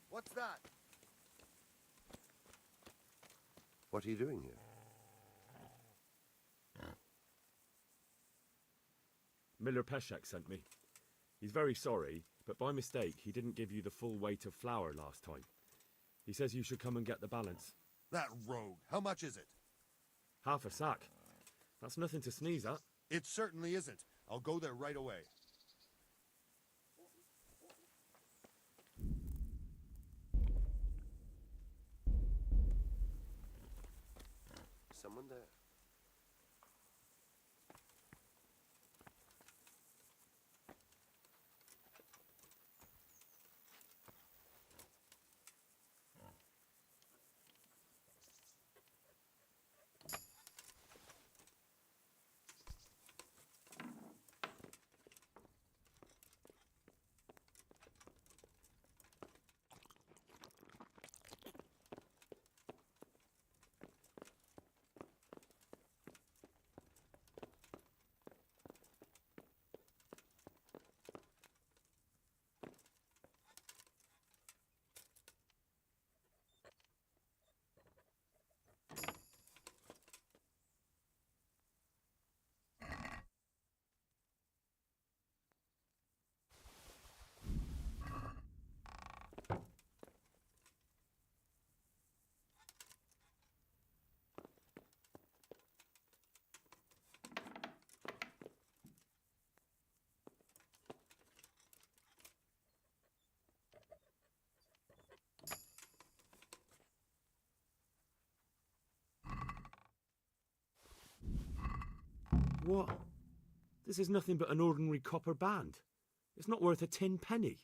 What's that? What are you doing here? Miller Peshek sent me. He's very sorry, but by mistake he didn't give you the full weight of flour last time. He says you should come and get the balance. That rogue. How much is it? Half a sack. That's nothing to sneeze at. It certainly isn't. I'll go there right away. Someone there? What? This is nothing but an ordinary copper band. It's not worth a tin penny.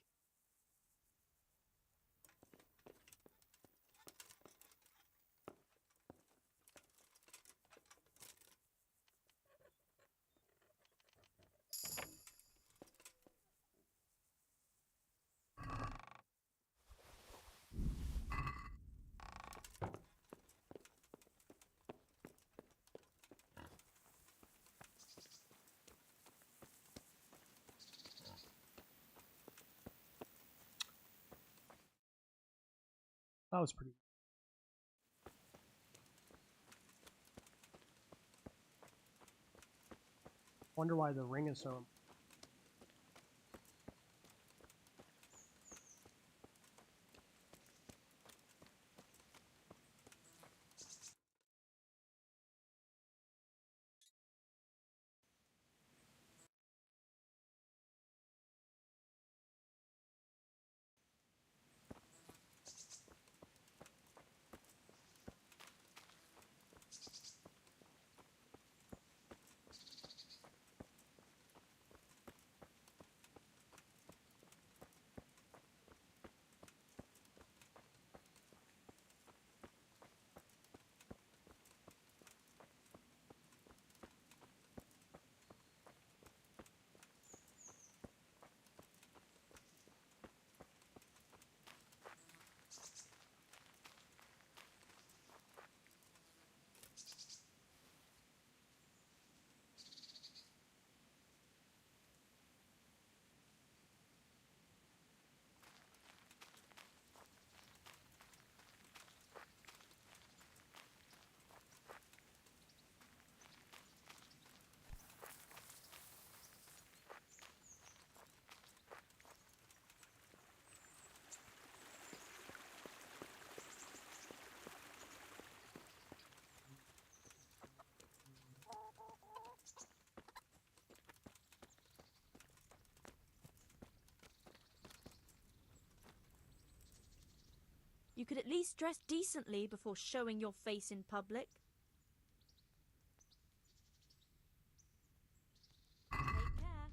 That was pretty. Wonder why the ring is so. You could at least dress decently before showing your face in public. Take care.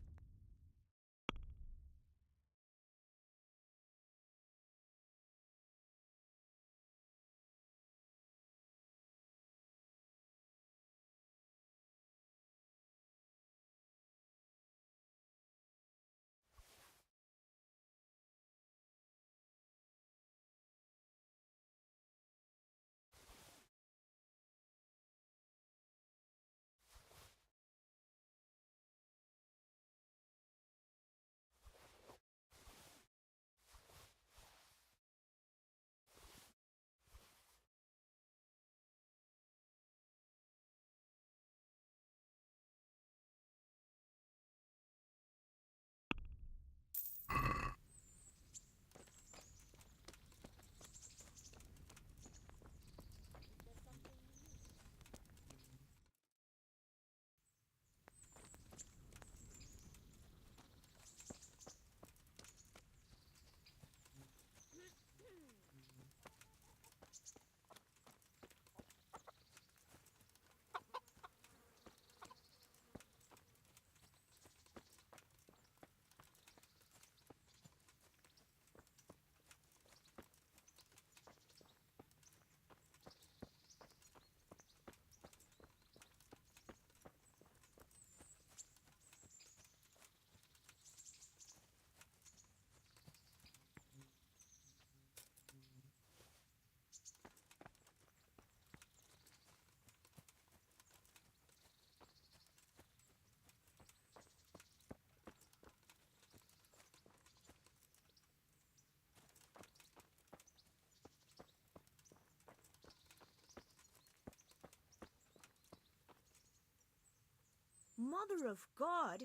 Mother of God,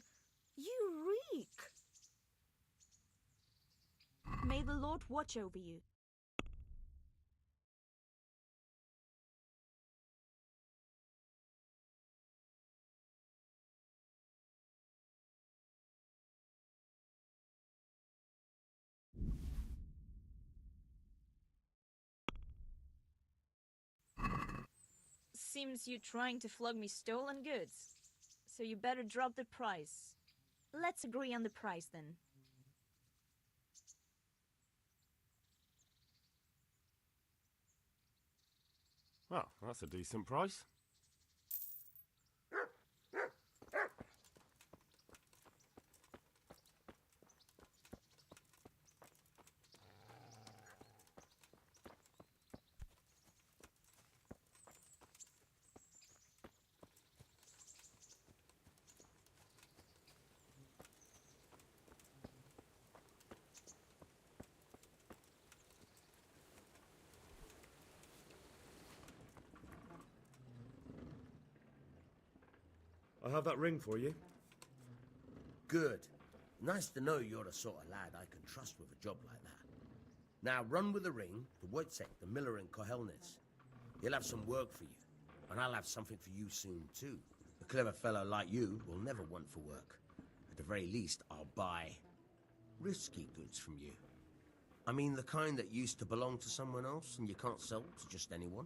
you reek! May the Lord watch over you. Seems you trying to flog me stolen goods. So you better drop the price. Let's agree on the price then. Well, that's a decent price. I have that ring for you. Good. Nice to know you're the sort of lad I can trust with a job like that. Now run with the ring to Wojciech, the miller in Kohelnitz. He'll have some work for you, and I'll have something for you soon too. A clever fellow like you will never want for work. At the very least, I'll buy risky goods from you. I mean the kind that used to belong to someone else and you can't sell to just anyone.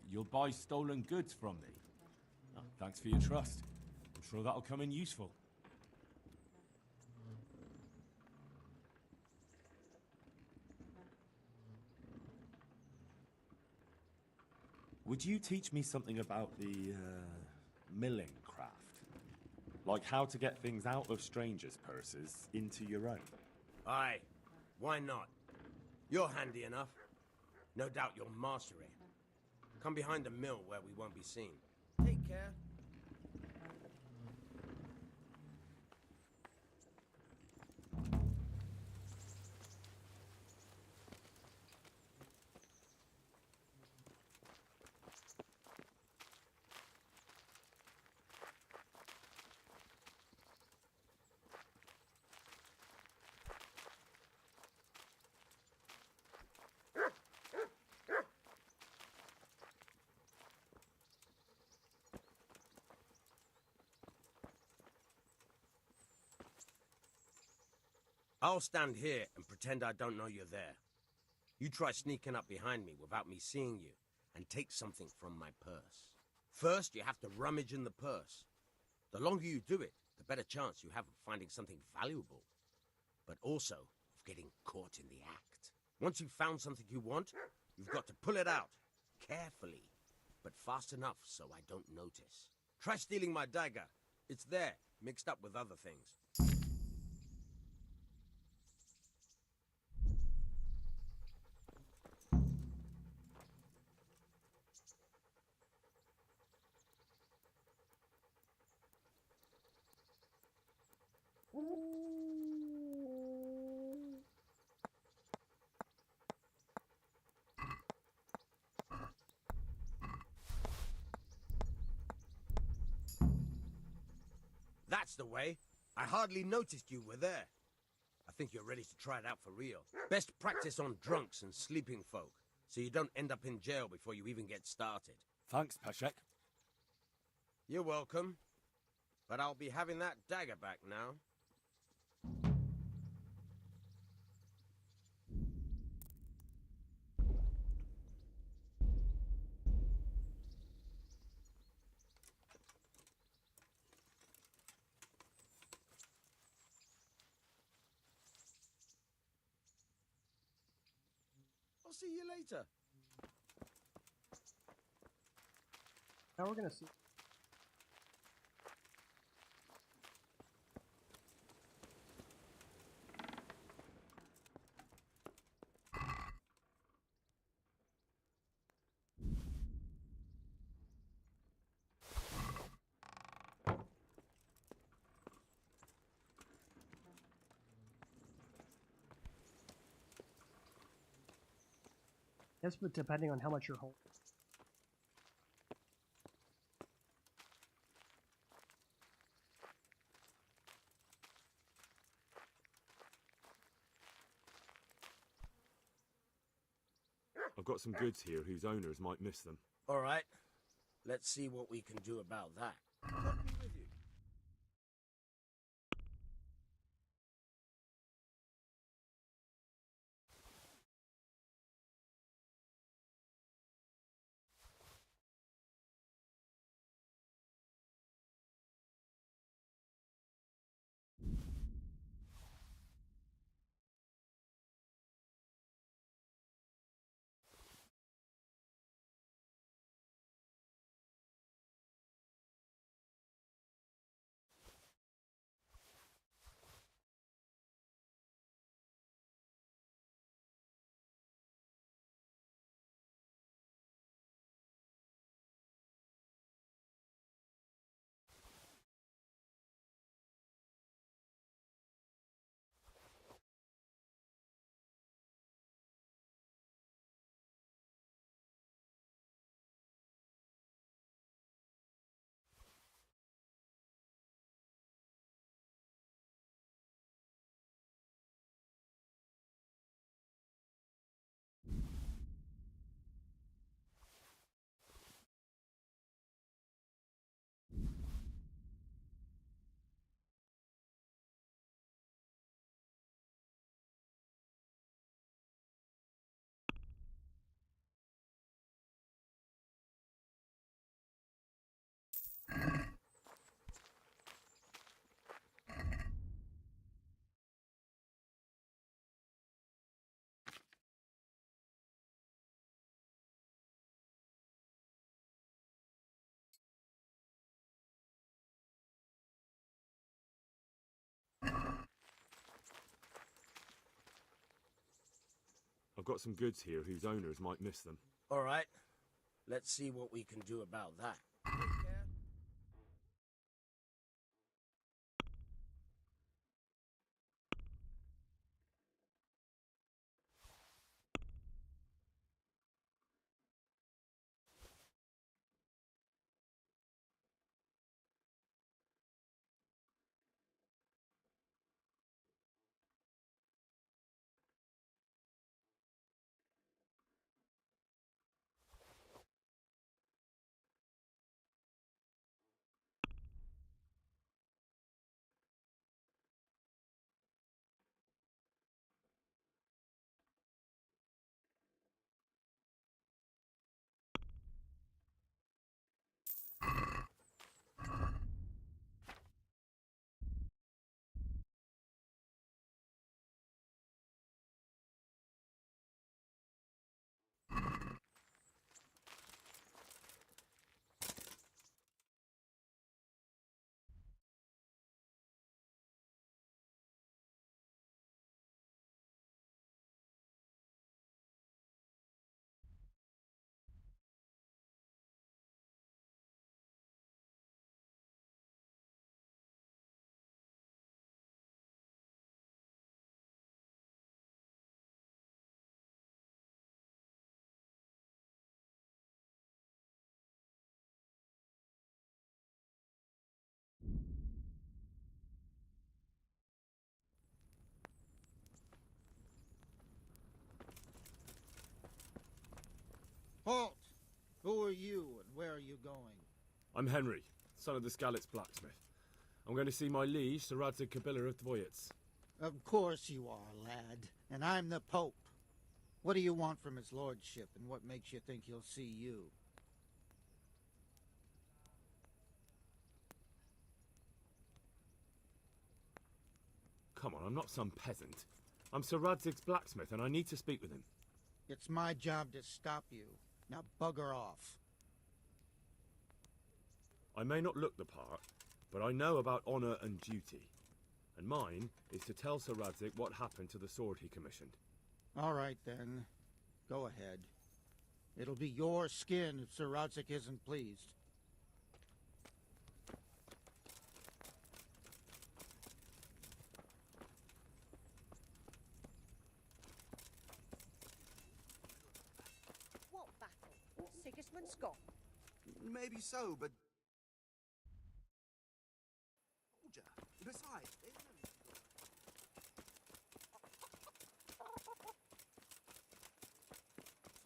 You'll buy stolen goods from me. Oh, thanks for your trust. I'm sure that'll come in useful. Would you teach me something about the milling craft? Like how to get things out of strangers' purses into your own? Aye, why not? You're handy enough. No doubt you'll master it. Come behind the mill where we won't be seen. Take care. I'll stand here and pretend I don't know you're there. You try sneaking up behind me without me seeing you, and take something from my purse. First, you have to rummage in the purse. The longer you do it, the better chance you have of finding something valuable, but also of getting caught in the act. Once you've found something you want, you've got to pull it out, carefully, but fast enough so I don't notice. Try stealing my dagger. It's there, mixed up with other things. That's the way. I hardly noticed you were there. I think you're ready to try it out for real. Best practice on drunks and sleeping folk, so you don't end up in jail before you even get started. Thanks, Peshek. You're welcome. But I'll be having that dagger back now. I'll see you later. Now we're gonna see. Yes, but depending on how much you're holding. I've got some goods here whose owners might miss them. All right. Let's see what we can do about that. I've got some goods here whose owners might miss them. All right. Let's see what we can do about that. Halt! Who are you and where are you going? I'm Henry, son of the Skalitz blacksmith. I'm going to see my liege, Sir Radzig Kobyla of Dvoyets. Of course you are, lad. And I'm the Pope. What do you want from his lordship, and what makes you think he'll see you? Come on, I'm not some peasant. I'm Sir Radzig's blacksmith, and I need to speak with him. It's my job to stop you. Now bugger off. I may not look the part, but I know about honour and duty. And mine is to tell Sir Radzig what happened to the sword he commissioned. All right, then. Go ahead. It'll be your skin if Sir Radzig isn't pleased. What battle? Sigismund's gone. Maybe so, but... Besides,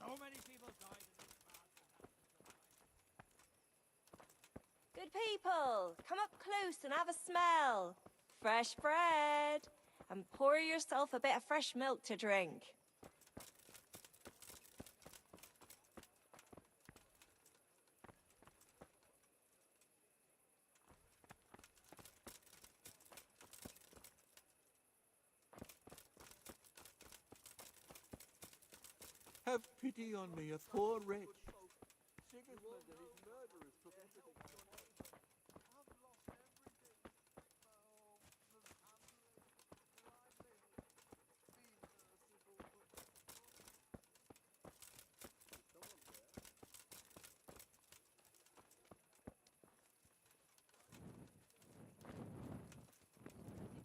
So many people died in this battle. Good people, come up close and have a smell. Fresh bread. And pour yourself a bit of fresh milk to drink. Have pity on me, a poor wretch. Sigismund and his murderers took everything.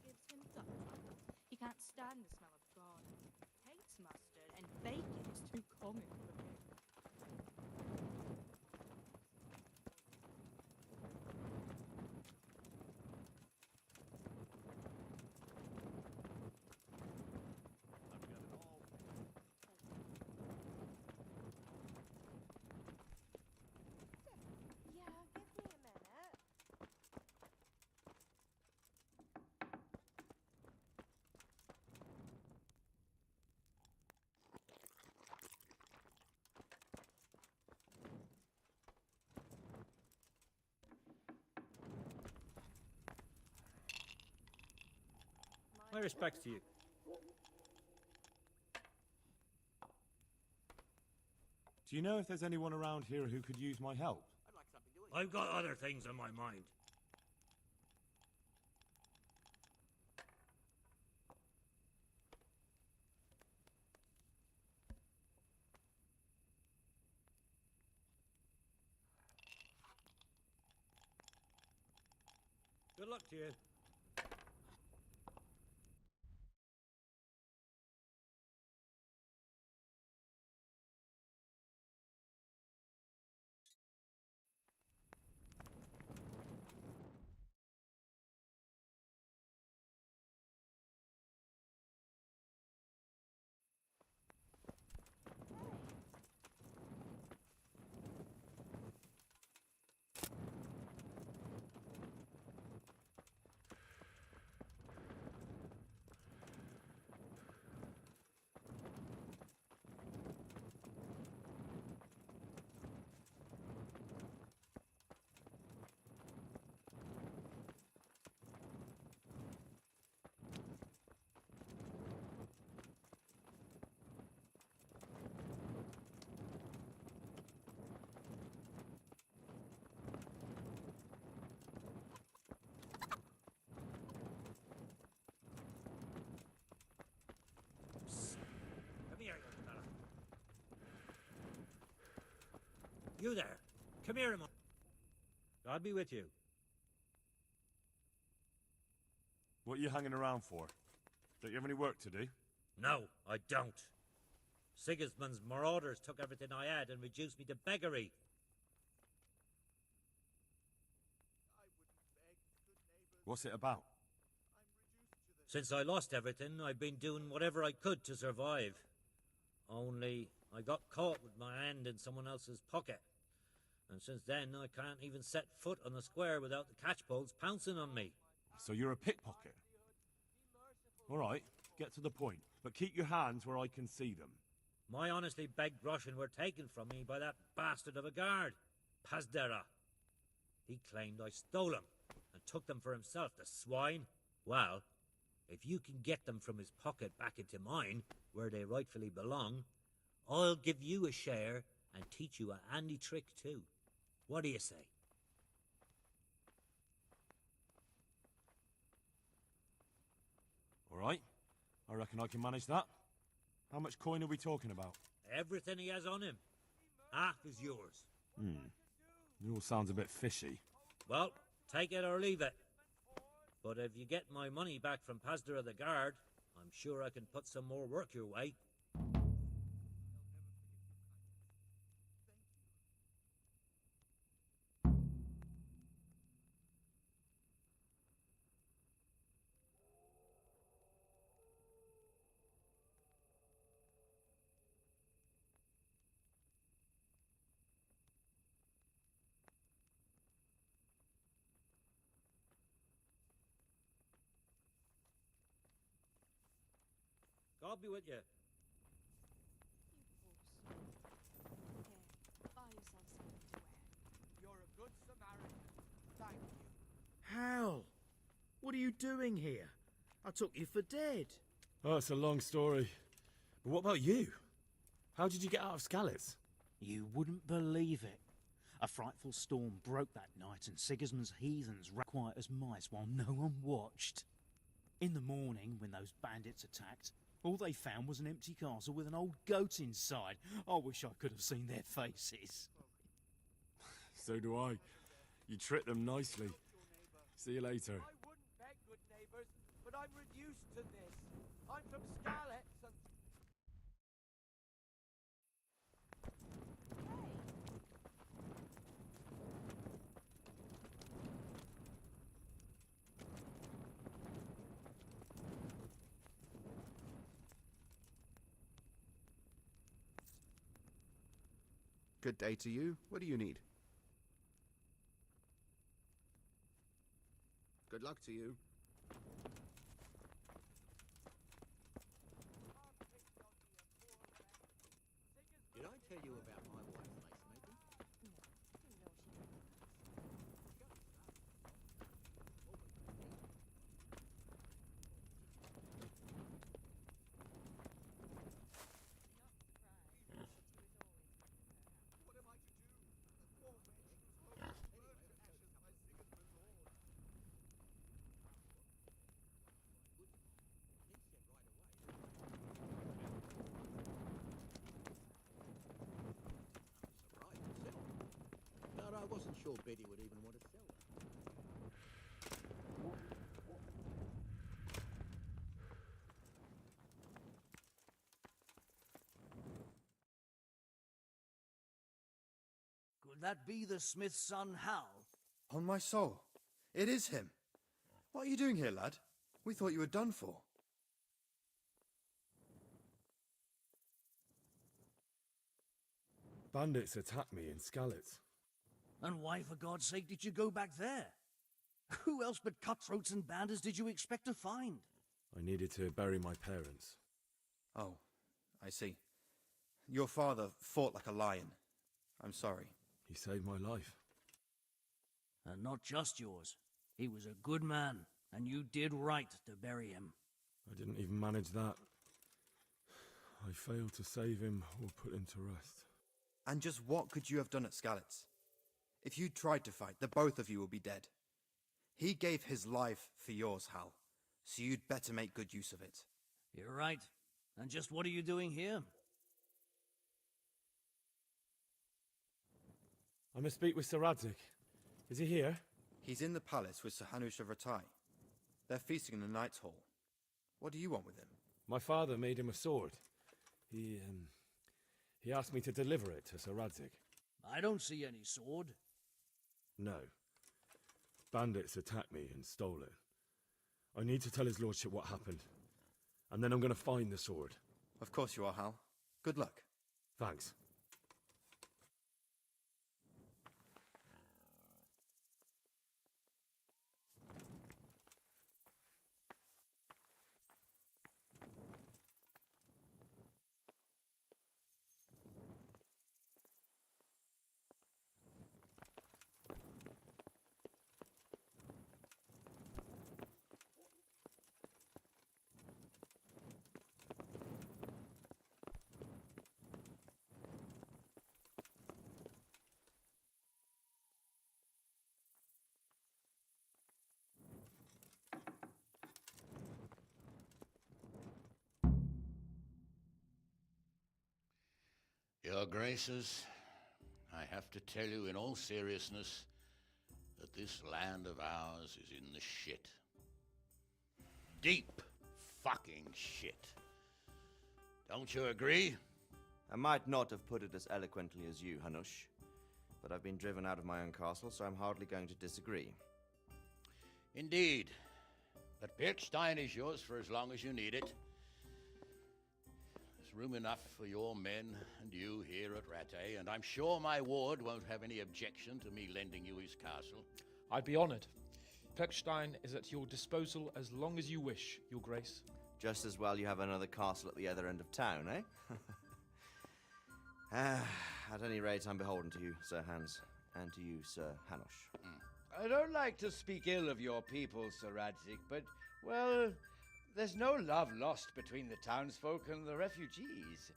It gives him duck trouble. He can't stand the smell of garlic. Hates mustard, and bacon is too common for him. Yeah, give me a minute. My respects to you. Do you know if there's anyone around here who could use my help? I've got other things on my mind. Good luck to you. Come here, young fella. You there. Come here a moment. God be with you. What are you hanging around for? Don't you have any work to do? No, I don't. Sigismund's marauders took everything I had and reduced me to beggary. What's it about? Since I lost everything, I've been doing whatever I could to survive. Only, I got caught with my hand in someone else's pocket. And since then, I can't even set foot on the square without the catchpoles pouncing on me. So you're a pickpocket? All right, get to the point. But keep your hands where I can see them. My honestly begged groschen were taken from me by that bastard of a guard, Pazdera. He claimed I stole them and took them for himself, the swine. Well, if you can get them from his pocket back into mine, where they rightfully belong, I'll give you a share and teach you a handy trick too. What do you say? All right, I reckon I can manage that. How much coin are we talking about? Everything he has on him. Half is yours. It all sounds a bit fishy. Well, take it or leave it. But if you get my money back from Pazdera the guard, I'm sure I can put some more work your way. God be with you. Buy yourself something to wear. You're a good Samaritan. Thank you. Hal! What are you doing here? I took you for dead. Oh, it's a long story. But what about you? How did you get out of Skalitz? You wouldn't believe it. A frightful storm broke that night and Sigismund's heathens ran quiet as mice while no one watched. In the morning, when those bandits attacked, all they found was an empty castle with an old goat inside. I wish I could have seen their faces. So do I. You tricked them nicely. See you later. I wouldn't beg, good neighbours, but I'm reduced to this. I'm from Skalitz and... Good day to you. What do you need? Good luck to you. Did I tell you about my wife's lace making? But I wasn't sure Betty would even want to sell her. that be the smith's son, Hal? On my soul, it is him. What are you doing here, lad? We thought you were done for. Bandits attacked me in Skalitz. And why, for God's sake, did you go back there? Who else but cutthroats and bandits did you expect to find? I needed to bury my parents. Oh, I see. Your father fought like a lion. I'm sorry. He saved my life. And not just yours. He was a good man, and you did right to bury him. I didn't even manage that. I failed to save him or put him to rest. And just what could you have done at Skalitz? If you tried to fight, the both of you will be dead. He gave his life for yours, Hal, so you'd better make good use of it. You're right. And just what are you doing here? I must speak with Sir Radzig. Is he here? He's in the palace with Sir Hanush of Rattay. They're feasting in the Knight's Hall. What do you want with him? My father made him a sword. He asked me to deliver it to Sir Radzig. I don't see any sword. No. Bandits attacked me and stole it. I need to tell his lordship what happened. And then I'm going to find the sword. Of course you are, Hal. Good luck. Thanks. Your Graces, I have to tell you in all seriousness that this land of ours is in the shit. Deep fucking shit. Don't you agree? I might not have put it as eloquently as you, Hanush, but I've been driven out of my own castle, so I'm hardly going to disagree. Indeed. But Birkstein is yours for as long as you need it. There's room enough for your men and you here at Rattay, and I'm sure my ward won't have any objection to me lending you his castle. I'd be honored. Birkstein is at your disposal as long as you wish, Your Grace. Just as well you have another castle at the other end of town, eh? At any rate, I'm beholden to you, Sir Hans, and to you, Sir Hanush. I don't like to speak ill of your people, Sir Radzig, but, well, there's no love lost between the townsfolk and the refugees.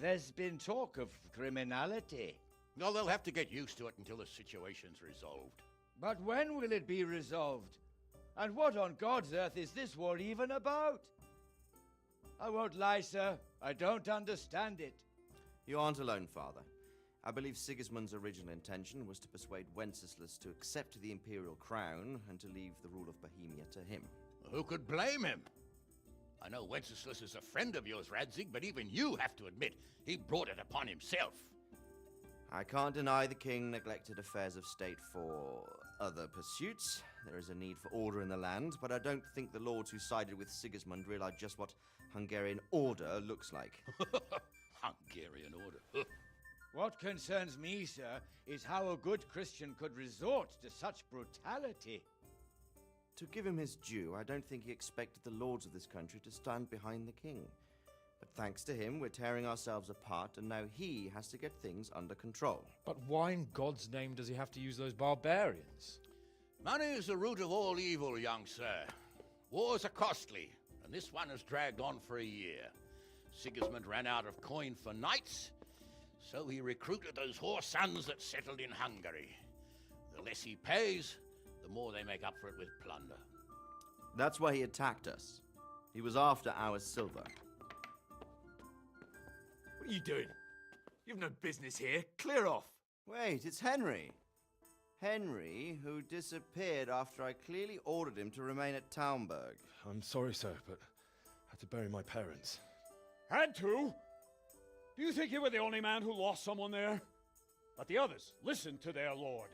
There's been talk of criminality. Well, they'll have to get used to it until the situation's resolved. But when will it be resolved? And what on God's earth is this war even about? I won't lie, sir. I don't understand it. You aren't alone, Father. I believe Sigismund's original intention was to persuade Wenceslas to accept the imperial crown and to leave the rule of Bohemia to him. Who could blame him? I know Wenceslas is a friend of yours, Radzig, but even you have to admit he brought it upon himself. I can't deny the king neglected affairs of state for other pursuits. There is a need for order in the land, but I don't think the lords who sided with Sigismund realized just what Hungarian order looks like. Hungarian order? What concerns me, sir, is how a good Christian could resort to such brutality. To give him his due, I don't think he expected the lords of this country to stand behind the king. But thanks to him, we're tearing ourselves apart, and now he has to get things under control. But why in God's name does he have to use those barbarians? Money is the root of all evil, young sir. Wars are costly, and this one has dragged on for a year. Sigismund ran out of coin for knights, so he recruited those whore sons that settled in Hungary. The less he pays, the more they make up for it with plunder. That's why he attacked us. He was after our silver. What are you doing? You've no business here. Clear off. Wait, it's Henry. Henry, who disappeared after I clearly ordered him to remain at Taumberg. I'm sorry, sir, but I had to bury my parents. Had to? Do you think you were the only man who lost someone there? But the others listened to their lord.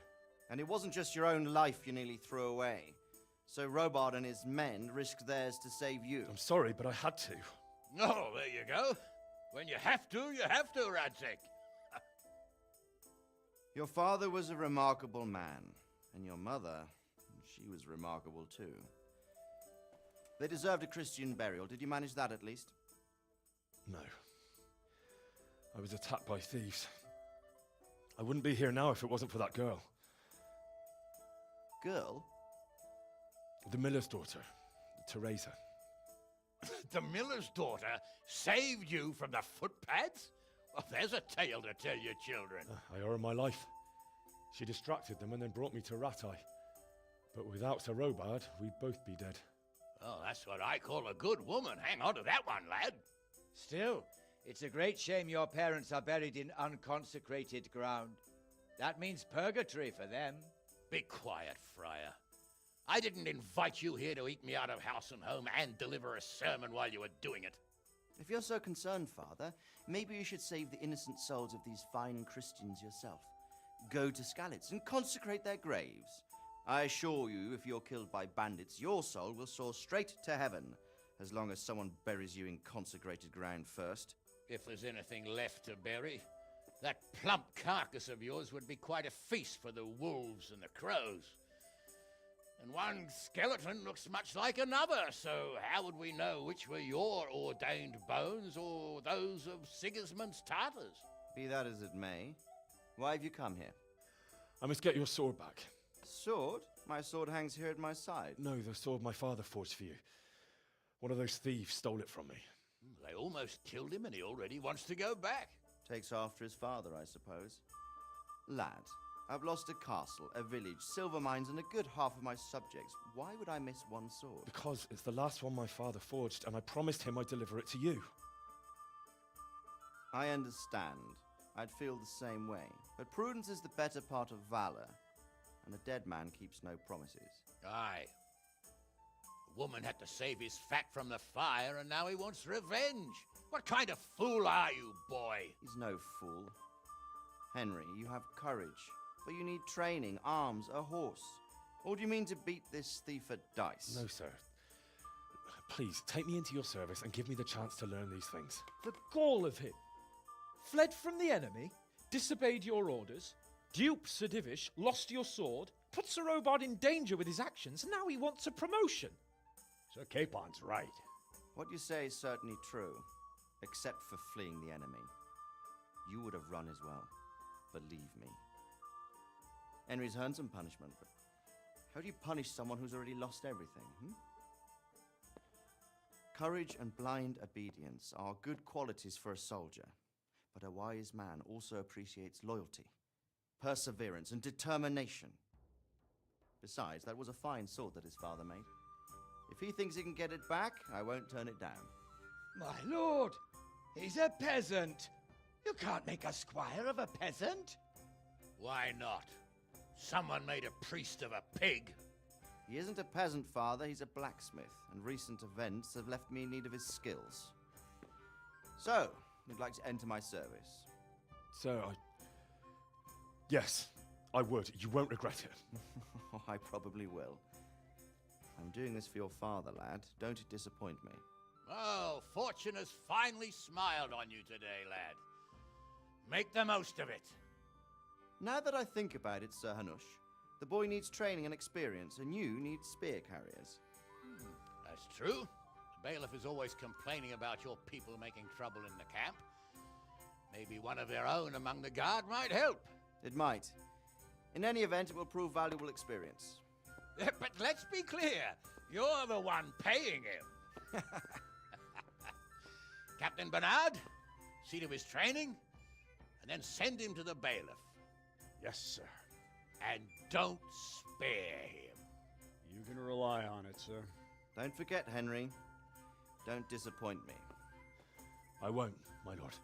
And it wasn't just your own life you nearly threw away. So Robard and his men risked theirs to save you. I'm sorry, but I had to. Oh, there you go. When you have to, Radzig. Your father was a remarkable man, and your mother, she was remarkable too. They deserved a Christian burial. Did you manage that at least? No. I was attacked by thieves. I wouldn't be here now if it wasn't for that girl. Girl? The miller's daughter, Teresa. The miller's daughter saved you from the footpads? Well, there's a tale to tell your children. I owe her my life. She distracted them and then brought me to Rattay. But without Sir Robard, we'd both be dead. Oh, that's what I call a good woman. Hang on to that one, lad. Still, it's a great shame your parents are buried in unconsecrated ground. That means purgatory for them. Be quiet, Friar. I didn't invite you here to eat me out of house and home and deliver a sermon while you were doing it. If you're so concerned, Father, maybe you should save the innocent souls of these fine Christians yourself. Go to Skalitz and consecrate their graves. I assure you, if you're killed by bandits, your soul will soar straight to heaven, as long as someone buries you in consecrated ground first. If there's anything left to bury, that plump carcass of yours would be quite a feast for the wolves and the crows. And one skeleton looks much like another, so how would we know which were your ordained bones or those of Sigismund's Tartars? Be that as it may, why have you come here? I must get your sword back. Sword? My sword hangs here at my side. No, the sword my father forged for you. One of those thieves stole it from me. They almost killed him and he already wants to go back. Takes after his father, I suppose. Lad, I've lost a castle, a village, silver mines, and a good half of my subjects. Why would I miss one sword? Because it's the last one my father forged, and I promised him I'd deliver it to you. I understand. I'd feel the same way. But prudence is the better part of valor, and a dead man keeps no promises. Aye. The woman had to save his fat from the fire, and now he wants revenge. What kind of fool are you, boy? He's no fool. Henry, you have courage, but you need training, arms, a horse. Or do you mean to beat this thief at dice? No, sir. Please, take me into your service and give me the chance to learn these things. The gall of him. Fled from the enemy, disobeyed your orders, duped Sir Divish, lost your sword, put Sir Robard in danger with his actions, and now he wants a promotion. Sir Capon's right. What you say is certainly true, except for fleeing the enemy. You would have run as well, believe me. Henry's earned some punishment, but how do you punish someone who's already lost everything, Courage and blind obedience are good qualities for a soldier, but a wise man also appreciates loyalty, perseverance, and determination. Besides, that was a fine sword that his father made. If he thinks he can get it back, I won't turn it down. My lord, he's a peasant. You can't make a squire of a peasant. Why not? Someone made a priest of a pig. He isn't a peasant, Father. He's a blacksmith, and recent events have left me in need of his skills. So, you'd like to enter my service? Sir, Yes, I would. You won't regret it. I probably will. I'm doing this for your father, lad. Don't disappoint me. Oh, fortune has finally smiled on you today, lad. Make the most of it. Now that I think about it, Sir Hanush, the boy needs training and experience, and you need spear carriers. That's true. The bailiff is always complaining about your people making trouble in the camp. Maybe one of their own among the guard might help. It might. In any event, it will prove valuable experience. But let's be clear, you're the one paying him. Captain Bernard, see to his training, and then send him to the bailiff. Yes, sir. And don't spare him. You can rely on it, sir. Don't forget, Henry. Don't disappoint me. I won't, my lord.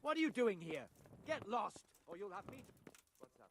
What are you doing here? Get lost, or you'll have me to... What's up?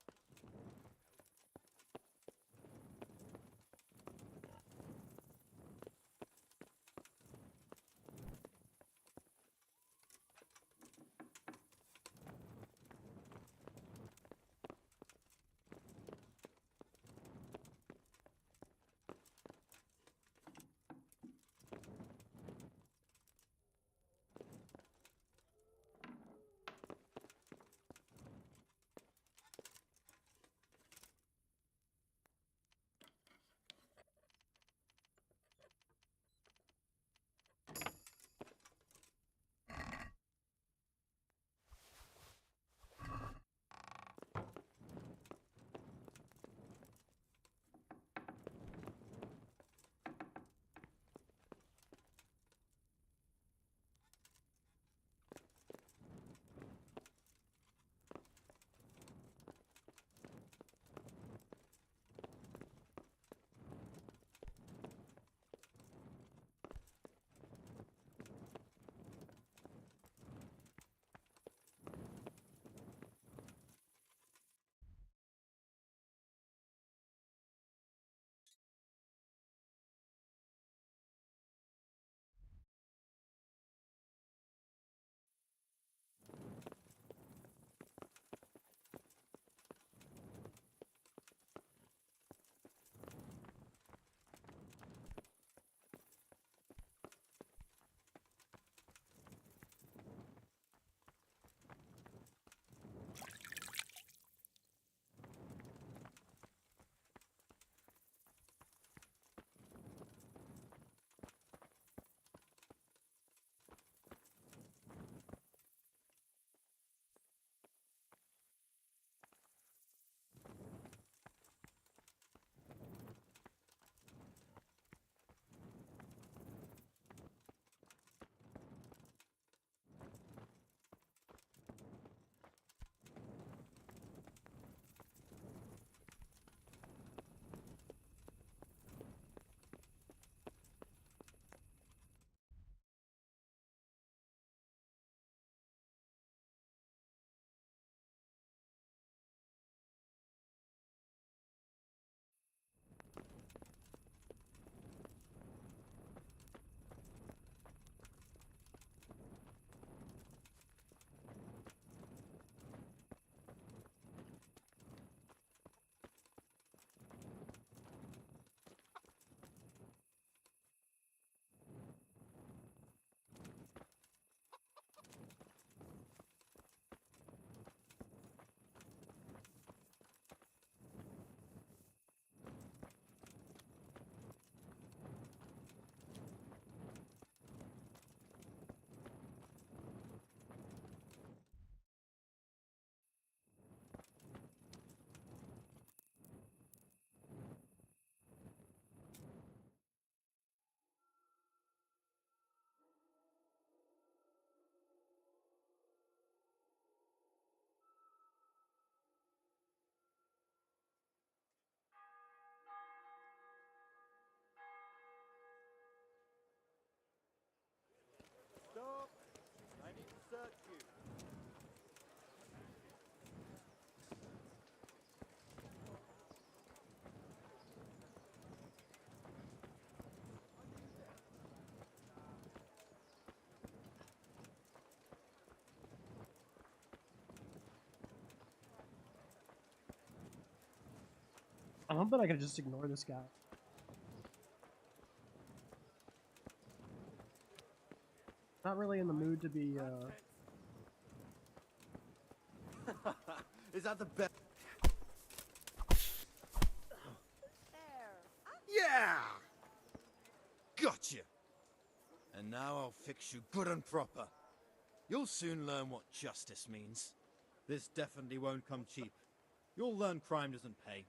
Stop! I need to search you. I hope that I can just ignore this guy. Not really in the mood to be, Is that the best? Yeah! Gotcha! And now I'll fix you good and proper. You'll soon learn what justice means. This definitely won't come cheap. You'll learn crime doesn't pay.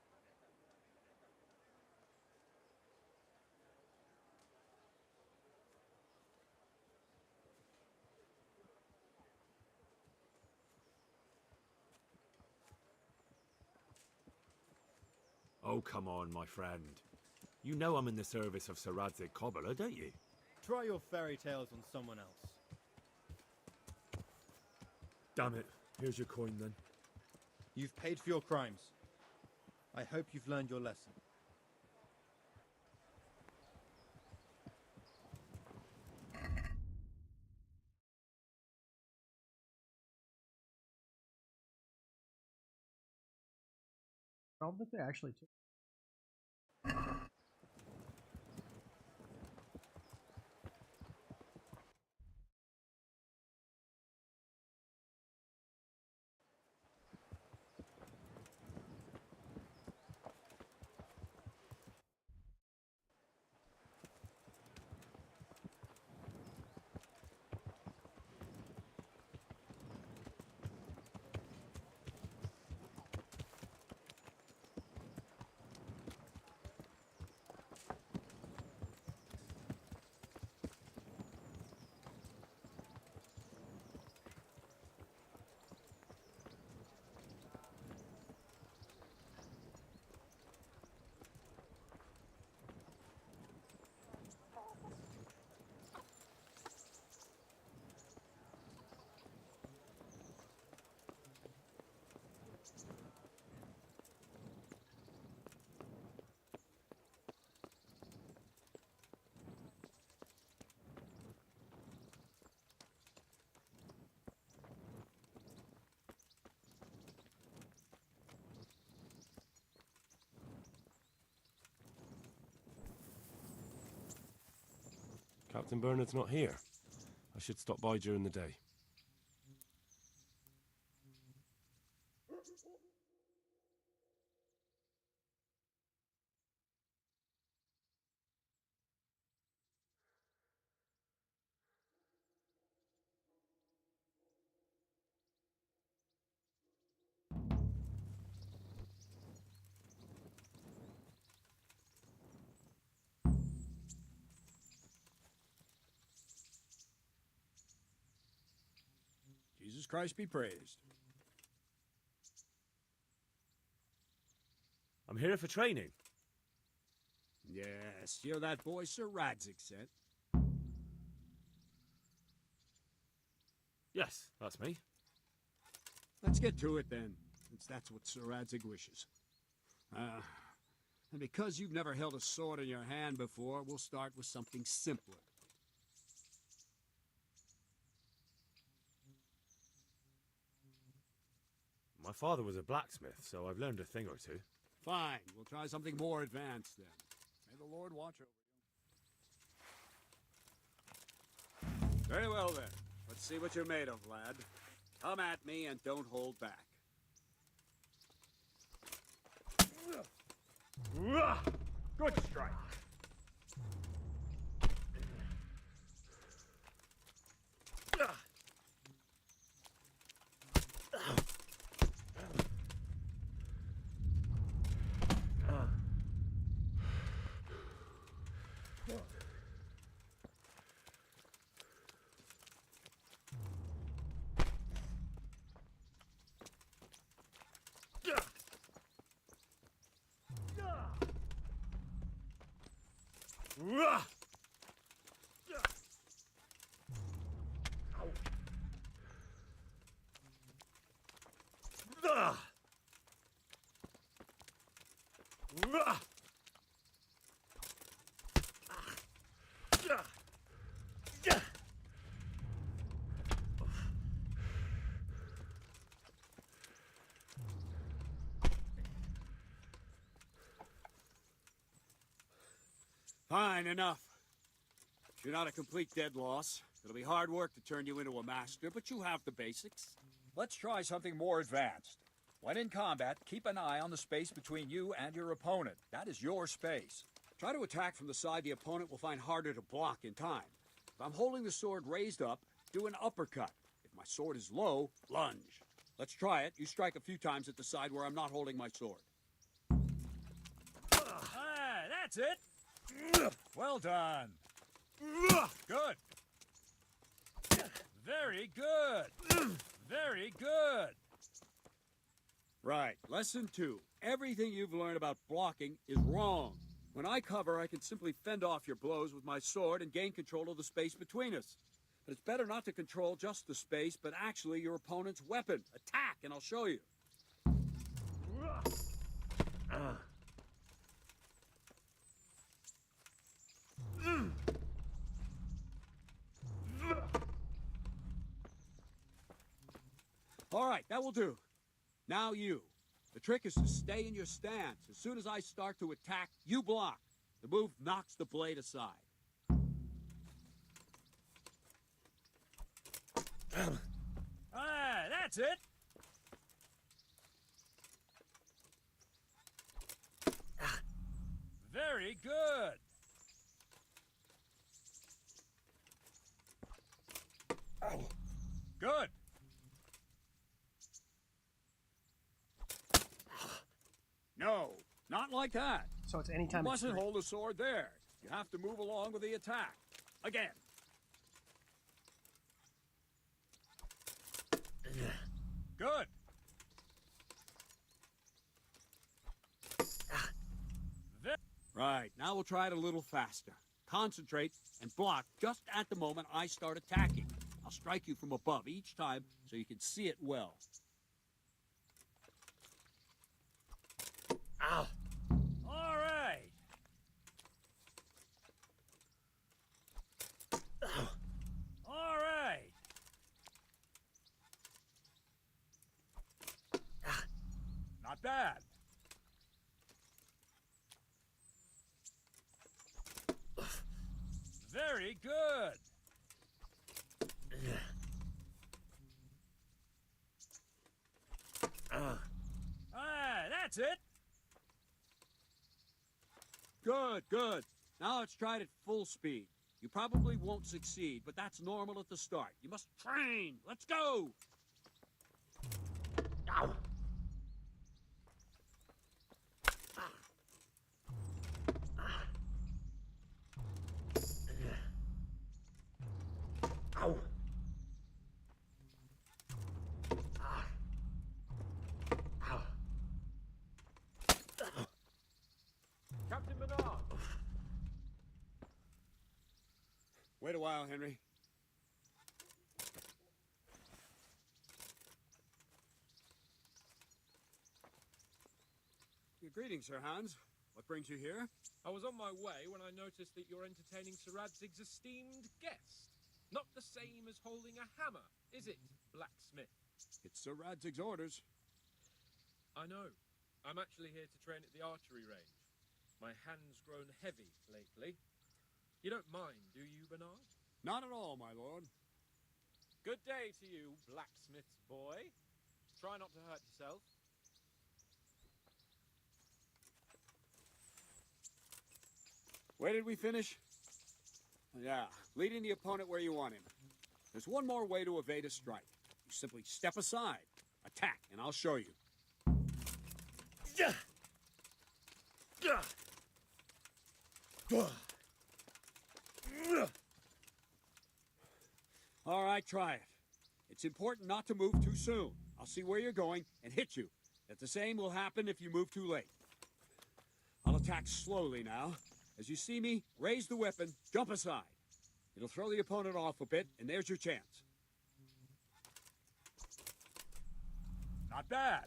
Oh, come on, my friend. You know I'm in the service of Sir Radzig Cobbler, don't you? Try your fairy tales on someone else. Damn it. Here's your coin then. You've paid for your crimes. I hope you've learned your lesson. I don't think they actually took. Captain Bernard's not here. I should stop by during the day. Jesus Christ be praised. I'm here for training. Yes, you're that boy Sir Radzig sent. Yes, that's me. Let's get to it then, since that's what Sir Radzig wishes. And because you've never held a sword in your hand before, we'll start with something simpler. My father was a blacksmith, so I've learned a thing or two. Fine, we'll try something more advanced then. May the Lord watch over you. Very well then. Let's see what you're made of, lad. Come at me and don't hold back. Good strike. Fine, enough. You're not a complete dead loss. It'll be hard work to turn you into a master, but you have the basics. Let's try something more advanced. When in combat, keep an eye on the space between you and your opponent. That is your space. Try to attack from the side the opponent will find harder to block in time. If I'm holding the sword raised up, do an uppercut. If my sword is low, lunge. Let's try it. You strike a few times at the side where I'm not holding my sword. Ah, that's it. Well done. Good. Very good. Very good. Right. Lesson 2. Everything you've learned about blocking is wrong. When I cover, I can simply fend off your blows with my sword and gain control of the space between us. But it's better not to control just the space, but actually your opponent's weapon. Attack, and I'll show you. All right, that will do. Now you. The trick is to stay in your stance. As soon as I start to attack, you block. The move knocks the blade aside. Ah, that's it. Very good. Good. No, not like that. So it's anytime You it's mustn't free. hold the sword there. You have to move along with the attack. Again. Good. Right, now we'll try it a little faster. Concentrate and block just at the moment I start attacking. I'll strike you from above each time so you can see it well. Ow. All right. All right. Not bad. Very good. Ah, that's it. Good, good. Now let's try it at full speed. You probably won't succeed, but that's normal at the start. You must train. Let's go. Ow. Ow. Captain Menard! Wait a while, Henry. Greetings, Sir Hans. What brings you here? I was on my way when I noticed that you're entertaining Sir Radzig's esteemed guest. Not the same as holding a hammer, is it, blacksmith? It's Sir Radzig's orders. I know. I'm actually here to train at the archery range. My hand's grown heavy lately. You don't mind, do you, Bernard? Not at all, my lord. Good day to you, blacksmith's boy. Try not to hurt yourself. Where did we finish? Yeah, leading the opponent where you want him. There's one more way to evade a strike. You simply step aside, attack, and I'll show you. All right, try it. It's important not to move too soon. I'll see where you're going and hit you. That the same will happen if you move too late. I'll attack slowly now. As you see me, raise the weapon, jump aside. It'll throw the opponent off a bit, and there's your chance. Not bad.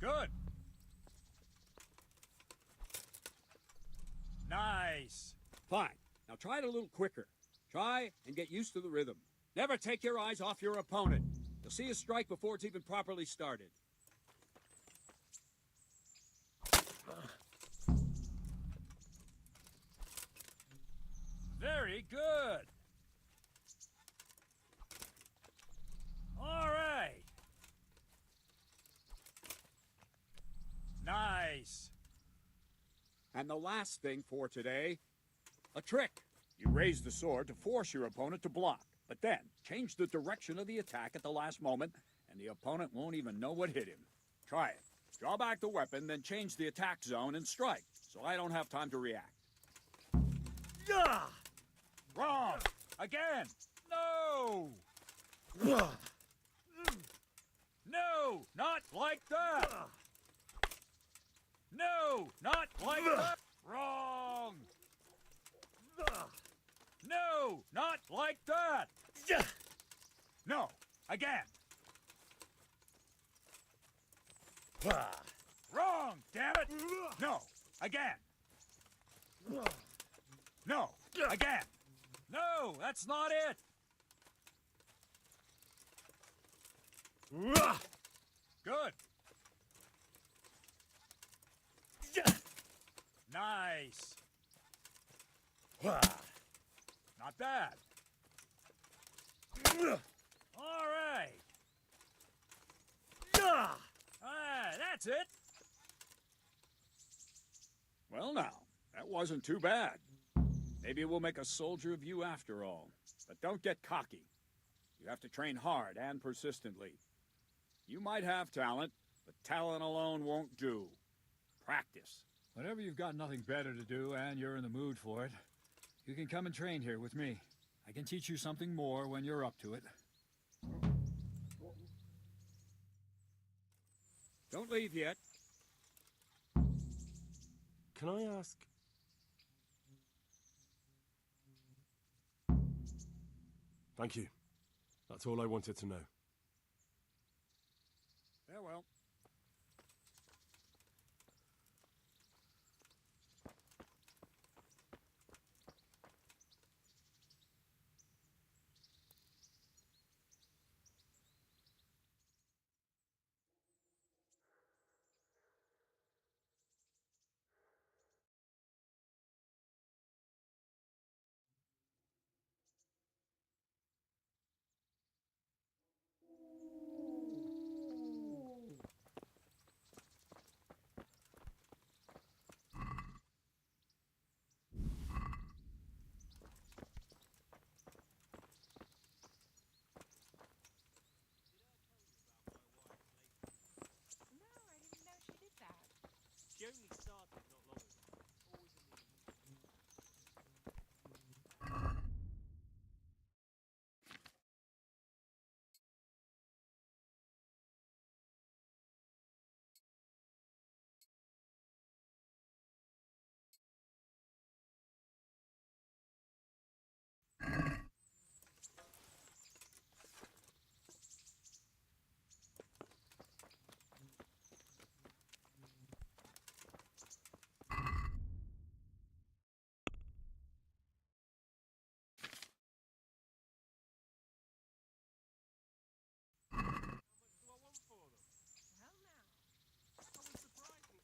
Good. Nice. Fine. Now try it a little quicker. Try and get used to the rhythm. Never take your eyes off your opponent. You'll see a strike before it's even properly started. Very good. All right. Nice. And the last thing for today, a trick. You raise the sword to force your opponent to block, but then change the direction of the attack at the last moment, and the opponent won't even know what hit him. Try it. Draw back the weapon, then change the attack zone and strike, so I don't have time to react. Yeah. Wrong. Again. No. No, not like that. No, not like that. Wrong. Again! No! Again! No, that's not it! Good! Nice! Not bad. All right. That's it. Well now, that wasn't too bad. Maybe we'll make a soldier of you after all. But don't get cocky. You have to train hard and persistently. You might have talent, but talent alone won't do. Practice. Whenever you've got nothing better to do and you're in the mood for it, you can come and train here with me. I can teach you something more when you're up to it. Don't leave yet. Can I ask? Thank you. That's all I wanted to know. Farewell. She only started not long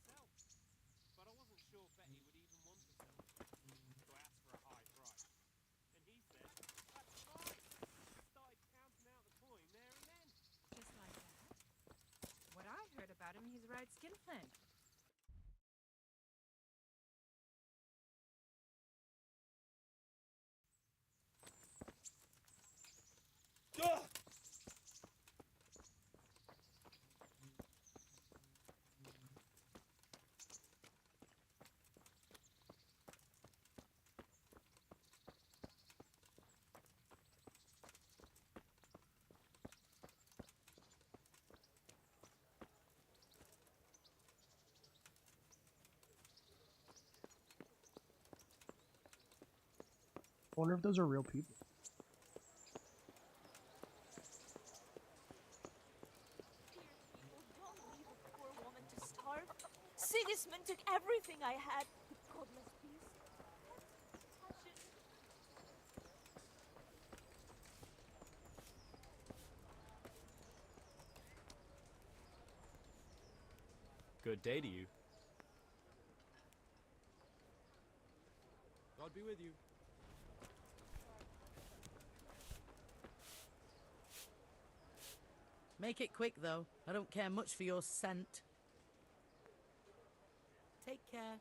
ago. Always in the about him, he's a right skin flint. I wonder if those are real people. Don't leave a poor woman to starve. Sigismund took everything I had. The godless beast. Touch it. Good day to you. God be with you. Make it quick, though. I don't care much for your scent. Take care.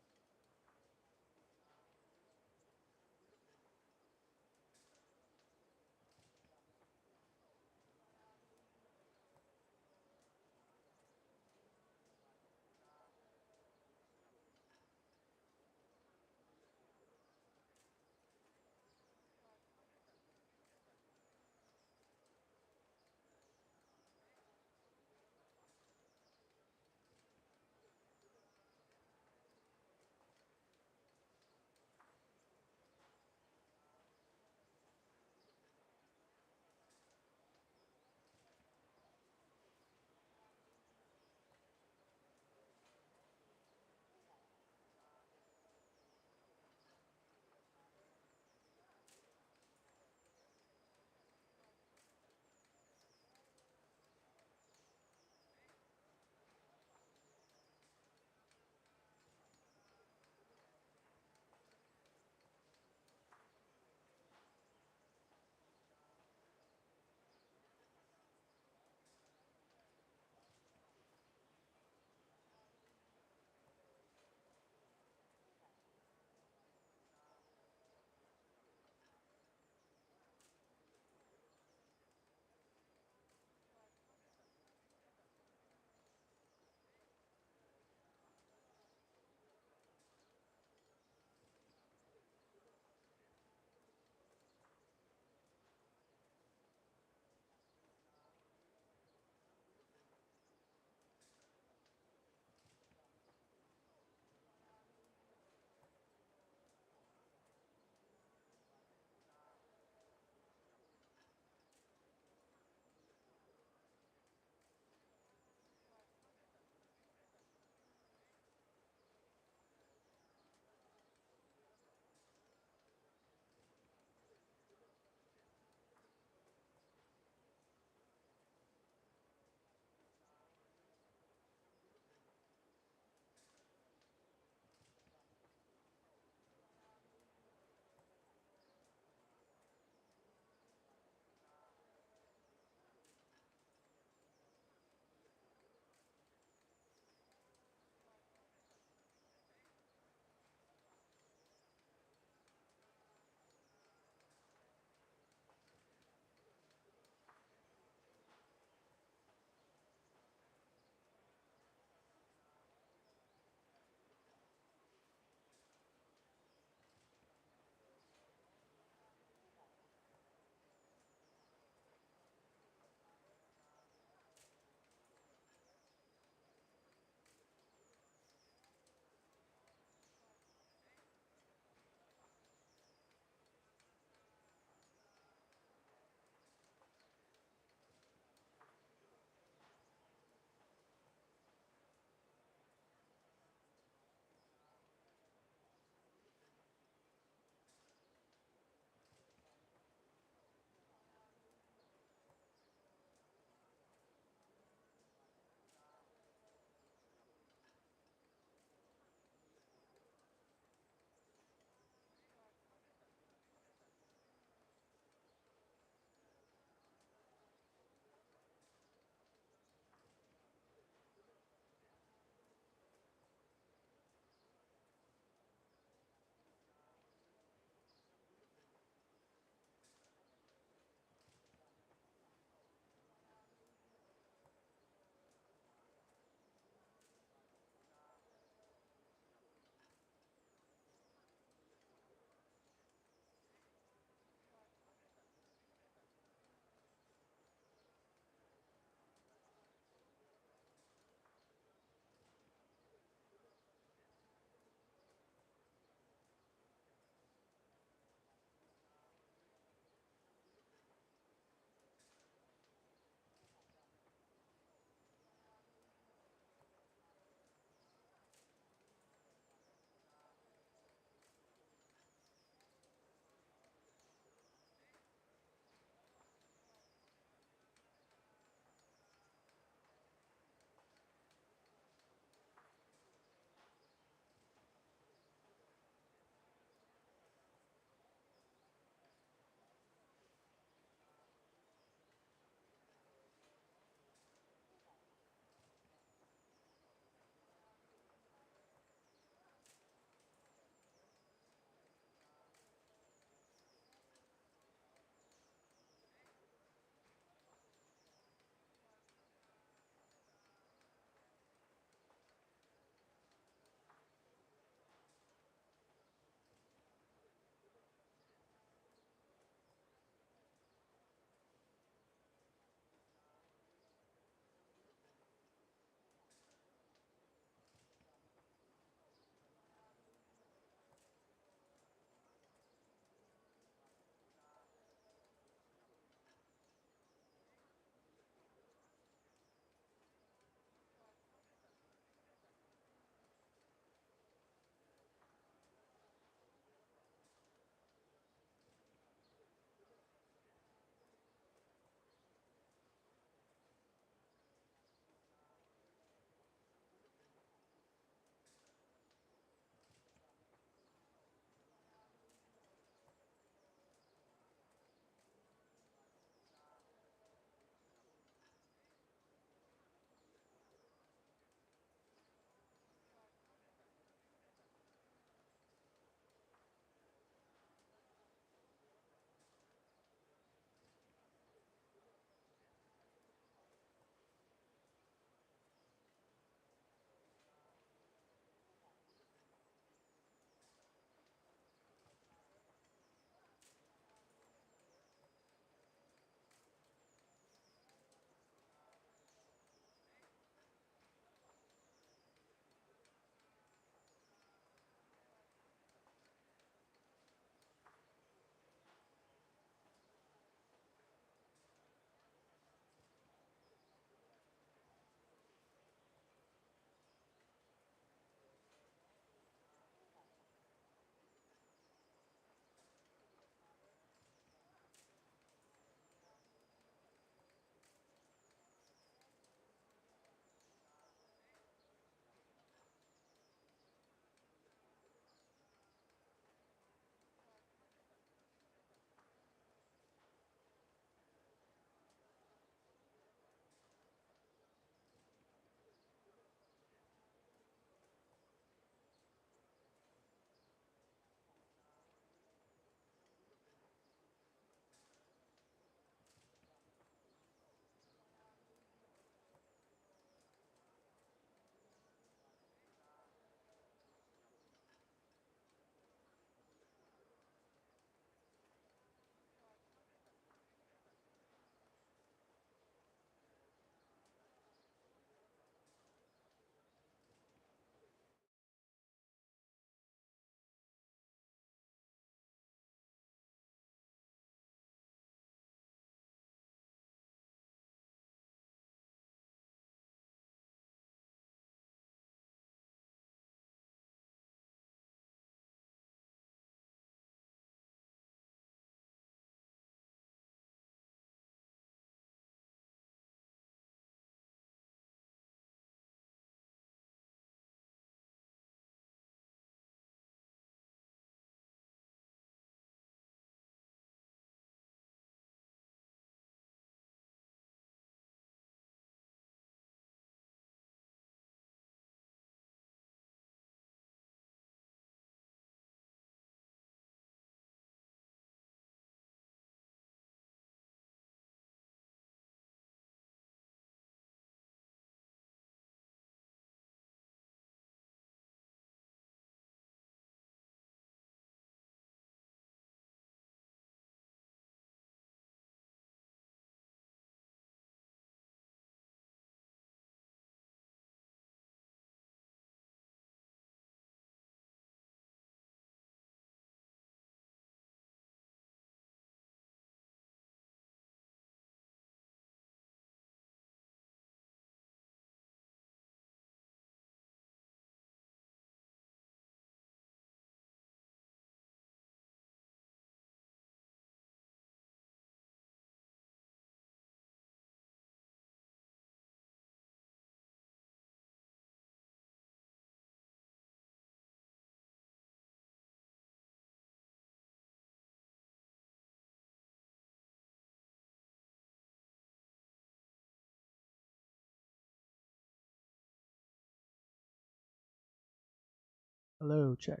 Hello, check.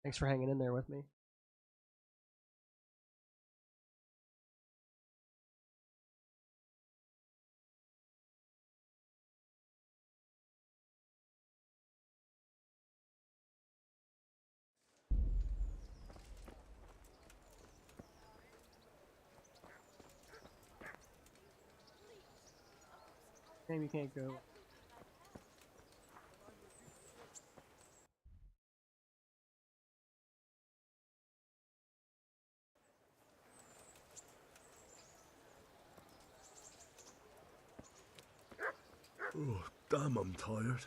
Thanks for hanging in there with me. Shame you can't go. Oh, damn, I'm tired.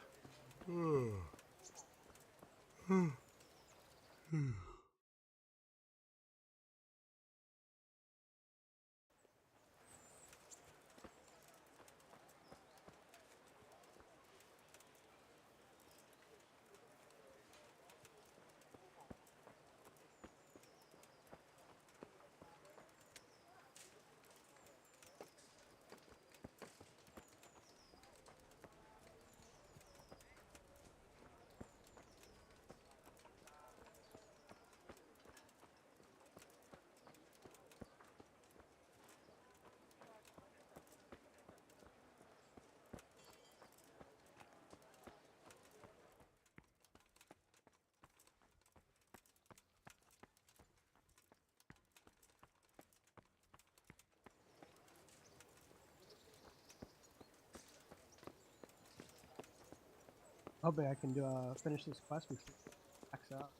Hoping I can do finish this quest before it backs out.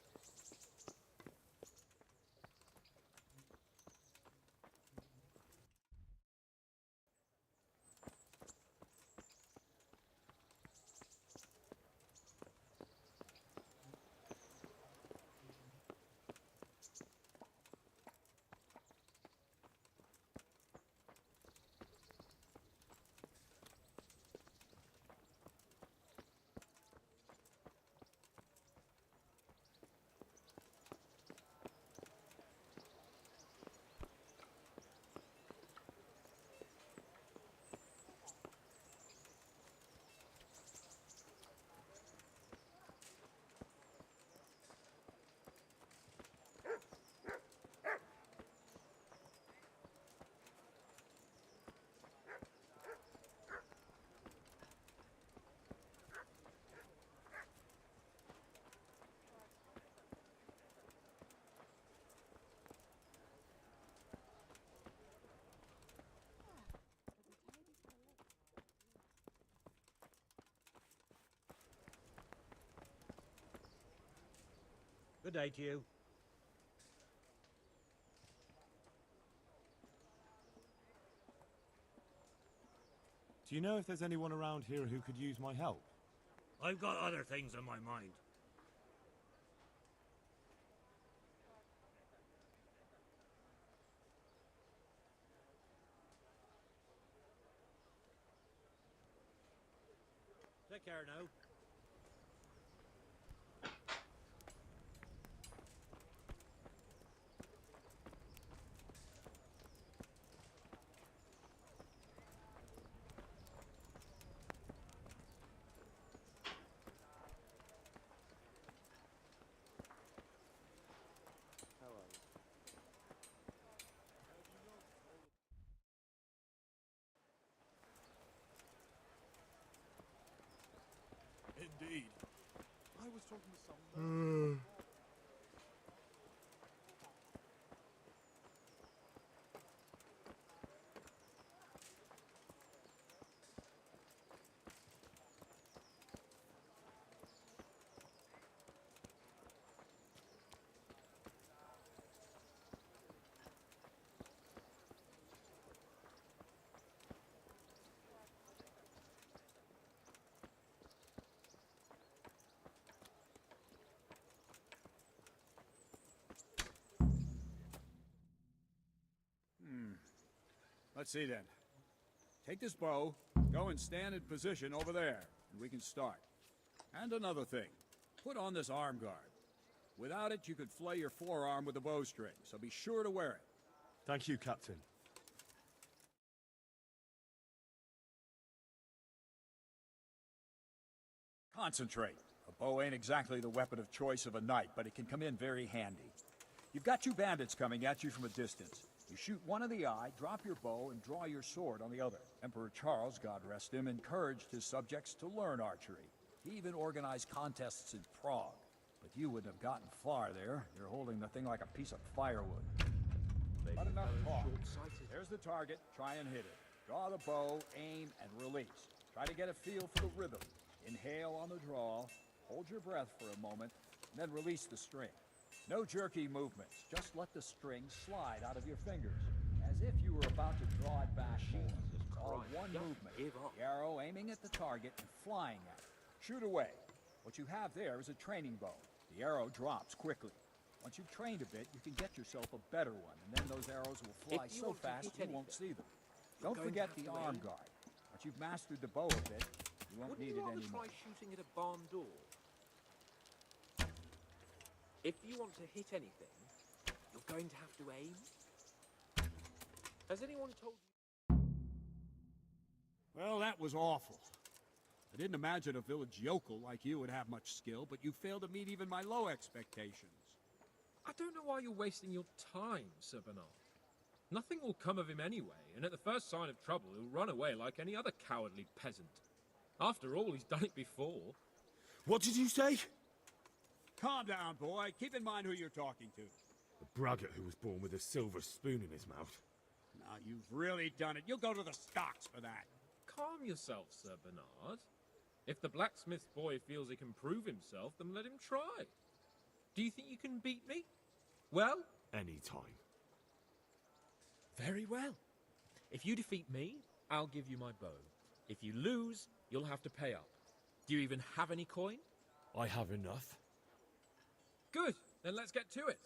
Good day to you. Do you know if there's anyone around here who could use my help? I've got other things on my mind. Take care now. Indeed. I was talking to someone. Let's see then. Take this bow, go and stand in position over there, and we can start. And another thing, put on this arm guard. Without it, you could flay your forearm with a bowstring, so be sure to wear it. Thank you, Captain. Concentrate. A Bow ain't exactly the weapon of choice of a knight, but it can come in very handy. You've got 2 bandits coming at you from a distance. You shoot one in the eye, drop your bow, and draw your sword on the other. Emperor Charles, God rest him, encouraged his subjects to learn archery. He even organized contests in Prague. But you wouldn't have gotten far there. You're holding the thing like a piece of firewood. But enough talk. There's the target. Try and hit it. Draw the bow, aim, and release. Try to get a feel for the rhythm. Inhale on the draw, hold your breath for a moment, and then release the string. No jerky movements. Just let the string slide out of your fingers, as if you were about to draw it back. All one movement. The arrow aiming at the target and flying at it. Shoot away. What you have there is a training bow. The arrow drops quickly. Once you've trained a bit, you can get yourself a better one, and then those arrows will fly so fast you won't see them. Don't forget the arm guard. Once you've mastered the bow a bit, you won't need it anymore. Try shooting at a barn door? If you want to hit anything, you're going to have to aim. Has anyone told you? Well, that was awful. I didn't imagine a village yokel like you would have much skill, but you failed to meet even my low expectations. I don't know why you're wasting your time, Sir Bernard. Nothing will come of him anyway, and at the first sign of trouble, he'll run away like any other cowardly peasant. After all, he's done it before. What did you say? Calm down, boy. Keep in mind who you're talking to. The braggart who was born with a silver spoon in his mouth. Now, you've really done it. You'll go to the stocks for that. Calm yourself, Sir Bernard. If the blacksmith's boy feels he can prove himself, then let him try. Do you think you can beat me? Well? Any time. Very well. If you defeat me, I'll give you my bow. If you lose, you'll have to pay up. Do you even have any coin? I have enough. Good. Then let's get to it.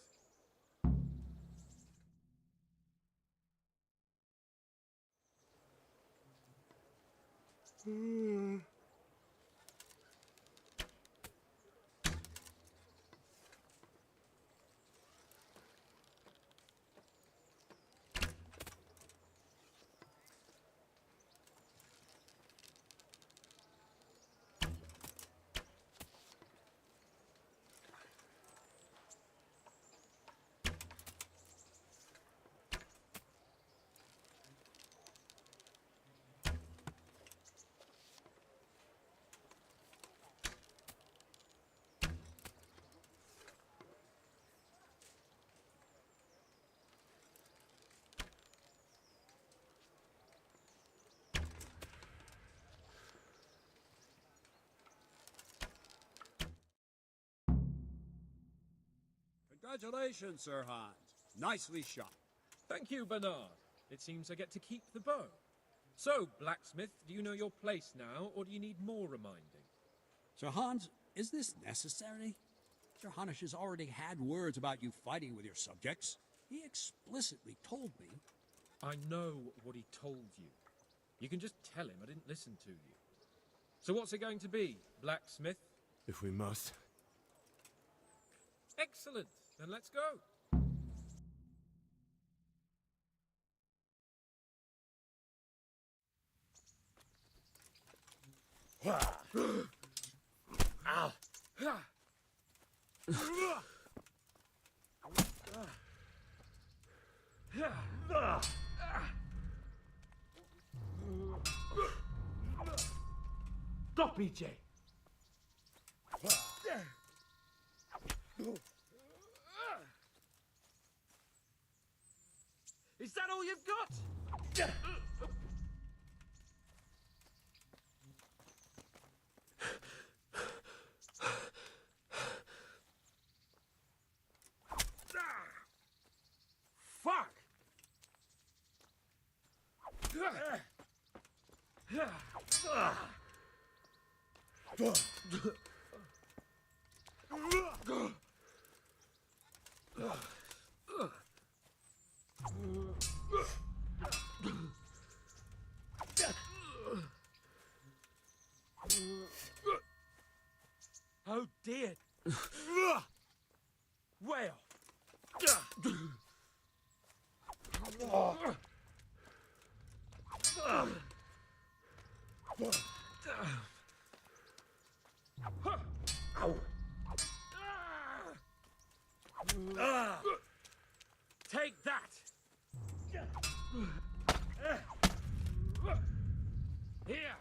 Congratulations, Sir Hans. Nicely shot. Thank you, Bernard. It seems I get to keep the bow. So, blacksmith, do you know your place now, or do you need more reminding? Sir Hans, is this necessary? Sir Hanush has already had words about you fighting with your subjects. He explicitly told me. I know what he told you. You can just tell him I didn't listen to you. So what's it going to be, blacksmith? If we must. Excellent. Then let's go. Ow! Stop, BJ! Is that all you've got? Fuck! Oh dear. Well. Take that! Here!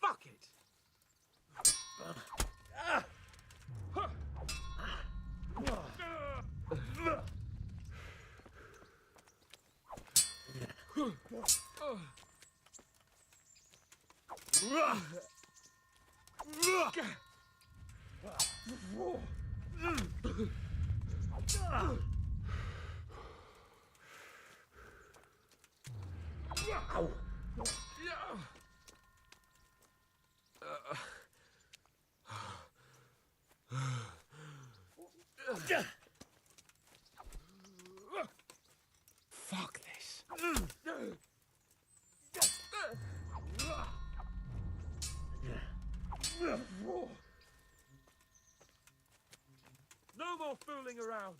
Fuck it! Fuck this. No more fooling around.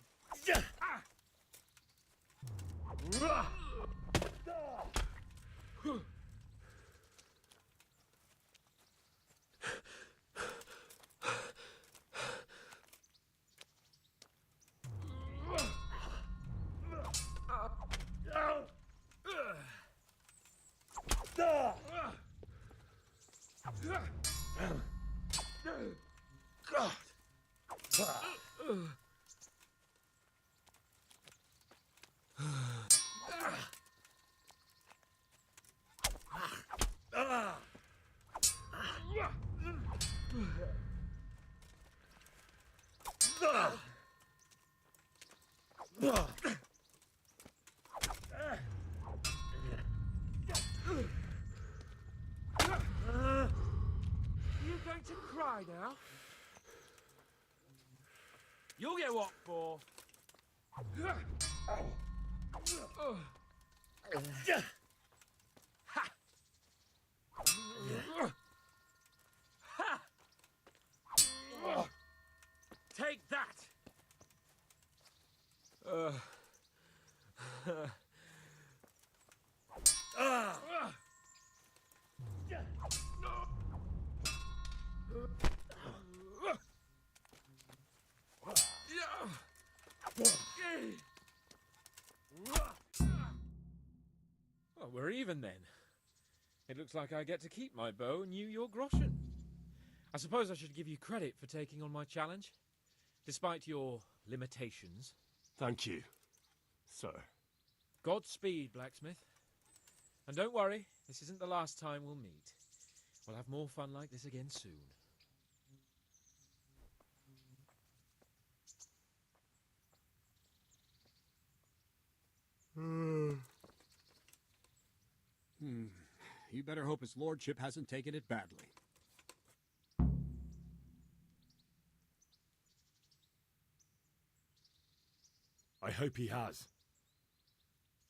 You going to cry now? You'll get what for? Take that! Well, we're even then. It looks like I get to keep my bow and you your groschen. I suppose I should give you credit for taking on my challenge, despite your limitations. Thank you, sir. Godspeed, blacksmith. And don't worry, this isn't the last time we'll meet. We'll have more fun like this again soon. You better hope his lordship hasn't taken it badly. I hope he has.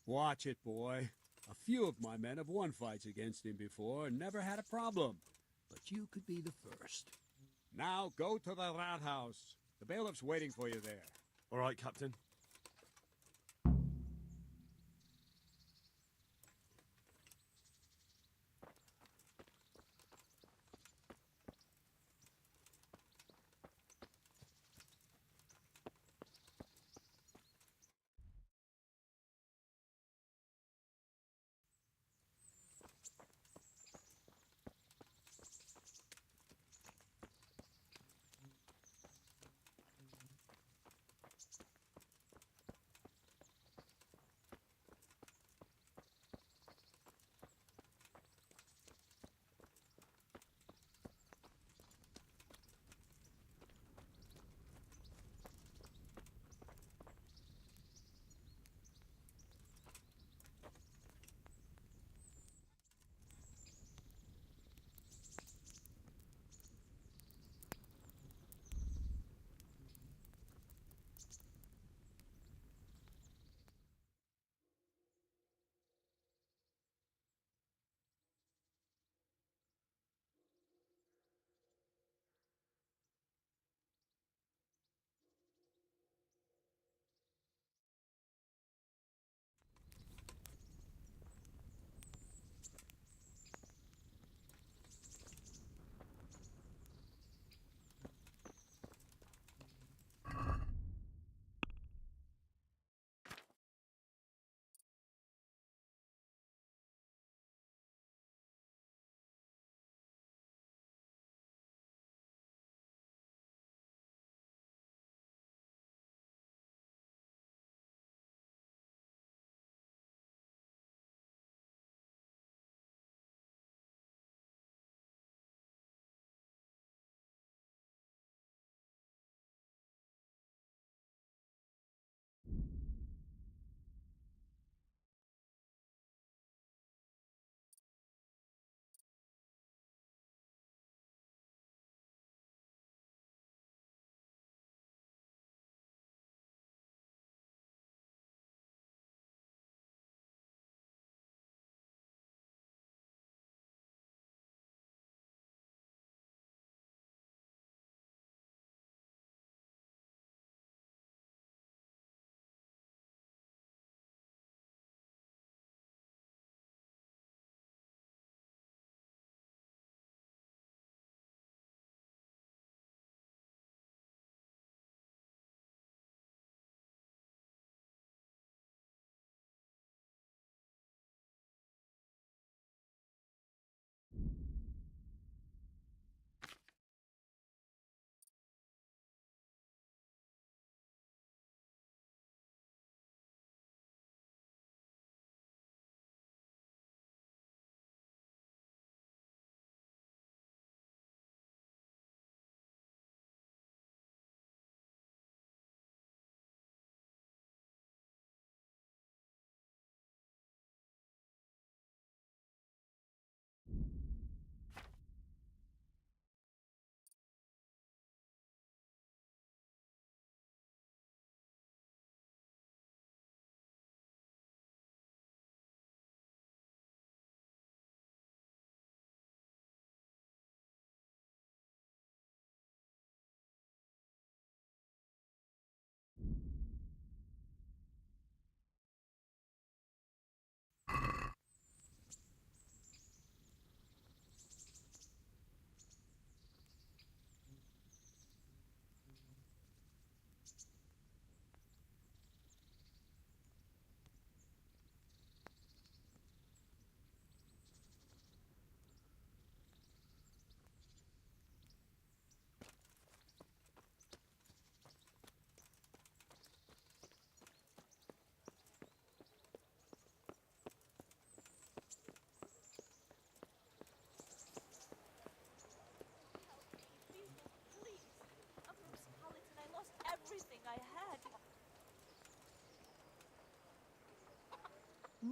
Watch it, boy. A few of my men have won fights against him before and never had a problem. But you could be the first. Now go to the rat house. The bailiff's waiting for you there. All right, Captain.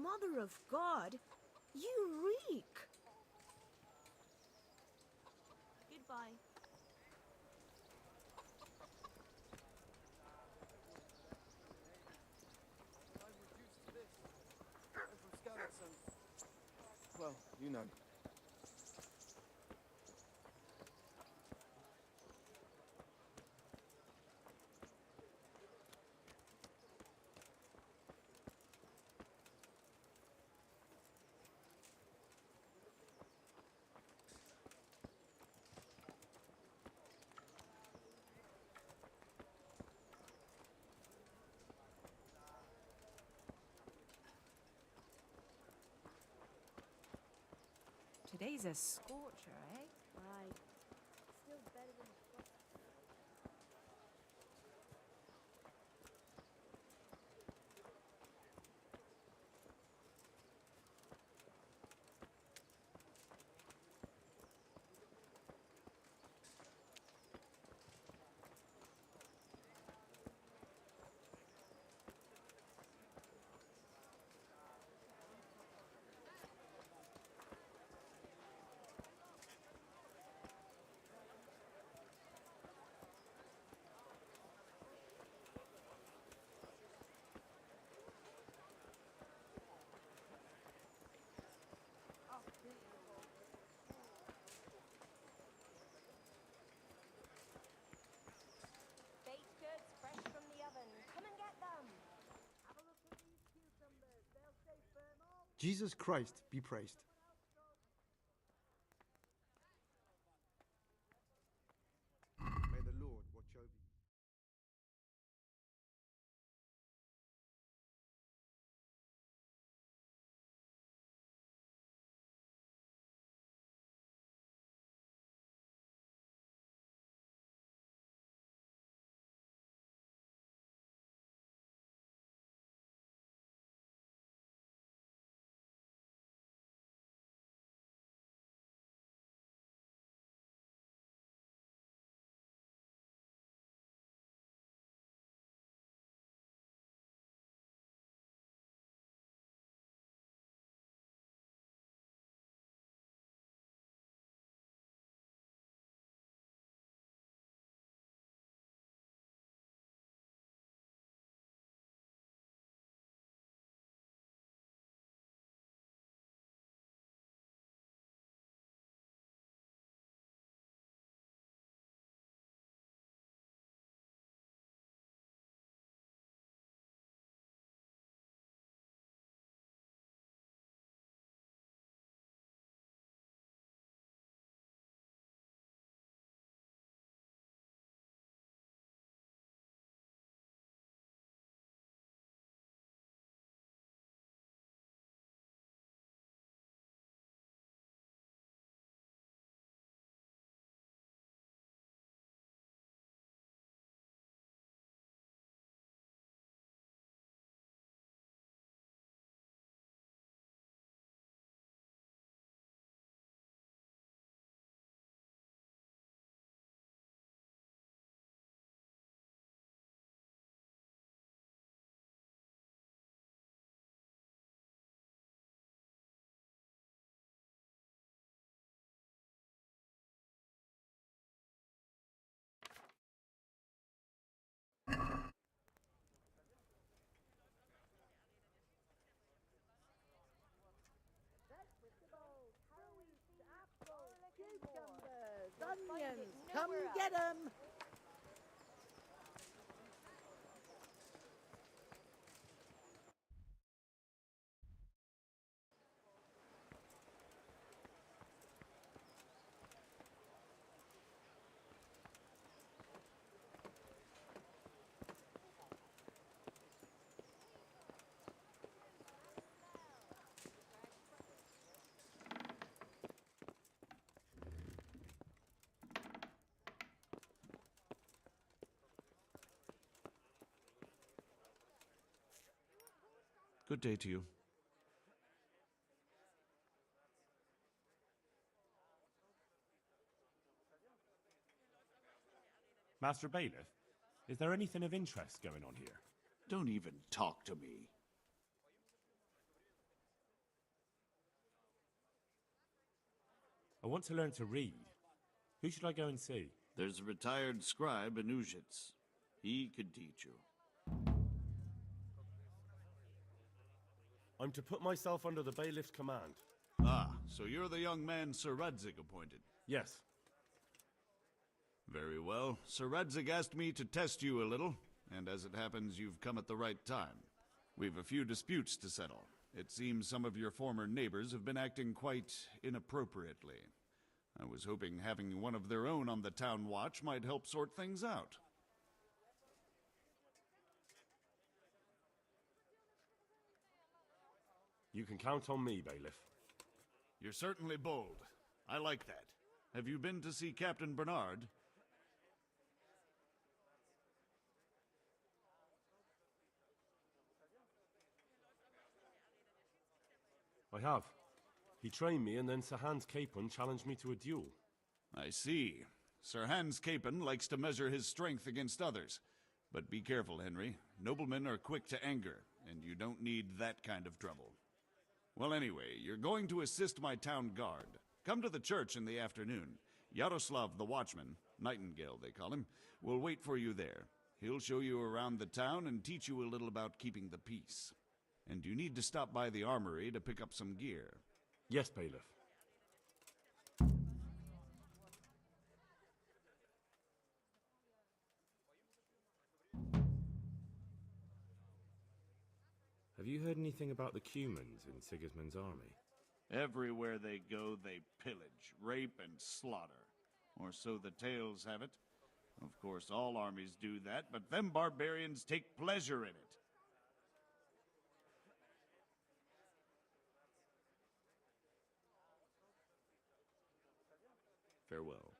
Mother of God, you reek! Goodbye. I'm reduced to this. I'm from skeleton. Well, you know. Today's a scorcher, eh? Aye. Still better than the frost. Baked goods fresh from the oven. Come and get them. Have a look at these cucumbers. They'll stay firm all Jesus Christ be praised. May the Lord watch over you. vegetables, carrots, apples, Cucumbers, You'll find it onions, come nowhere get else. 'em! Good day to you. Master Bailiff, is there anything of interest going on here? Don't even talk to me. I want to learn to read. Who should I go and see? There's a retired scribe in Uzhitz. He could teach you. I'm to put myself under the bailiff's command. Ah, so you're the young man Sir Radzig appointed? Yes. Very well. Sir Radzig asked me to test you a little, and as it happens, you've come at the right time. We've a few disputes to settle. It seems some of your former neighbors have been acting quite inappropriately. I was hoping having one of their own on the town watch might help sort things out. You can count on me, bailiff. You're certainly bold. I like that. Have you been to see Captain Bernard? I have. He trained me, and then Sir Hans Capon challenged me to a duel. I see. Sir Hans Capon likes to measure his strength against others. But be careful, Henry. Noblemen are quick to anger, and you don't need that kind of trouble. Well, anyway, you're going to assist my town guard. Come to the church in the afternoon. Yaroslav the watchman, Nightingale they call him, will wait for you there. He'll show you around the town and teach you a little about keeping the peace. And you need to stop by the armory to pick up some gear. Yes, bailiff. Have you heard anything about the Cumans in Sigismund's army? Everywhere they go, they pillage, rape, and slaughter. Or so the tales have it. Of course, all armies do that, but them barbarians take pleasure in it. Farewell.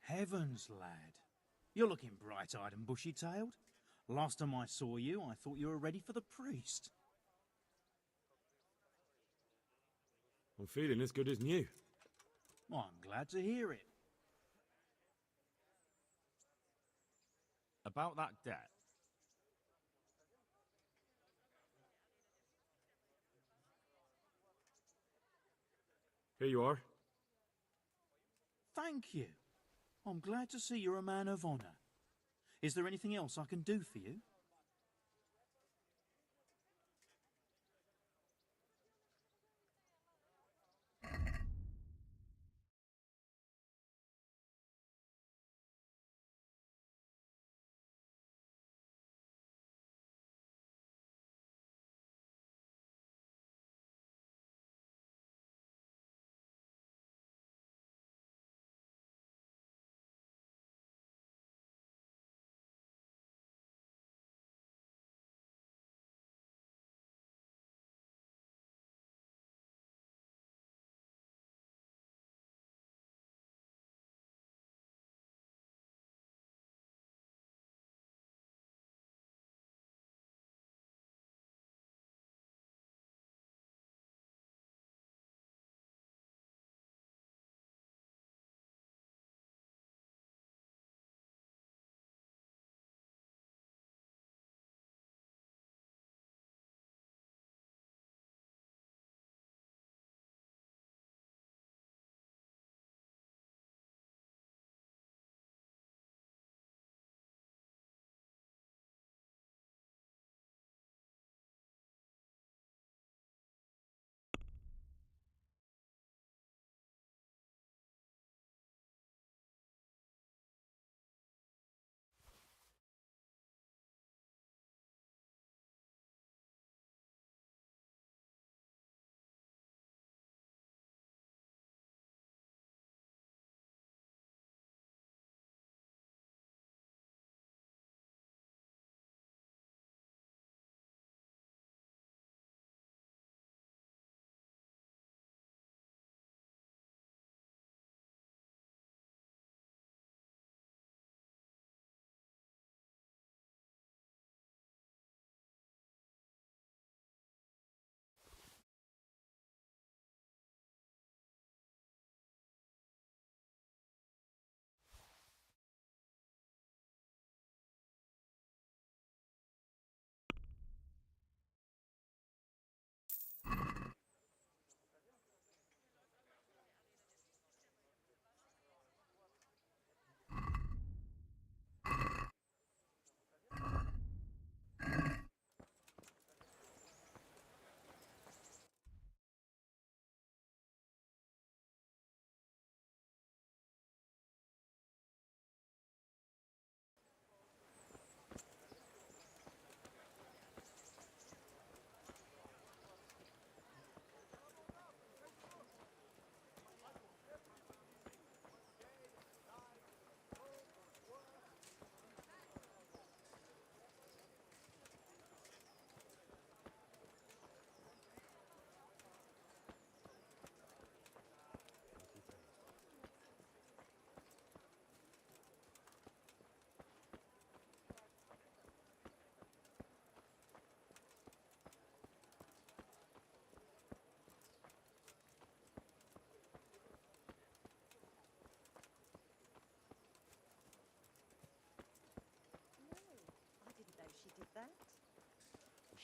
Heavens, lad. You're looking bright-eyed and bushy-tailed. Last time I saw you, I thought you were ready for the priest. I'm feeling as good as new. Well, I'm glad to hear it. About that debt. Here you are. Thank you. I'm glad to see you're a man of honour. Is there anything else I can do for you?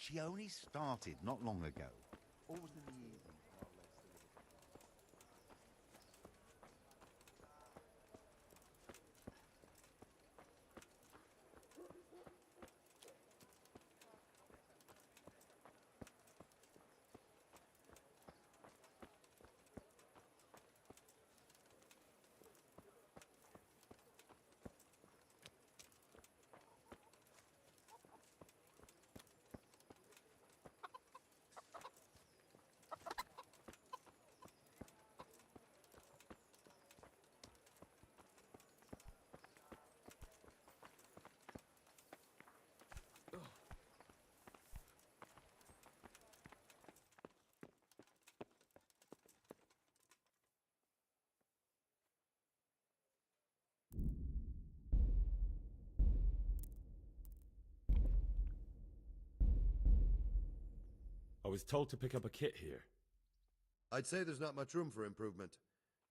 She only started not long ago. Always in the evening. I was told to pick up a kit here. I'd say there's not much room for improvement.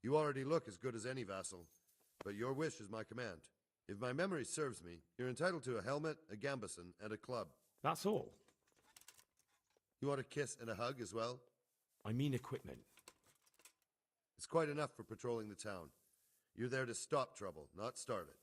You already look as good as any vassal, but your wish is my command. If my memory serves me, you're entitled to a helmet, a gambeson, and a club. That's all? You want a kiss and a hug as well? I mean equipment. It's quite enough for patrolling the town. You're there to stop trouble, not start it.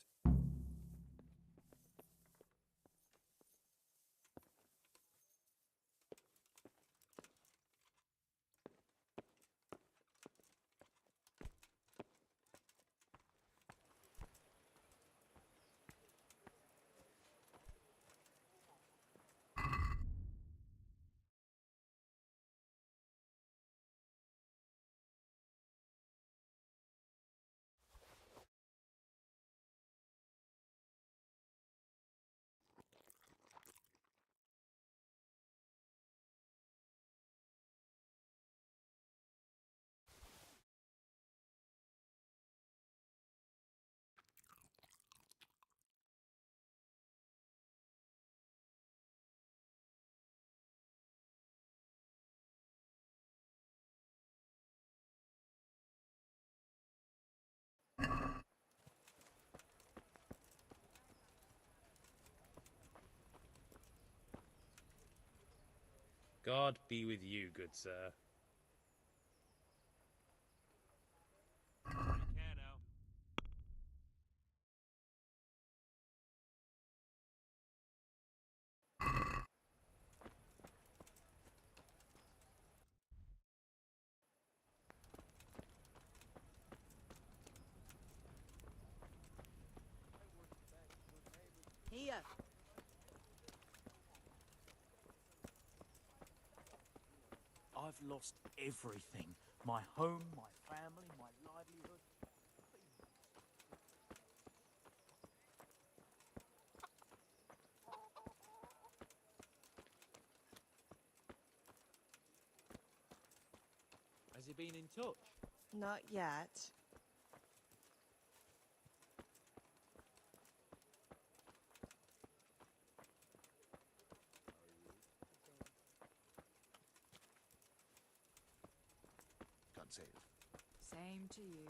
God be with you, good sir. Here. I've lost everything. My home, my family, my livelihood. Has he been in touch? Not yet. God save. Same to you.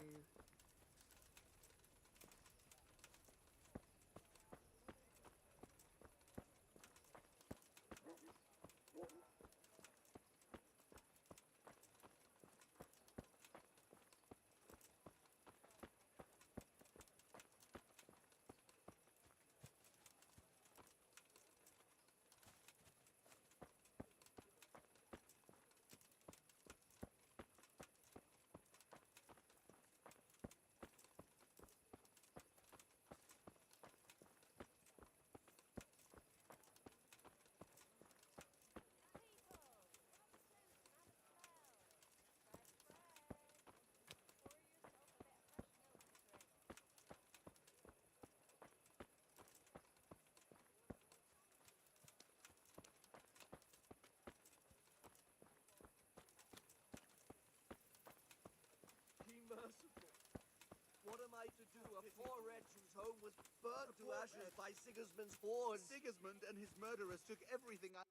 Merciful. What am I to do? A poor wretch whose home was burnt to ashes by Sigismund's hordes. Sigismund and his murderers took everything I...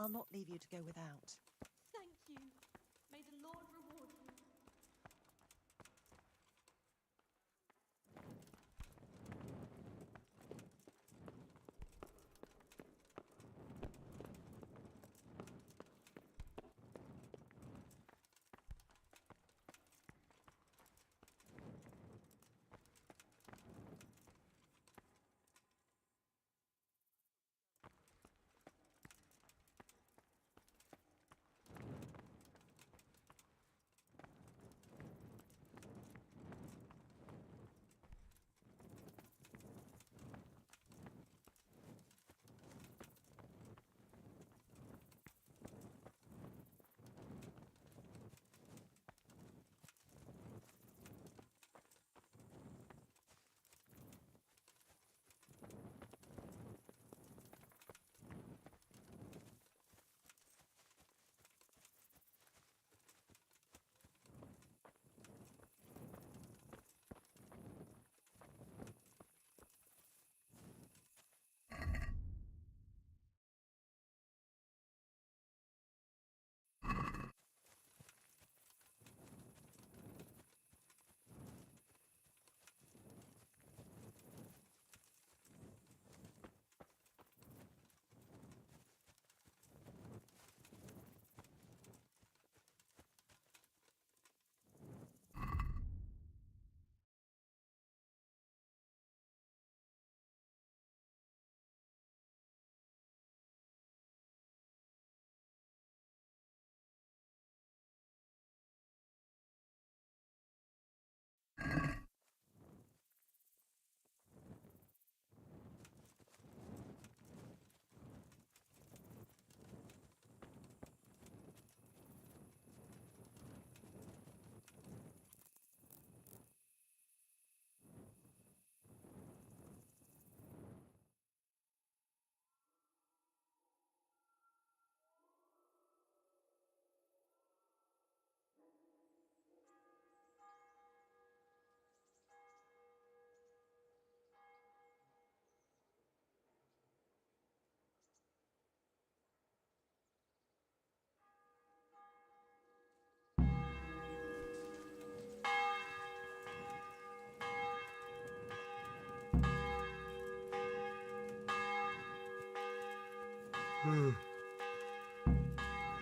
I'll not leave you to go without. Thank you. May the Lord reward you.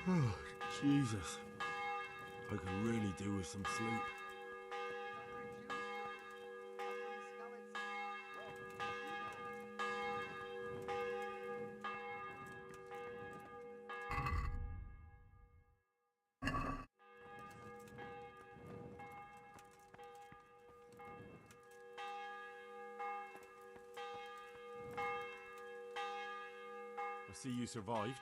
Oh, Jesus. I could really do with some sleep. I see you survived.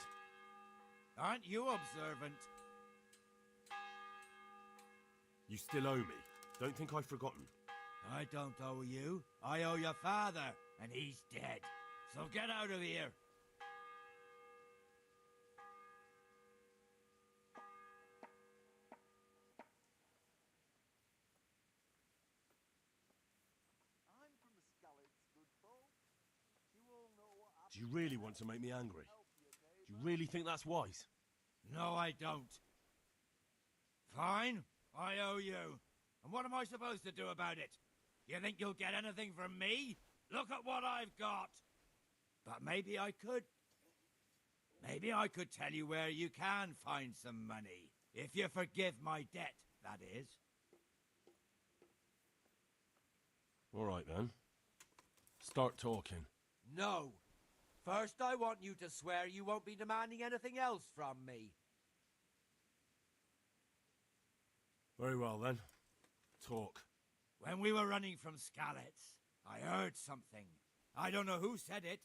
Aren't you observant? You still owe me. Don't think I've forgotten. I don't owe you. I owe your father, and he's dead. So get out of here. Do you really want to make me angry? Do you really think that's wise? No, I don't. Fine, I owe you. And what am I supposed to do about it? You think you'll get anything from me? Look at what I've got. But maybe I could. Maybe I could tell you where you can find some money. If you forgive my debt, that is. All right, then. Start talking. No. First, I want you to swear you won't be demanding anything else from me. Very well, then. Talk. When we were running from Skalitz, I heard something. I don't know who said it.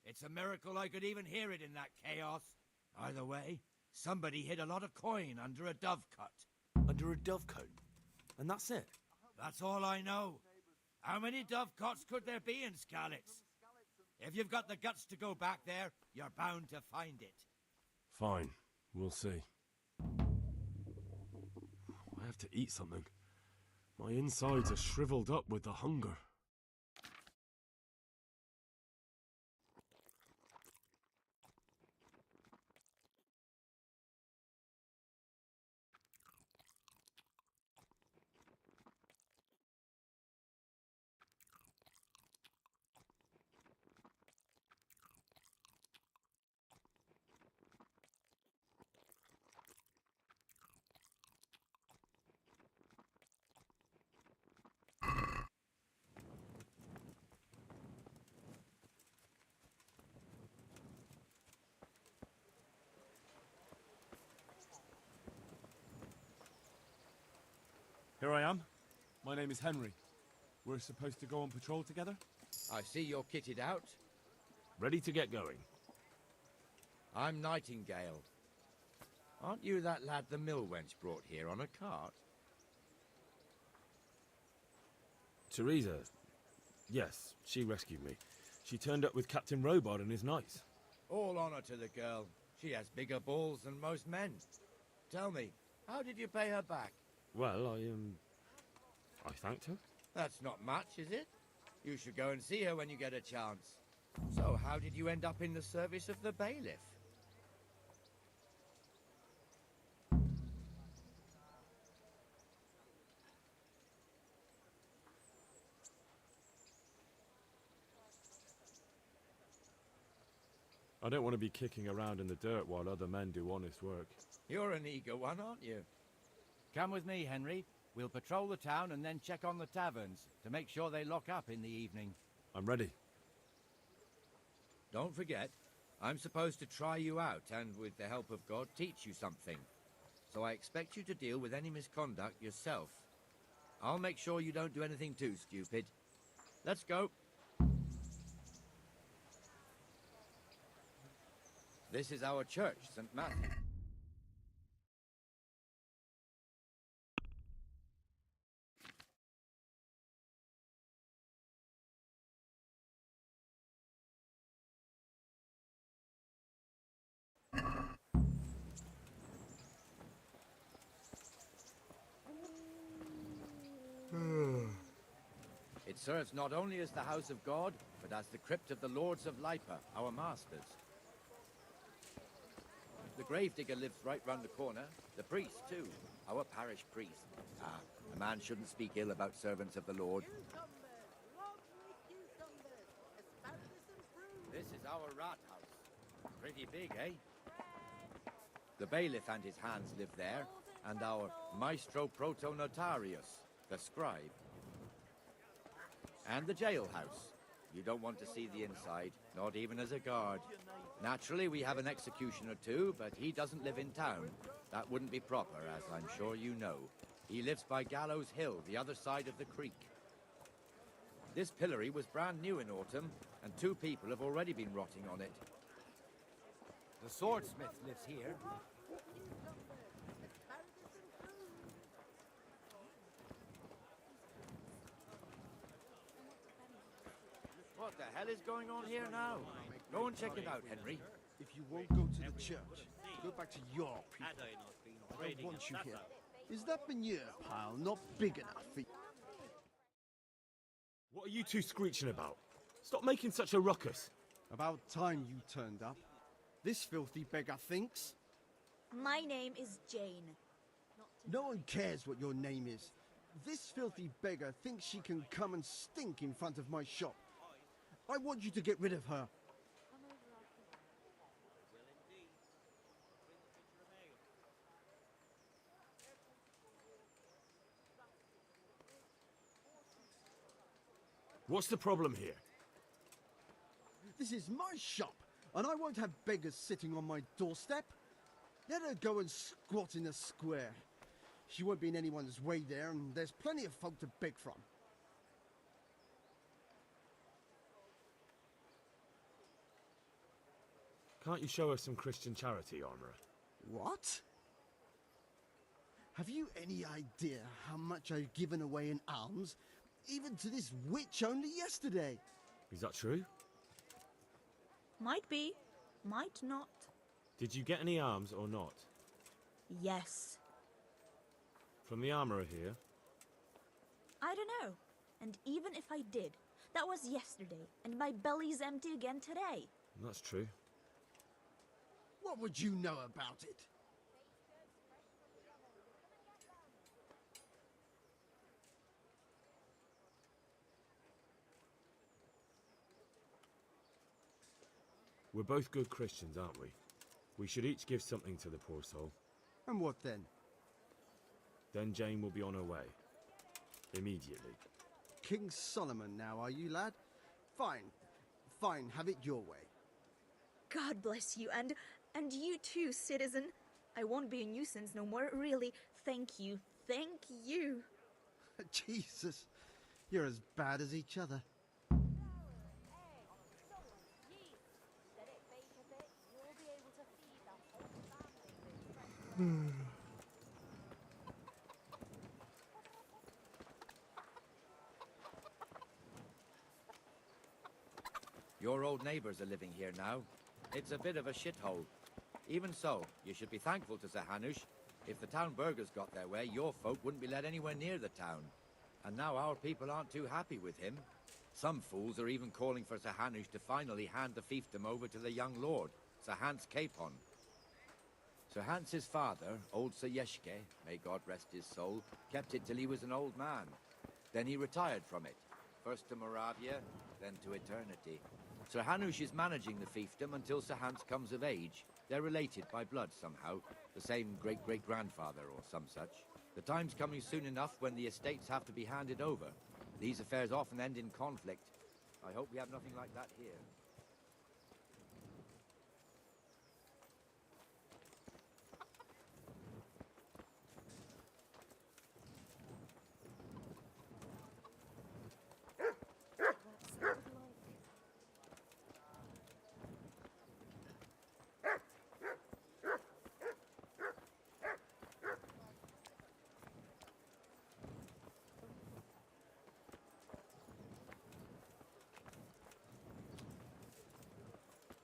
It's a miracle I could even hear it in that chaos. Either way, somebody hid a lot of coin under a dovecote. Under a dovecote? And that's it? That's all I know. How many dovecotes could there be in Skalitz? If you've got the guts to go back there, you're bound to find it. Fine. We'll see. I have to eat something. My insides are shriveled up with the hunger. My name is Henry. We're supposed to go on patrol together? I see you're kitted out. Ready to get going. I'm Nightingale. Aren't you that lad the mill wench brought here on a cart? Teresa. Yes, she rescued me. She turned up with Captain Robard and is nice. All honor to the girl. She has bigger balls than most men. Tell me, how did you pay her back? Well, I thanked her. That's not much, is it? You should go and see her when you get a chance. So, how did you end up in the service of the bailiff? I don't want to be kicking around in the dirt while other men do honest work. You're an eager one, aren't you? Come with me, Henry. We'll patrol the town and then check on the taverns to make sure they lock up in the evening. I'm ready. Don't forget, I'm supposed to try you out and, with the help of God, teach you something. So I expect you to deal with any misconduct yourself. I'll make sure you don't do anything too stupid. Let's go. This is our church, St. Matthew. It serves not only as the house of God, but as the crypt of the lords of Lipa, our masters. The gravedigger lives right round the corner. The priest, too. Our parish priest. Ah, a man shouldn't speak ill about servants of the Lord. This is our rat house. Pretty big, eh? The bailiff and his hands live there, and our maestro protonotarius, the scribe. And the jailhouse. You don't want to see the inside, not even as a guard. Naturally, we have an executioner too, but he doesn't live in town. That wouldn't be proper, as I'm sure you know. He lives by Gallows Hill, the other side of the creek. This pillory was brand new in autumn, and 2 people have already been rotting on it. The swordsmith lives here. What the hell is going on here now? Go and check it out, Henry. If you won't go to the church, go back to your people. I don't want you here. Is that manure pile not big enough for you? What are you two screeching about? Stop making such a ruckus. About time you turned up. This filthy beggar thinks. My name is Jane. No one cares what your name is. This filthy beggar thinks she can come and stink in front of my shop. I want you to get rid of her. What's the problem here? This is my shop, and I won't have beggars sitting on my doorstep. Let her go and squat in a square. She won't be in anyone's way there, and there's plenty of folk to beg from. Can't you show us some Christian charity, Armourer? What? Have you any idea how much I've given away in alms, even to this witch only yesterday? Is that true? Might be, might not. Did you get any arms or not? Yes. From the Armourer here? I don't know. And even if I did, that was yesterday, and my belly's empty again today. That's true. What would you know about it? We're both good Christians, aren't we? We should each give something to the poor soul. And what then? Then Jane will be on her way. Immediately. King Solomon now, are you, lad? Fine. Fine, have it your way. God bless you, and you too, citizen. I won't be a nuisance no more, really. Thank you. Thank you. Jesus, you're as bad as each other. Let it bake a bit, you'll be able to feed the whole family with fresh bread. Your old neighbors are living here now. It's a bit of a shithole. Even so, you should be thankful to Sir Hanush. If the town burghers got their way, your folk wouldn't be let anywhere near the town. And now our people aren't too happy with him. Some fools are even calling for Sir Hanush to finally hand the fiefdom over to the young lord, Sir Hans Capon. Sir Hans's father, old Sir Yeshke, may God rest his soul, kept it till he was an old man. Then he retired from it, first to Moravia, then to eternity. Sir Hanush is managing the fiefdom until Sir Hans comes of age. They're related by blood somehow, the same great-great-grandfather or some such. The time's coming soon enough when the estates have to be handed over. These affairs often end in conflict. I hope we have nothing like that here.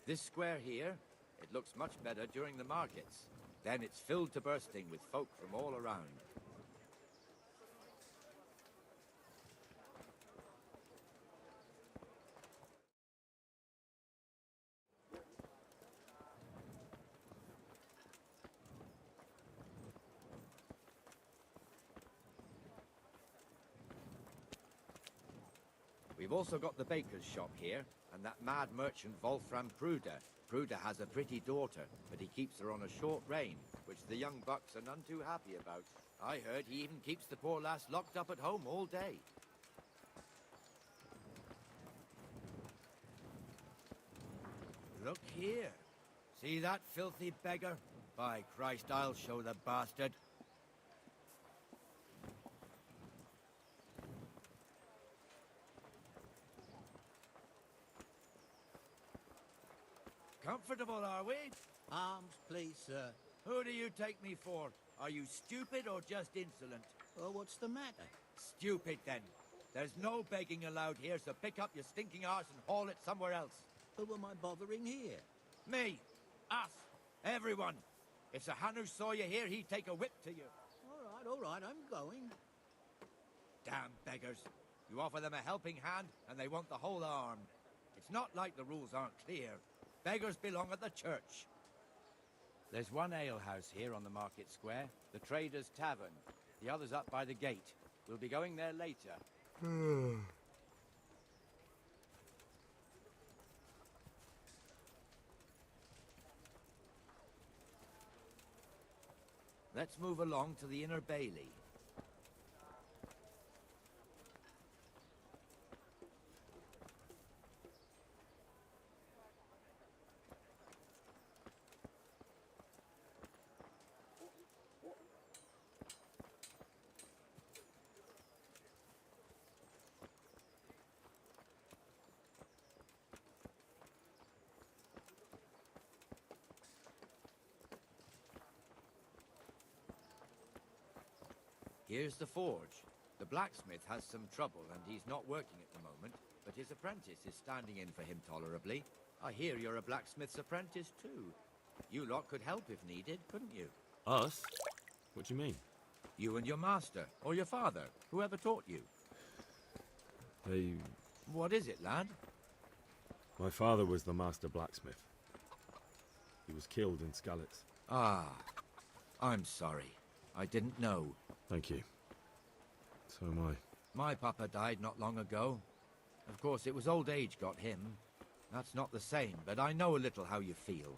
This square here, it looks much better during the markets. Then it's filled to bursting with folk from all around. We've also got the baker's shop here, and that mad merchant Wolfram Pruder. Pruder has a pretty daughter, but he keeps her on a short rein, which the young bucks are none too happy about. I heard he even keeps the poor lass locked up at home all day. Look here. See that filthy beggar? By Christ, I'll show the bastard. Comfortable, are we? Arms, please, sir. Who do you take me for? Are you stupid or just insolent? Oh, what's the matter? Stupid, then. There's no begging allowed here, so pick up your stinking arse and haul it somewhere else. Who am I bothering here? Me. Us. Everyone. If Sir Hanush saw you here, he'd take a whip to you. All right, I'm going. Damn beggars. You offer them a helping hand, and they want the whole arm. It's not like the rules aren't clear. Beggars belong at the church. There's one alehouse here on the market square, the Trader's Tavern. The other's up by the gate. We'll be going there later. Let's move along to the Inner Bailey. Here's the forge. The blacksmith has some trouble and he's not working at the moment, but his apprentice is standing in for him tolerably. I hear you're a blacksmith's apprentice too. You lot could help if needed, couldn't you? Us? What do you mean? You and your master, or your father, whoever taught you. They... What is it, lad? My father was the master blacksmith. He was killed in Skalitz. Ah, I'm sorry. I didn't know. Thank you. So am I. My papa died not long ago. Of course, it was old age got him. That's not the same, but I know a little how you feel.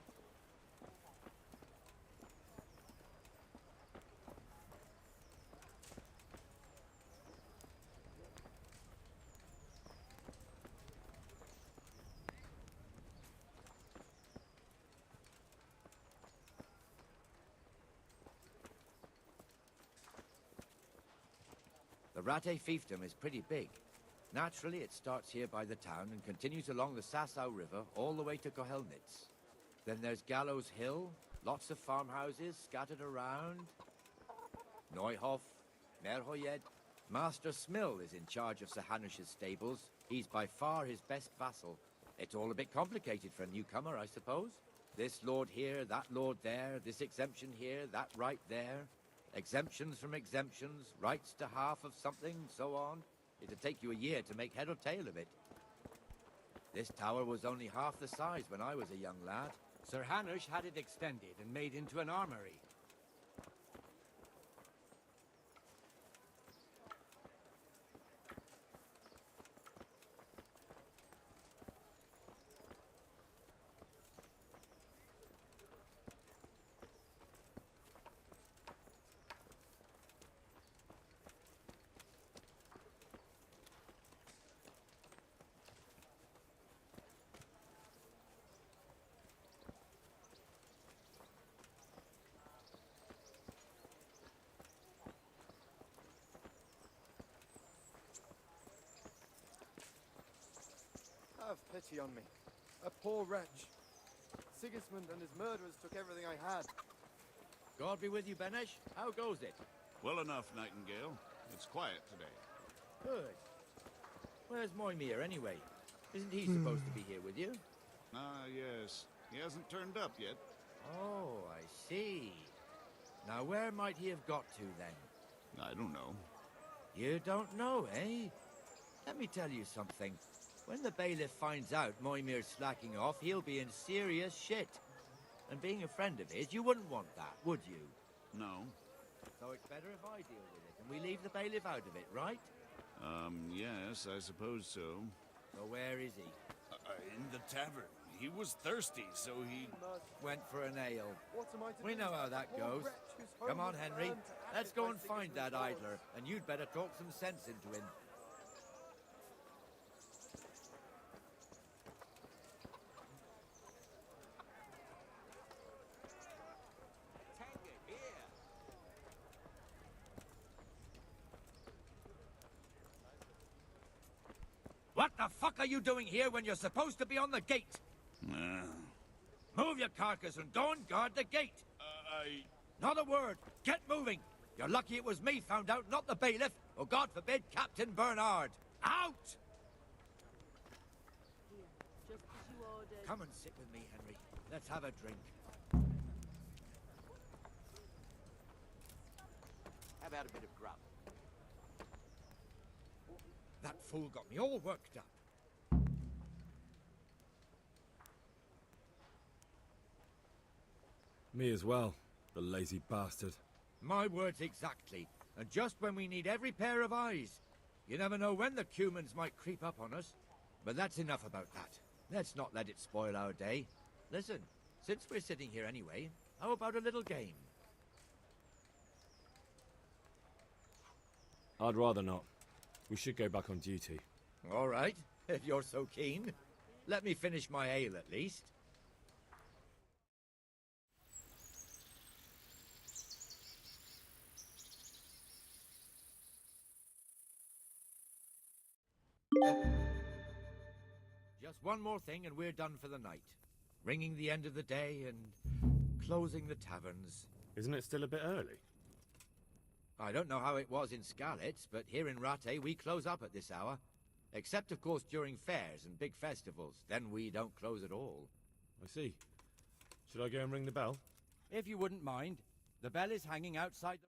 The Rattay fiefdom is pretty big. Naturally, it starts here by the town and continues along the Sasau River all the way to Kohelnitz. Then there's Gallows Hill, lots of farmhouses scattered around. Neuhof, Merhoyed. Master Smill is in charge of Sir Hanush's stables. He's by far his best vassal. It's all a bit complicated for a newcomer, I suppose. This lord here, that lord there, this exemption here, that right there. Exemptions from exemptions, rights to half of something, so on. It'd take you a year to make head or tail of it. This tower was only half the size when I was a young lad. Sir Hanush had it extended and made into an armory. Have pity on me. A poor wretch. Sigismund and his murderers took everything I had. God be with you, Benesh. How goes it? Well enough, Nightingale. It's quiet today. Good. Where's Moimir, anyway? Isn't he supposed to be here with you? Ah, yes. He hasn't turned up yet. Oh, I see. Now, where might he have got to, then? I don't know. You don't know, eh? Let me tell you something. When the bailiff finds out Moimir's slacking off, he'll be in serious shit. And being a friend of his, you wouldn't want that, would you? No. So it's better if I deal with it, and we leave the bailiff out of it, right? Yes, I suppose so. So where is he? In the tavern. He was thirsty, so he... Went for an ale. What am I to We do? know how that A poor goes. wretch whose home Come on, was Henry. burned to Let's ashes go by and find that Sigismund's idler, horse. and you'd better talk some sense into him. What the fuck are you doing here when you're supposed to be on the gate? Move your carcass and go and guard the gate. Not a word. Get moving. You're lucky it was me found out, not the bailiff, or God forbid, Captain Bernard. Out! Just as you ordered. Come and sit with me, Henry. Let's have a drink. How about a bit of grub? That fool got me all worked up. Me as well, the lazy bastard. My words exactly. And just when we need every pair of eyes. You never know when the Cumans might creep up on us. But that's enough about that. Let's not let it spoil our day. Listen, since we're sitting here anyway, how about a little game? I'd rather not. We should go back on duty. All right, if you're so keen. Let me finish my ale at least. Just one more thing and we're done for the night. Ringing the end of the day and closing the taverns. Isn't it still a bit early? I don't know how it was in Skalitz, but here in Rattay we close up at this hour. Except, of course, during fairs and big festivals. Then we don't close at all. I see. Should I go and ring the bell? If you wouldn't mind. The bell is hanging outside the...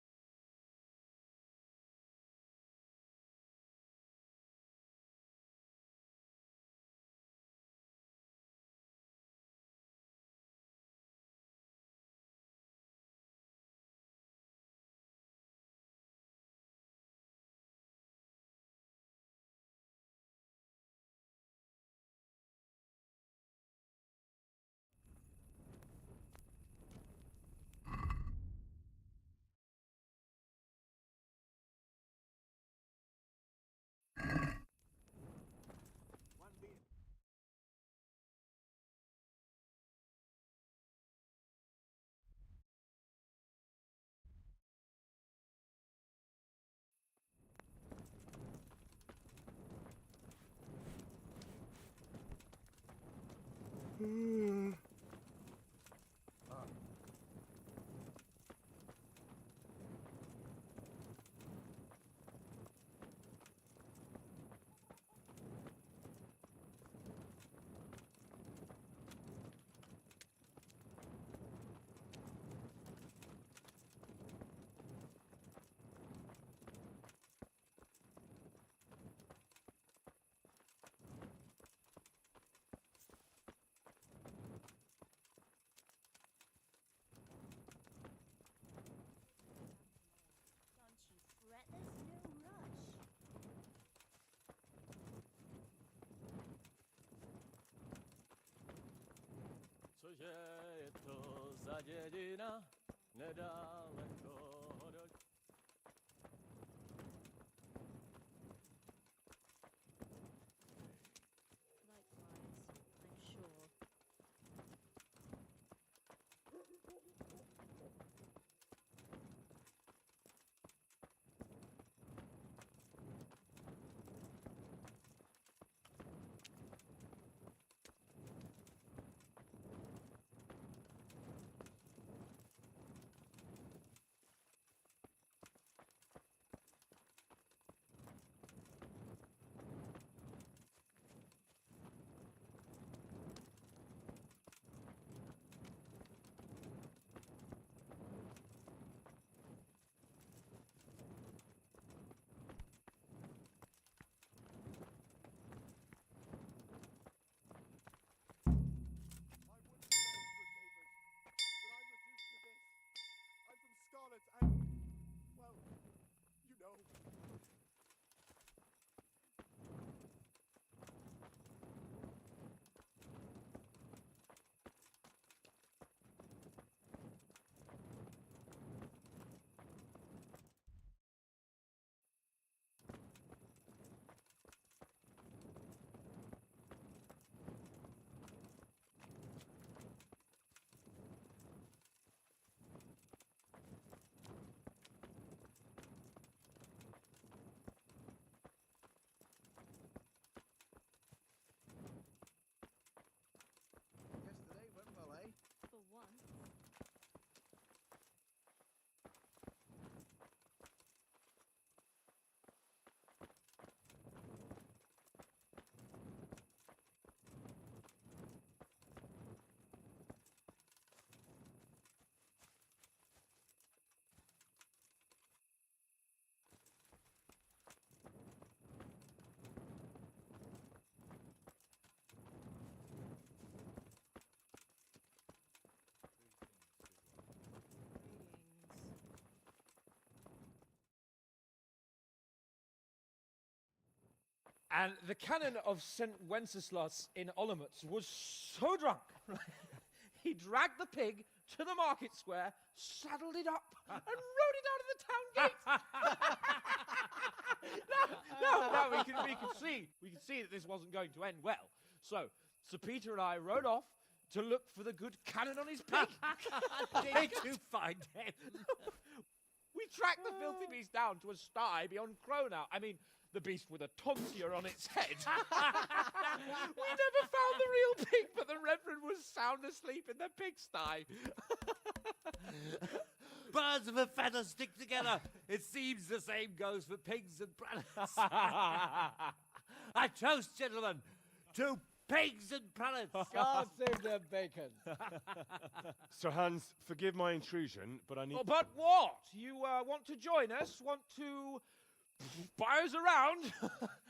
Don't you fret, there's no rush. Cože je to za dědina nedaleko od... Likewise, I'm sure. Scarlet and, well, you know. Yesterday went well, eh? For once. And the canon of St. Wenceslas in Olomouc was so drunk, he dragged the pig to the market square, saddled it up, and rode it out of the town gate. no, we could see that this wasn't going to end well. So, Sir Peter and I rode off to look for the good canon on his pig. Did you find him? We tracked the filthy beast down to a sty beyond Cronau. I mean, the beast with a tonsure on its head. We never found the real pig, but the Reverend was sound asleep in the pigsty. Birds of a feather stick together. It seems the same goes for pigs and prelates. I toast, gentlemen, to pigs and prelates. God save their bacon. Sir Hans, forgive my intrusion, but I need... Oh, but what? You want to join us? Want to buy us around?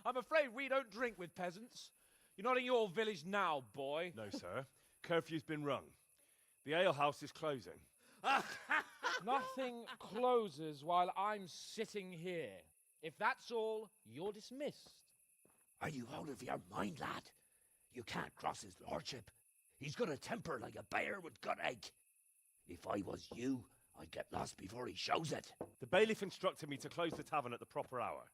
I'm afraid we don't drink with peasants. You're not in your village now, boy. No, sir. Curfew's been rung. The alehouse is closing. Nothing closes while I'm sitting here. If that's all, you're dismissed. Are you out of your mind, lad? You can't cross his lordship. He's got a temper like a bear with gut ache. If I was you, I'd get lost before he shows it. The bailiff instructed me to close the tavern at the proper hour.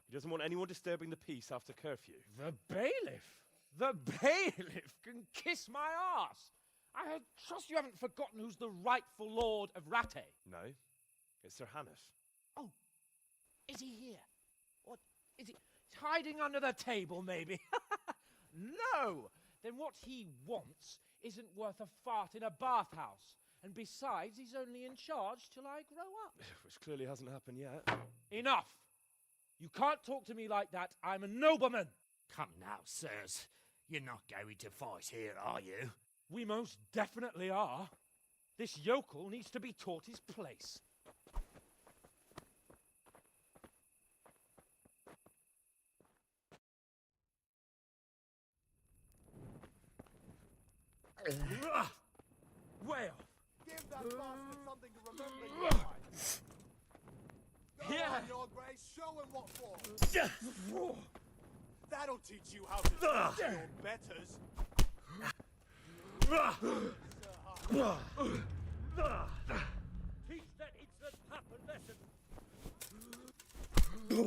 He doesn't want anyone disturbing the peace after curfew. The bailiff? The bailiff can kiss my arse. I trust you haven't forgotten who's the rightful lord of Rattay. No, it's Sir Hannes. Oh, is he here? What, is he hiding under the table, maybe? No, then what he wants isn't worth a fart in a bathhouse. And besides, he's only in charge till I grow up. Which clearly hasn't happened yet. Enough! You can't talk to me like that. I'm a nobleman. Come now, sirs. You're not going to fight here, are you? We most definitely are. This yokel needs to be taught his place. Way off. Give that bastard something to remember you by. Go on, your grace, show him what for. That'll teach you how to do your betters. Teach that insolent pup a lesson. Go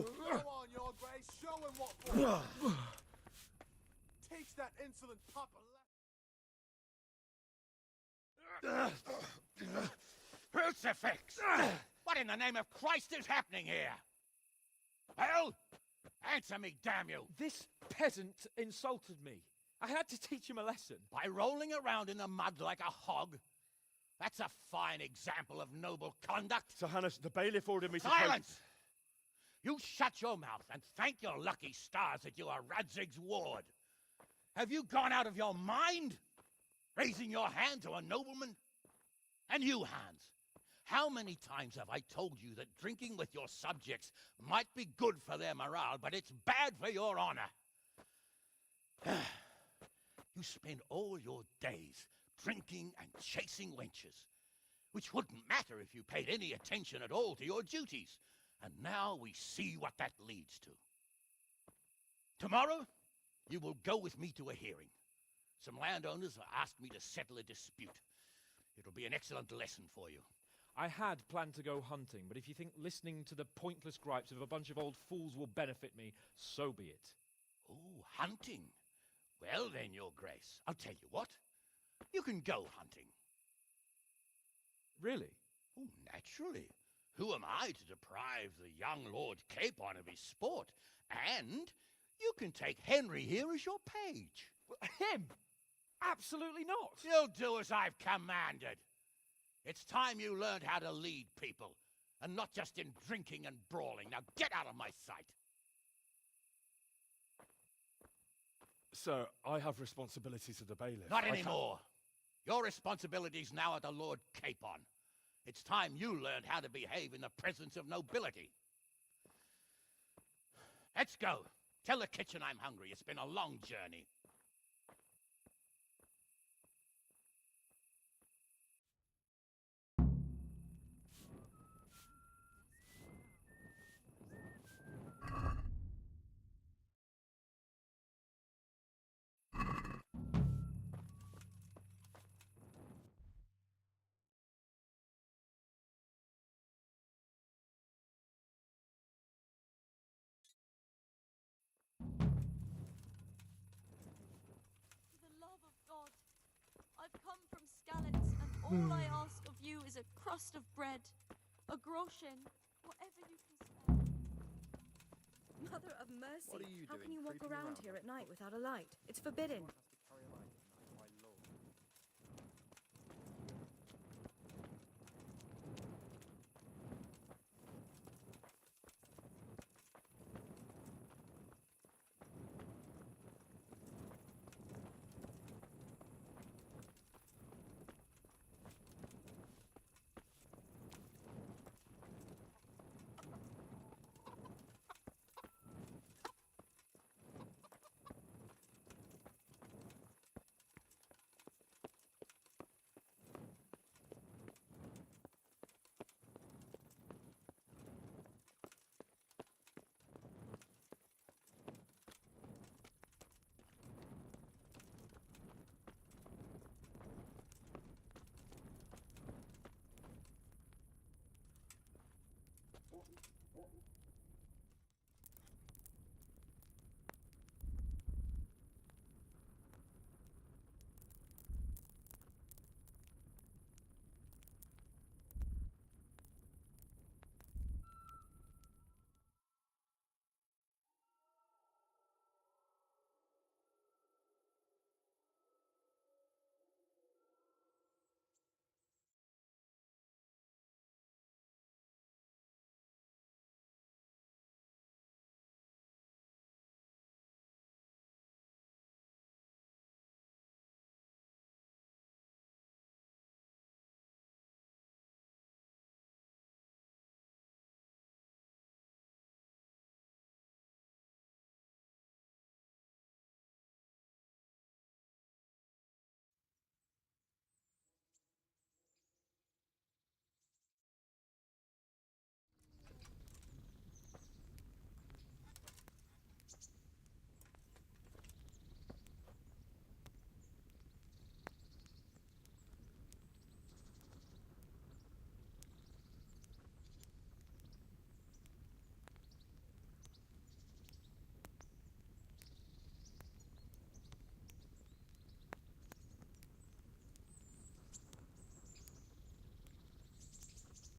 on, your grace, show him what for. Teach that insolent pup a lesson. Crucifix! What in the name of Christ is happening here? Well, answer me, damn you! This peasant insulted me. I had to teach him a lesson. By rolling around in the mud like a hog? That's a fine example of noble conduct. Sir Hannes, the bailiff ordered me to... Silence! You shut your mouth and thank your lucky stars that you are Radzig's ward. Have you gone out of your mind? Raising your hand to a nobleman? And you, Hans, how many times have I told you that drinking with your subjects might be good for their morale, but it's bad for your honor? You spend all your days drinking and chasing wenches, which wouldn't matter if you paid any attention at all to your duties. And now we see what that leads to. Tomorrow, you will go with me to a hearing. Some landowners have asked me to settle a dispute. It'll be an excellent lesson for you. I had planned to go hunting, but if you think listening to the pointless gripes of a bunch of old fools will benefit me, so be it. Oh, hunting. Well then, your grace, I'll tell you what. You can go hunting. Really? Oh, naturally. Who am I to deprive the young Lord Capon of his sport? And you can take Henry here as your page. Him? Absolutely not. You'll do as I've commanded. It's time you learned how to lead people, and not just in drinking and brawling. Now get out of my sight. Sir, I have responsibilities as the bailiff. Not anymore. Your responsibilities now are the Lord Capon. It's time you learned how to behave in the presence of nobility. Let's go. Tell the kitchen I'm hungry. It's been a long journey. I've come from Skalitz, and all I ask of you is a crust of bread, a groschen, whatever you can spare. Mother of mercy! What are you How doing, can you walk creeping around around? here at night without a light? It's forbidden.